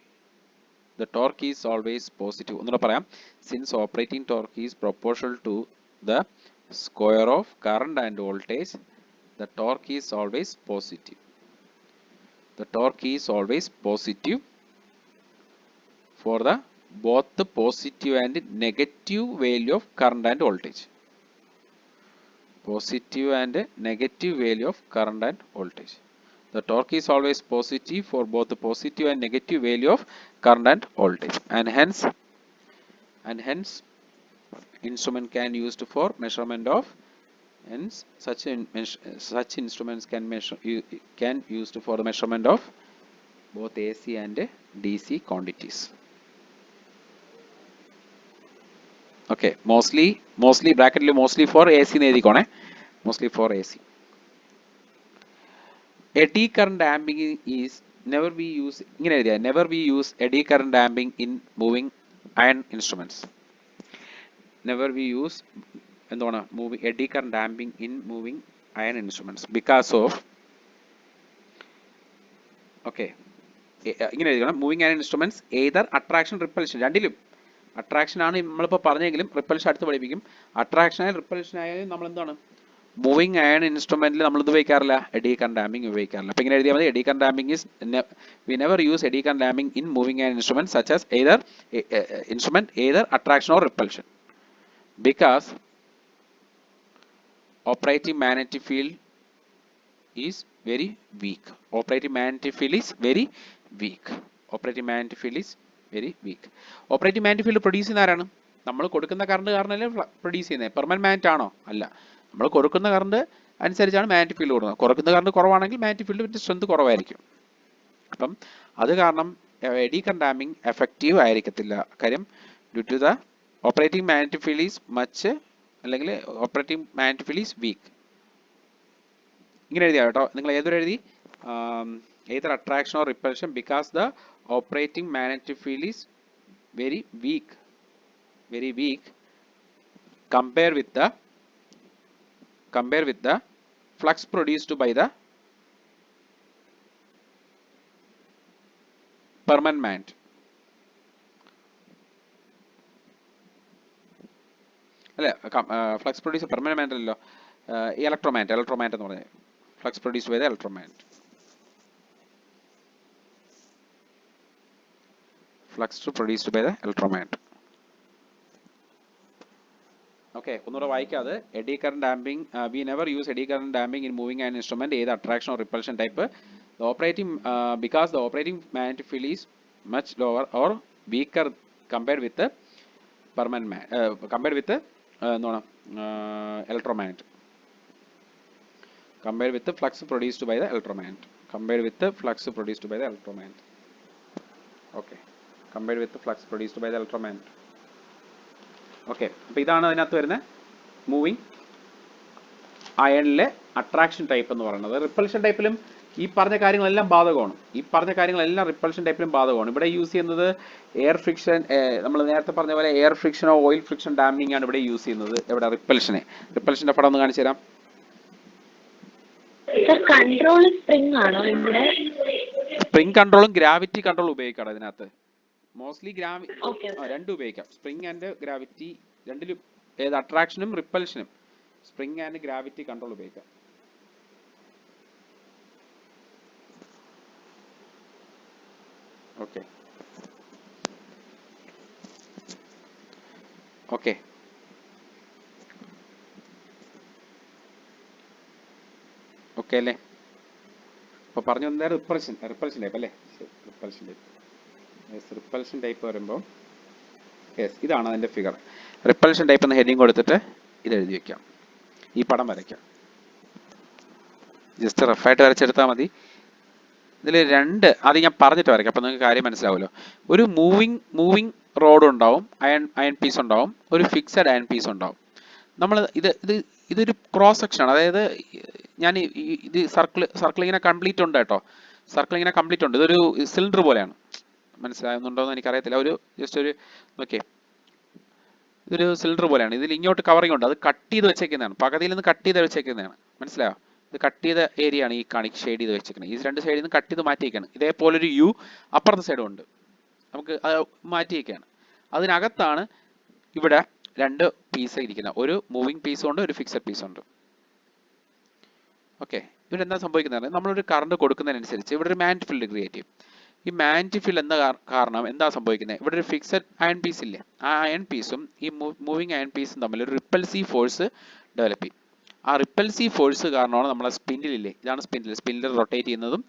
The torque is always positive. ഒന്നുകൂടെ പറയാം. Since operating torque is proportional to the square of current and voltage, the torque is always positive. The torque is always positive for the both the positive and negative value of current and voltage. Positive and negative value of current and voltage. The torque is always positive for both the positive and negative value of current and voltage, and hence instrument can used for measurement of, hence such instruments can used for the measurement of both AC and DC quantities. Okay, mostly ബ്രാക്കറ്റിൽ mostly for A C എന്ന് എഴുതിക്കോണേ, mostly for A C. Eddy current damping is never be use, ഇങ്ങനെ എഴുതിയാൽ never be use eddy current damping in moving iron instruments. Never be use എന്താണ് moving eddy current damping in moving iron instruments because of, okay ഇങ്ങനെ എഴുതണം, moving iron instruments either attraction repulsion, രണ്ടിലും attraction ആണ് നമ്മളിപ്പോൾ പറഞ്ഞെങ്കിലും repulsion അടുത്ത് പഠിപ്പിക്കും. Attraction ആയാലും റിപ്പൽഷൻ ആയാലും നമ്മൾ എന്താണ് മൂവിംഗ് അയൺ ഇൻസ്ട്രുമെന്റിൽ നമ്മൾ ഇത് ഉപയോഗിക്കാറില്ല, എഡി കറന്റ് ഡാമ്പിംഗ് ഉപയോഗിക്കാറില്ല. അപ്പോൾ ഇങ്ങനെ എഴുതിയാൽ മതി, AD current damping is we never use eddy current damping in moving iron instrument such as either instrument either attraction or repulsion because operating magnetic field is very weak. Operating magnetic field is very weak. Operating magnetic field is very weak. Operating magnetic field produce ചെയ്യുന്ന ആരാണ്? നമ്മൾ കൊടുക്കുന്ന current കാരണമല്ലേ produce ചെയ്യുന്നത്. Permanent magnet ആണോ? അല്ല. നമ്മൾ കൊടുക്കുന്ന current അനുസരിച്ചാണ് മാഗ്നറ്റിക് ഫീൽഡ് കൊടുക്കുന്നത്. കുറക്കുന്ന കറണ്ട് കുറവാണെങ്കിൽ മാഗ്നറ്റിക് ഫീൽഡിന്റെ സ്ട്രെങ്ത് കുറവായിരിക്കും. അപ്പം അത് കാരണം എഡി കറന്റ് ഡാമ്പിംഗ് എഫക്റ്റീവ് ആയിരിക്കത്തില്ല. കാര്യം due to the operating magnetic field is much, അല്ലെങ്കിൽ operating magnetic field is weak. ഇങ്ങനെ എഴുതിയാ കേട്ടോ, നിങ്ങൾ ഏതൊരു എഴുതി either attraction or repulsion because the operating magnetic field is very weak compared with the flux produced by the permanent magnet. അല്ലേ, flux produce permanent magnet അല്ലല്ലോ, electromagnet എന്ന് പറഞ്ഞത് flux produce by the electromagnet. Flux produced by the electromagnet. Okay, ഒന്നുകൂടെ വായിക്കാതെ, eddy current damping, we never use eddy current damping in moving an instrument either attraction or repulsion type. The operating because the operating magnetic field is much lower or weaker compared with the permanent compared with the electromagnet, compared with the flux produced by the electromagnet, compared with the flux produced by the electromagnet. Okay, compared with the flux produced by the electromagnet. Okay, അപ്പോൾ ഇതാണ് അതിനകത്ത് വരുന്ന moving അയണിലെ attraction type എന്ന് പറയുന്നത്. Repulsion ടൈപ്പിലും ഈ പറഞ്ഞ കാര്യങ്ങളെല്ലാം ബാധകമാണ്. ഈ പറഞ്ഞ കാര്യങ്ങളെല്ലാം റിപ്പൽഷൻ ടൈപ്പിലും ബാധകമാണ്. ഇവിടെ യൂസ് ചെയ്യുന്നത് എയർ ഫ്രിക്ഷൻ, നമ്മൾ നേരത്തെ പറഞ്ഞ പോലെ എയർ ഫ്രിക്ഷനോ ഓയിൽ ഫ്രിക്ഷൻ ഡാമ്പിംഗ് ആണ് ഇവിടെ യൂസ് ചെയ്യുന്നത്. ഇവിടെ റിപ്പൽഷന്റെ പടം ഒന്ന് കാണിച്ചു തരാം. സ്പ്രിംഗ് കൺട്രോളും ഗ്രാവിറ്റി കൺട്രോളും ഉപയോഗിക്കണം ഇതിനകത്ത്. മോസ്റ്റ്ലി രണ്ടും ഉപയോഗിക്കാം, സ്പ്രിംഗ് ആൻഡ് ഗ്രാവിറ്റി രണ്ടിലും. ഏത് അട്രാക്ഷനും റിപ്പൽഷനും സ്പ്രിംഗ് ആൻഡ് ഗ്രാവിറ്റി കൺട്രോൾ ഉപയോഗിക്കാം. ഓക്കെ ഓക്കെ ഓക്കെ അല്ലേ? അപ്പോൾ പറഞ്ഞു വന്നത് റിപ്പൽഷൻ ടൈപ്പ് അല്ലേ? റിപ്പൽഷൻ ടൈപ്പ് വരുമ്പോൾ ഇതാണ് അതിൻ്റെ ഫിഗർ. റിപ്പൽഷൻ ടൈപ്പ് എന്ന ഹെഡിങ് കൊടുത്തിട്ട് ഇത് എഴുതി വെക്കാം, ഈ പടം വരയ്ക്കാം. ജസ്റ്റ് റഫായിട്ട് വരച്ചെടുത്താൽ മതി. ഇതിൽ അത് ഞാൻ പറഞ്ഞിട്ട് വരയ്ക്കാം, അപ്പോൾ നിങ്ങൾക്ക് കാര്യം മനസ്സിലാവുമല്ലോ. ഒരു മൂവിങ് റോഡ് ഉണ്ടാവും, അയൺ പീസ് ഉണ്ടാവും, ഒരു ഫിക്സഡ് അയൺ പീസ് ഉണ്ടാവും. നമ്മൾ ഇതൊരു ക്രോസ് സെക്ഷനാണ്. അതായത് ഞാൻ ഇത് സർക്കിൾ ഇങ്ങനെ കംപ്ലീറ്റ് ഉണ്ട് കേട്ടോ, സർക്കിൾ ഇങ്ങനെ കംപ്ലീറ്റ് ഉണ്ട്. ഇതൊരു സിലിണ്ടർ പോലെയാണ്. മനസ്സിലാകുന്നുണ്ടോ എന്ന് എനിക്കറിയത്തില്ല. ജസ്റ്റ് ഒരു ഓക്കെ, ഇതൊരു സിലിണ്ടർ പോലെയാണ്. ഇതിൽ ഇങ്ങോട്ട് കവറിംഗ് ഉണ്ട്, അത് കട്ട് ചെയ്ത് വെച്ചേക്കുന്നതാണ്, പകുതിയിൽ നിന്ന് കട്ട് ചെയ്ത് വെച്ചേക്കുന്നതാണ്. മനസ്സിലായോ? ഇത് കട്ട് ചെയ്ത ഏരിയ ആണ് ഈ ഷെയ്ഡ് ചെയ്ത് വെച്ചേക്കുന്നത്. ഈ രണ്ട് സൈഡിൽ നിന്ന് കട്ട് ചെയ്ത് മാറ്റിയേക്കാണ്. ഇതേപോലൊരു യു അപ്പുറത്തെ സൈഡും ഉണ്ട്, നമുക്ക് അത് മാറ്റിയേക്കാണ്. അതിനകത്താണ് ഇവിടെ രണ്ട് പീസ് ഇരിക്കുന്നത്, ഒരു മൂവിങ് പീസും ഉണ്ട്, ഒരു ഫിക്സഡ് പീസും ഉണ്ട്. ഓക്കെ, ഇവിടെ എന്താ സംഭവിക്കുന്നത്? നമ്മളൊരു കറണ്ട് കൊടുക്കുന്നതിനനുസരിച്ച് ഇവിടെ ഒരു മാഗ്നറ്റിക് ഫീൽഡ് ക്രിയേറ്റ് ചെയ്യും. ഈ മാഗ്നറ്റിക് ഫീൽഡ് കാരണം എന്താ സംഭവിക്കുന്നത്? ഇവിടെ ഒരു ഫിക്സഡ് അയൺ പീസ് ഇല്ലേ, ആ അയൺ പീസും ഈ മൂവിങ് അയൺ പീസും തമ്മിൽ ഒരു റിപ്പൽസീവ് ഫോഴ്സ് ഡെവലപ്പ് ചെയ്യും. ആ റിപ്പൽസീവ് ഫോഴ്സ് കാരണമാണ് നമ്മളെ സ്പിൻഡിലില്ലേ, ഇതാണ് സ്പിൻഡിൽ റൊട്ടേറ്റ് ചെയ്യുന്നതും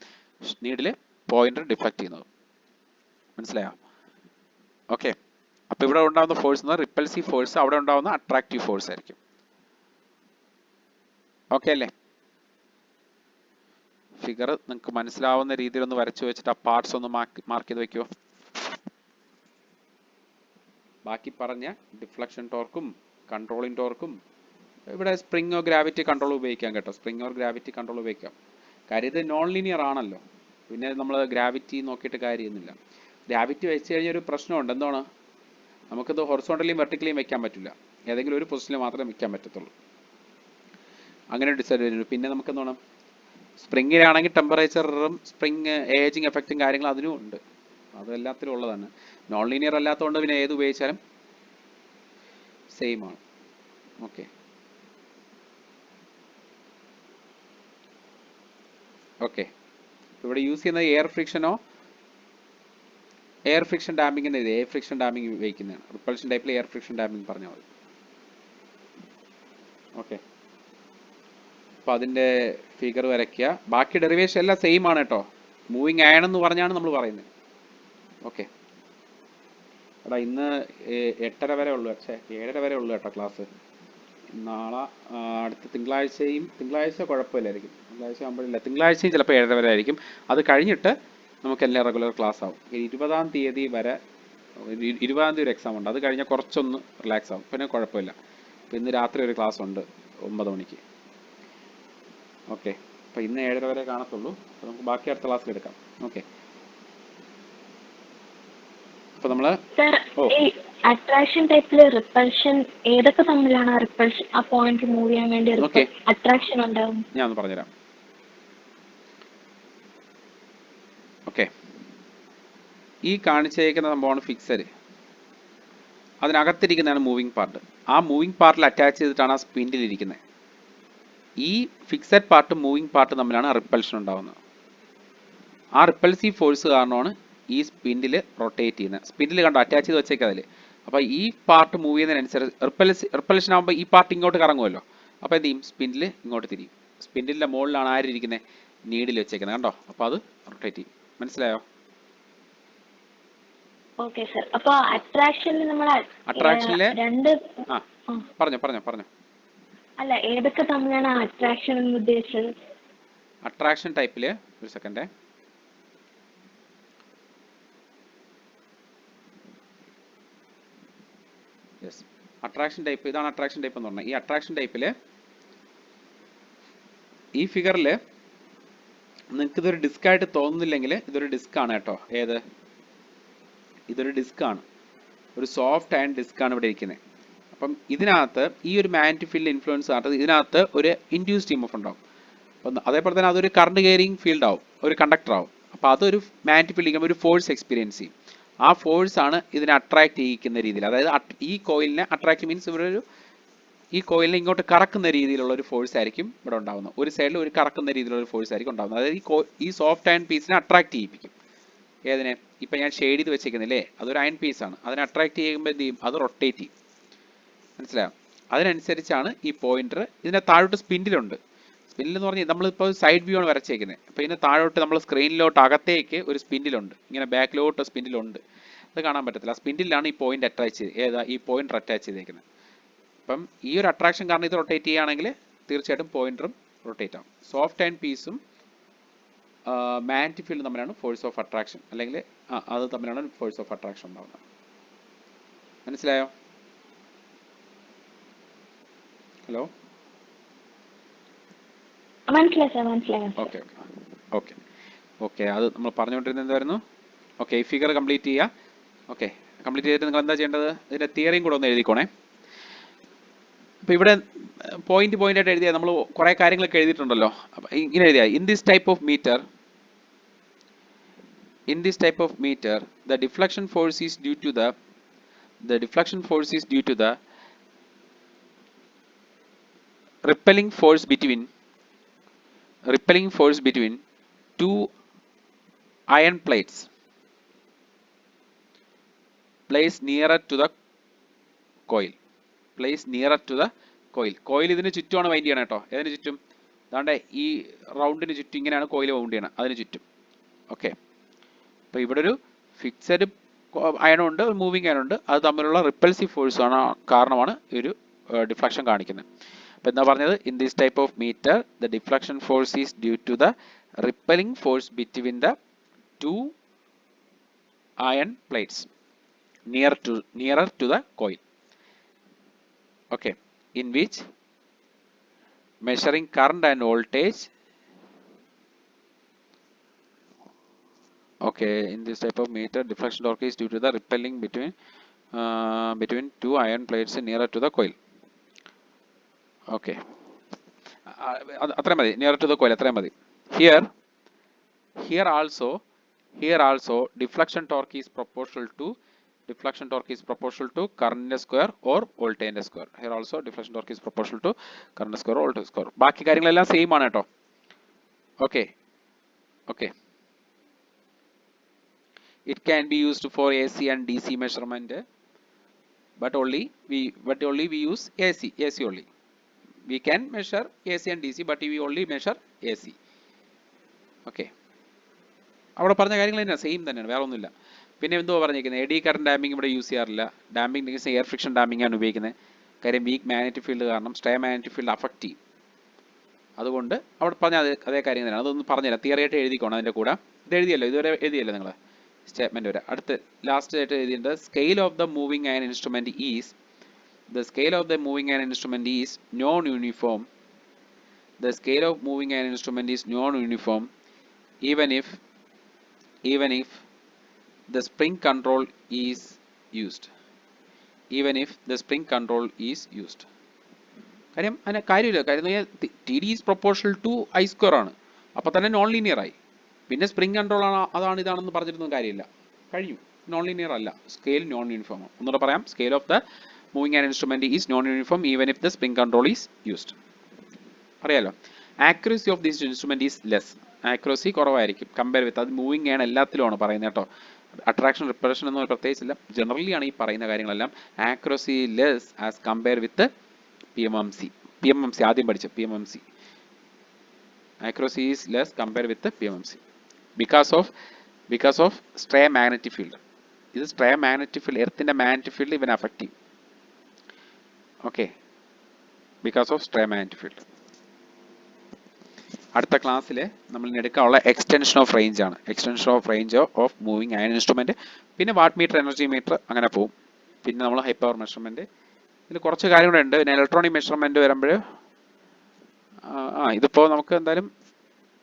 നീഡിൽ പോയിന്റർ ഡിഫ്ലക്ട് ചെയ്യുന്നതും. മനസ്സിലായോ? ഓക്കെ, അപ്പോൾ ഇവിടെ ഉണ്ടാകുന്ന ഫോഴ്സ് എന്ന് റിപ്പൽസീവ് ഫോഴ്സ്, അവിടെ ഉണ്ടാകുന്ന അട്രാക്റ്റീവ് ഫോഴ്സ് ആയിരിക്കും. ഓക്കെ അല്ലേ? ഫിഗർ നിങ്ങൾക്ക് മനസ്സിലാവുന്ന രീതിയിൽ ഒന്ന് വരച്ചു വെച്ചിട്ട് ആ പാർട്സ് ഒന്ന് മാർക്ക് ചെയ്ത് വെക്കുമോ? ബാക്കി പറഞ്ഞ ഡിഫ്ലക്ഷൻ ടോർക്കും കൺട്രോളിംഗ് ടോർക്കും ഇവിടെ സ്പ്രിംഗ് ഓർ ഗ്രാവിറ്റി കൺട്രോൾ ഉപയോഗിക്കാം കേട്ടോ. സ്പ്രിംഗ് ഓർ ഗ്രാവിറ്റി കൺട്രോൾ ഉപയോഗിക്കാം. കാര്യം ഇത് നോൺ ലീനിയർ ആണല്ലോ. പിന്നെ നമ്മൾ ഗ്രാവിറ്റി നോക്കിയിട്ട് കാര്യമൊന്നുമില്ല. ഗ്രാവിറ്റി വെച്ച് കഴിഞ്ഞാൽ ഒരു പ്രശ്നമുണ്ട്. എന്താണ്? നമുക്കിത് ഹൊറിസോണ്ടലിയും വെർട്ടിക്കലിയും വെക്കാൻ പറ്റില്ല. ഏതെങ്കിലും ഒരു പൊസിഷനിൽ മാത്രമേ വെക്കാൻ പറ്റത്തുള്ളൂ. അങ്ങനെ ഡിസഡ്വാൻറ്റേജ്. പിന്നെ നമുക്ക് എന്താണ്, സ്പ്രിങ്ങിലാണെങ്കിൽ ടെമ്പറേച്ചറും സ്പ്രിങ് ഏജിങ് എഫക്റ്റും കാര്യങ്ങളും അതിനും ഉണ്ട്. അത് എല്ലാത്തിലും ഉള്ളതാണ്. നോൺ ലീനിയർ അല്ലാത്തതുകൊണ്ട് പിന്നെ ഏത് ഉപയോഗിച്ചാലും സെയിം ആണ്. Okay, okay. ഇവിടെ യൂസ് ചെയ്യുന്നത് എയർ ഫ്രിക്ഷനോ എയർ ഫ്രിക്ഷൻ ഡാമ്പിങ്ങിൻ്റെ ഇത് എയർ ഫ്രിക്ഷൻ ഡാമ്പിങ് ഉപയോഗിക്കുന്നതാണ്. റിപ്പൾഷൻ ടൈപ്പിൽ എയർ ഫ്രിക്ഷൻ ഡാമ്പിങ് പറഞ്ഞാൽ മതി. ഓക്കെ, അപ്പോൾ അതിൻ്റെ ഫിഗർ വരയ്ക്കുക. ബാക്കി ഡെറിവേഷൻ എല്ലാം സെയിം ആണ് കേട്ടോ. മൂവിങ് അയൺ എന്ന് പറഞ്ഞാണ് നമ്മൾ പറയുന്നത്. ഓക്കെ, എടാ ഇന്ന് 8:30 വരെ ഉള്ളൂ, പക്ഷേ 7:30 വരെ ഉള്ളൂ കേട്ടോ ക്ലാസ്. നാളെ അടുത്ത തിങ്കളാഴ്ച കുഴപ്പമില്ലായിരിക്കും. തിങ്കളാഴ്ച ആകുമ്പോഴില്ല, തിങ്കളാഴ്ചയും ചിലപ്പോൾ 7:30 വരെ ആയിരിക്കും. അത് കഴിഞ്ഞിട്ട് നമുക്കെല്ലാം റെഗുലർ ക്ലാസ് ആവും. 20-ാം തീയതി വരെ 20-ാം തീയതി ഒരു എക്സാം ഉണ്ട്. അത് കഴിഞ്ഞാൽ കുറച്ചൊന്ന് റിലാക്സ് ആവും, പിന്നെ കുഴപ്പമില്ല. അപ്പോൾ ഇന്ന് രാത്രി ഒരു ക്ലാസ് ഉണ്ട് 9 മണിക്ക്. ഓക്കെ, അപ്പോൾ ഇന്ന് 7:30 വരെ കാണത്തുള്ളൂ. അപ്പോൾ നമുക്ക് ബാക്കി അടുത്ത ക്ലാസ്സിൽ എടുക്കാം. ഓക്കെ, അപ്പോൾ നമ്മൾ അട്രാക്ഷൻ ടൈപ്പില് റിപ്പൾഷൻ ഏതൊക്കെ തമ്മിലാണ് റിപ്പൾഷൻ ആ പോയിന്റ് മൂവ് ചെയ്യാൻ വേണ്ടി അട്രാക്ഷൻ ഉണ്ടാവും? ഞാൻ ഒന്ന് പറഞ്ഞുതരാം. ഓക്കെ, ഈ കാണിച്ചേക്കുന്ന സംഭവമാണ് ഫിക്സഡ്. അതിനകത്തിരിക്കുന്നതാണ് മൂവിങ് പാർട്ട്. ആ മൂവിങ് പാർട്ടിൽ അറ്റാച്ച് ചെയ്തിട്ടാണ് ആ സ്പിൻഡിലിരിക്കുന്നത്. ഈ ഫിക്സഡ് പാർട്ടും മൂവിങ് പാർട്ടും തമ്മിലാണ് റിപ്പൾഷൻ ഉണ്ടാകുന്നത്. ആ റിപ്പൾസീവ് ഫോഴ്സ് കാരണമാണ് ഈ സ്പിൻഡിൽ റൊട്ടേറ്റ് ചെയ്യുന്നത്. സ്പിൻഡിൽ കണ്ടോ അറ്റാച്ച് ചെയ്ത് വെച്ചേക്കുക അതിൽ. അപ്പോൾ ഈ പാർട്ട് മൂവ് ചെയ്യുന്നതിനനുസരിച്ച് റിപ്പൾഷൻ ആകുമ്പോൾ ഈ പാർട്ട് ഇങ്ങോട്ട് കറങ്ങുമല്ലോ. അപ്പോൾ എന്ത് ചെയ്യും? സ്പിൻഡിൽ ഇങ്ങോട്ട് തിരിയും. സ്പിൻഡിലിൻ്റെ മുകളിലാണ് ആരിയിരിക്കുന്നത്? നീഡിൽ വെച്ചേക്കുന്നത് കണ്ടോ. അപ്പോൾ അത് റൊട്ടേറ്റ് ചെയ്യും. മനസ്സിലായോ? Okay sir. അപ്പോൾ അട്രാക്ഷനിൽ നമ്മൾ രണ്ട് പറഞ്ഞോ. അല്ല, ഏതൊക്കെ തമ്മിലാണ് അട്രാക്ഷൻ എന്ന് ഉദ്ദേശിച്ചത്? അട്രാക്ഷൻ ടൈപ്പിൽ ഒരു സെക്കൻഡ്. യെസ്, അട്രാക്ഷൻ ടൈപ്പ് ഇതാണ്. അട്രാക്ഷൻ ടൈപ്പ് എന്ന് പറഞ്ഞാൽ ഈ അട്രാക്ഷൻ ടൈപ്പിൽ ഈ ഫിഗറിൽ നിങ്ങൾക്ക് ഇതൊരു ഡിസ്ക് ആയിട്ട് തോന്നുന്നില്ലെങ്കിൽ ഇതൊരു ഡിസ്ക് ആണ് കേട്ടോ. ഏത്? ഇതൊരു ഡിസ്ക് ആണ്. ഒരു സോഫ്റ്റ് ആൻഡ് ഡിസ്ക് ആണ് ഇവിടെ ഇരിക്കുന്നത്. അപ്പം ഇതിനകത്ത് ഈ ഒരു മാഗ്നറ്റിക് ഫീൽഡ് ഇൻഫ്ലുവൻസ് ആണ്. ഇതിനകത്ത് ഒരു ഇൻഡ്യൂസ്ഡ് ഇഎംഎഫ് ഉണ്ടാവും. അപ്പം അതേപോലെ തന്നെ അതൊരു കറണ്ട് കെയറിങ് ഫീൽഡ് ആവും, ഒരു കണ്ടക്ടർ ആവും. അപ്പോൾ അതൊരു മാഗ്നറ്റിക് ഫീൽഡ് ഒരു ഫോഴ്സ് എക്സ്പീരിയൻസ് ചെയ്യും. ആ ഫോഴ്സ് ആണ് ഇതിനെ അട്രാക്ട് ചെയ്യിക്കുന്ന രീതിയിൽ. അതായത് ഈ കോയിലിനെ അട്രാക്ട് മീൻസ് ഇവിടെ ഈ കോയിലിനെ ഇങ്ങോട്ട് കറക്കുന്ന രീതിയിലുള്ള ഒരു ഫോഴ്സ് ആയിരിക്കും ഇവിടെ ഉണ്ടാകുന്നത്. ഒരു സൈഡിൽ ഒരു കറക്കുന്ന രീതിയിലുള്ള ഒരു ഫോഴ്സ് ആയിരിക്കും ഉണ്ടാകുന്നത്. അതായത് ഈ സോഫ്റ്റ് അയൺ പീസിനെ അട്രാക്ട് ചെയ്യിപ്പിക്കും. ഏതിനെ? ഇപ്പം ഞാൻ ഷെയ്ഡ് ചെയ്ത് വെച്ചേക്കുന്നില്ലേ, അതൊരു അയൺ പീസാണ്. അതിനെ അട്രാക്ട് ചെയ്യുമ്പോൾ എന്ത് ചെയ്യും? അത് റൊട്ടേറ്റ് ചെയ്യും. മനസ്സിലായോ? അതിനനുസരിച്ചാണ് ഈ പോയിന്റർ. ഇതിനെ താഴോട്ട് സ്പിൻഡിലുണ്ട്. സ്പിൻഡിൽ എന്ന് പറഞ്ഞാൽ നമ്മളിപ്പോൾ സൈഡ് വ്യൂ ആണ് വരച്ചേക്കുന്നത്. അപ്പോൾ ഇതിന് താഴോട്ട് നമ്മൾ സ്ക്രീനിലോട്ട് അകത്തേക്ക് ഒരു സ്പിൻഡിലുണ്ട്, ഇങ്ങനെ ബാക്കിലോട്ട് സ്പിൻഡിലുണ്ട്. അത് കാണാൻ പറ്റത്തില്ല. ആ സ്പിൻഡിലാണ് ഈ പോയിന്റ് അറ്റാച്ച് ചെയ്ത് ഈ പോയിന്റർ അറ്റാച്ച് ചെയ്തേക്കുന്നത്. അപ്പം ഈ ഒരു അട്രാക്ഷൻ കാരണം ഇത് റൊട്ടേറ്റ് ചെയ്യുകയാണെങ്കിൽ തീർച്ചയായിട്ടും പോയിന്ററും റൊട്ടേറ്റ് ആവും. സോഫ്റ്റ് ആൻഡ് പീസും മാഗ്നറ്റിക് ഫീൽഡ് തമ്മിലാണ് ഫോഴ്സ് ഓഫ് അട്രാക്ഷൻ, അല്ലെങ്കിൽ അത് തമ്മിലാണ് ഫോഴ്സ് ഓഫ് അട്രാക്ഷൻ ഉണ്ടാവുന്നത്. മനസ്സിലായോ? Hello, okay. അത് നമ്മൾ പറഞ്ഞുകൊണ്ടിരുന്നത് എന്തായിരുന്നു? ഓക്കെ, ഈ ഫിഗർ കംപ്ലീറ്റ് ചെയ്യുക. ഓക്കെ, കംപ്ലീറ്റ് ചെയ്തിട്ട് നിങ്ങൾ എന്താ ചെയ്യേണ്ടത്? ഇതിൻ്റെ തിയറിയും കൂടെ ഒന്ന് എഴുതിക്കോണേ. അപ്പോൾ ഇവിടെ പോയിന്റ് ആയിട്ട് എഴുതിയാൽ നമ്മൾ കുറേ കാര്യങ്ങളൊക്കെ എഴുതിയിട്ടുണ്ടല്ലോ. അപ്പോൾ ഇങ്ങനെ എഴുതിയാൽ in this type of meter the deflection force is due to the repelling force between two iron plates placed nearer to the coil. Coil ഇതിന് ചുറ്റുമാണ് വൈൻഡ് ചെയ്യണം കേട്ടോ. ഏതിന് ചുറ്റും? അതാണ്ട് ഈ റൗണ്ടിന് ചുറ്റും ഇങ്ങനെയാണ് കോയിൽ വൗണ്ട് ചെയ്യണം, അതിന് ചുറ്റും. ഓക്കെ, അപ്പോൾ ഇവിടെ ഒരു ഫിക്സഡ് അയണുണ്ട്, ഒരു മൂവിങ് അയണുണ്ട്. അത് തമ്മിലുള്ള റിപ്പൽസീവ് ഫോഴ്സ് കാരണമാണ് ഈ ഒരു ഡിഫ്ലക്ഷൻ കാണിക്കുന്നത്. അപ്പോൾ എന്താ പറഞ്ഞത്? In this type of meter the deflection force is due to the repelling force between the two iron plates nearer to the coil. Okay, in which measuring current and voltage. Okay, in this type of meter, deflection torque is due to the repelling between two iron plates nearer to the coil. Okay, അത്രയും മതി, nearer to the coil അത്രയും മതി. Here also deflection torque is proportional to current square or voltage square. Here also deflection torque is proportional to current square or voltage square. ബാക്കി കാര്യങ്ങളെല്ലാം same ആണ് കേട്ടോ. Okay. It can be used for AC and DC measurement, but only we use AC only. We can measure AC and DC, but we only measure AC. Okay. അവിടെ പറഞ്ഞ കാര്യങ്ങൾ തന്നെ same തന്നെയാണ്, വേറെ ഒന്നുമില്ല. പിന്നെ എന്തോ പറഞ്ഞിരിക്കുന്നത്, എഡി കറന്റ് ഡാമ്പിംഗ് ഇവിടെ യൂസ് ചെയ്യാറില്ല. Damping means air friction damping ആണ് ഉപയോഗിക്കുന്നത്. കാര്യം വീക്ക് മാഗ്നറ്റിക് ഫീൽഡ് കാരണം സ്റ്റേ മാഗ്നറ്റിക് ഫീൽഡ് അഫക്റ്റ് ചെയ്യും. അതുകൊണ്ട് അവിടെ പറഞ്ഞ അതേ കാര്യം തന്നെയാണ്. അതൊന്ന് പറഞ്ഞുതരാം, തിയറി ആയിട്ട് എഴുതിക്കോണം. അതിൻ്റെ കൂടെ ഇത് എഴുതിയല്ലോ, ഇതുവരെ എഴുതിയല്ലോ നിങ്ങൾ സ്റ്റേറ്റ്മെന്റ് വരെ. അടുത്ത് ലാസ്റ്റ് ആയിട്ട് എഴുതിയിട്ടുണ്ട്, scale of the moving an instrument is non uniform. The scale of moving an instrument is non-uniform even if the spring control is used. കാര്യം അതിന് കാര്യമില്ല. കാര്യം T D is proportional to I square ആണ്. അപ്പോൾ തന്നെ non linear ആയി. പിന്നെ spring control ആണ്, ഇതാണെന്ന് പറഞ്ഞിട്ടൊന്നും കാര്യമില്ല. കഴിയും, നോൺ ലീനിയർ അല്ല, സ്കെയിൽ നോൺ യൂണിഫോം ആണ്. ഒന്നുകൂടെ പറയാം, scale of the moving an instrument is non uniform even if the spring control is used. അറിയാലോ. Accuracy of this instrument is less. Accuracy കുറവായിരിക്കും കമ്പയർ വിത്ത്, അത് മൂവിംഗ് ആണ് എല്ലാത്തിലുമാണ് പറയുന്നത് കേട്ടോ. അട്രാക്ഷൻ റിപ്പൽഷൻ ഒന്നും പ്രത്യേകിച്ചില്ല, ജനറലി ആണ് ഈ പറയുന്ന കാര്യങ്ങളെല്ലാം. ആക്യുറസി ലെസ് ആസ് കമ്പയർ വിത്ത് PMMC ആദ്യം പഠിച്ച PMMC. Accuracy is less compared with the PMMC because of stray magnetic field. This stray magnetic field, എർത്തിന്റെ magnetic field ഇവൻ affect ചെയ്യും. Okay, because of stray magnetic field. അടുത്ത ക്ലാസ്സിൽ നമ്മൾ എടുക്കാനുള്ള extension of range ആണ്. Extension of range of moving iron instrument. പിന്നെ watt meter, energy metre, അങ്ങനെ പോകും. പിന്നെ നമ്മൾ ഹൈ പവർ മെഷർമെന്റ്. ഇതിൽ കുറച്ച് കാര്യങ്ങളുണ്ട്. പിന്നെ ഇലക്ട്രോണിക് മെഷർമെന്റ് വരുമ്പോൾ ഇതിപ്പോൾ നമുക്ക് എന്തായാലും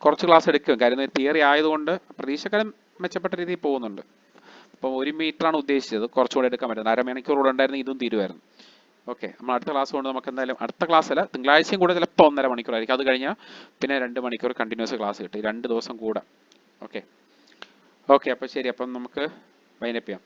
കുറച്ച് ക്ലാസ് എടുക്കും. കാര്യം തിയറി ആയതുകൊണ്ട് പ്രതീക്ഷക്കാലം മെച്ചപ്പെട്ട രീതിയിൽ പോകുന്നുണ്ട്. അപ്പോൾ 1 മീറ്ററാണ് ഉദ്ദേശിച്ചത്, കുറച്ചുകൂടെ എടുക്കാൻ പറ്റുന്നത്. അരമണിക്കൂർ കൂടെ ഉണ്ടായിരുന്നു, ഇതും തീരുമായിരുന്നു. ഓക്കെ, നമ്മൾ അടുത്ത ക്ലാസ് കൊണ്ട് നമുക്ക് എന്തായാലും അടുത്ത ക്ലാസ്സിൽ തിങ്കളാഴ്ചയും കൂടെ ചിലപ്പോൾ 1.5 മണിക്കൂറായിരിക്കും. അത് കഴിഞ്ഞാൽ പിന്നെ 2 മണിക്കൂർ കണ്ടിന്യൂസ് ക്ലാസ് കിട്ടും, 2 ദിവസം കൂടെ. ഓക്കെ, അപ്പോൾ ശരി, അപ്പം നമുക്ക് വൈൻഡപ്പ് ചെയ്യാം.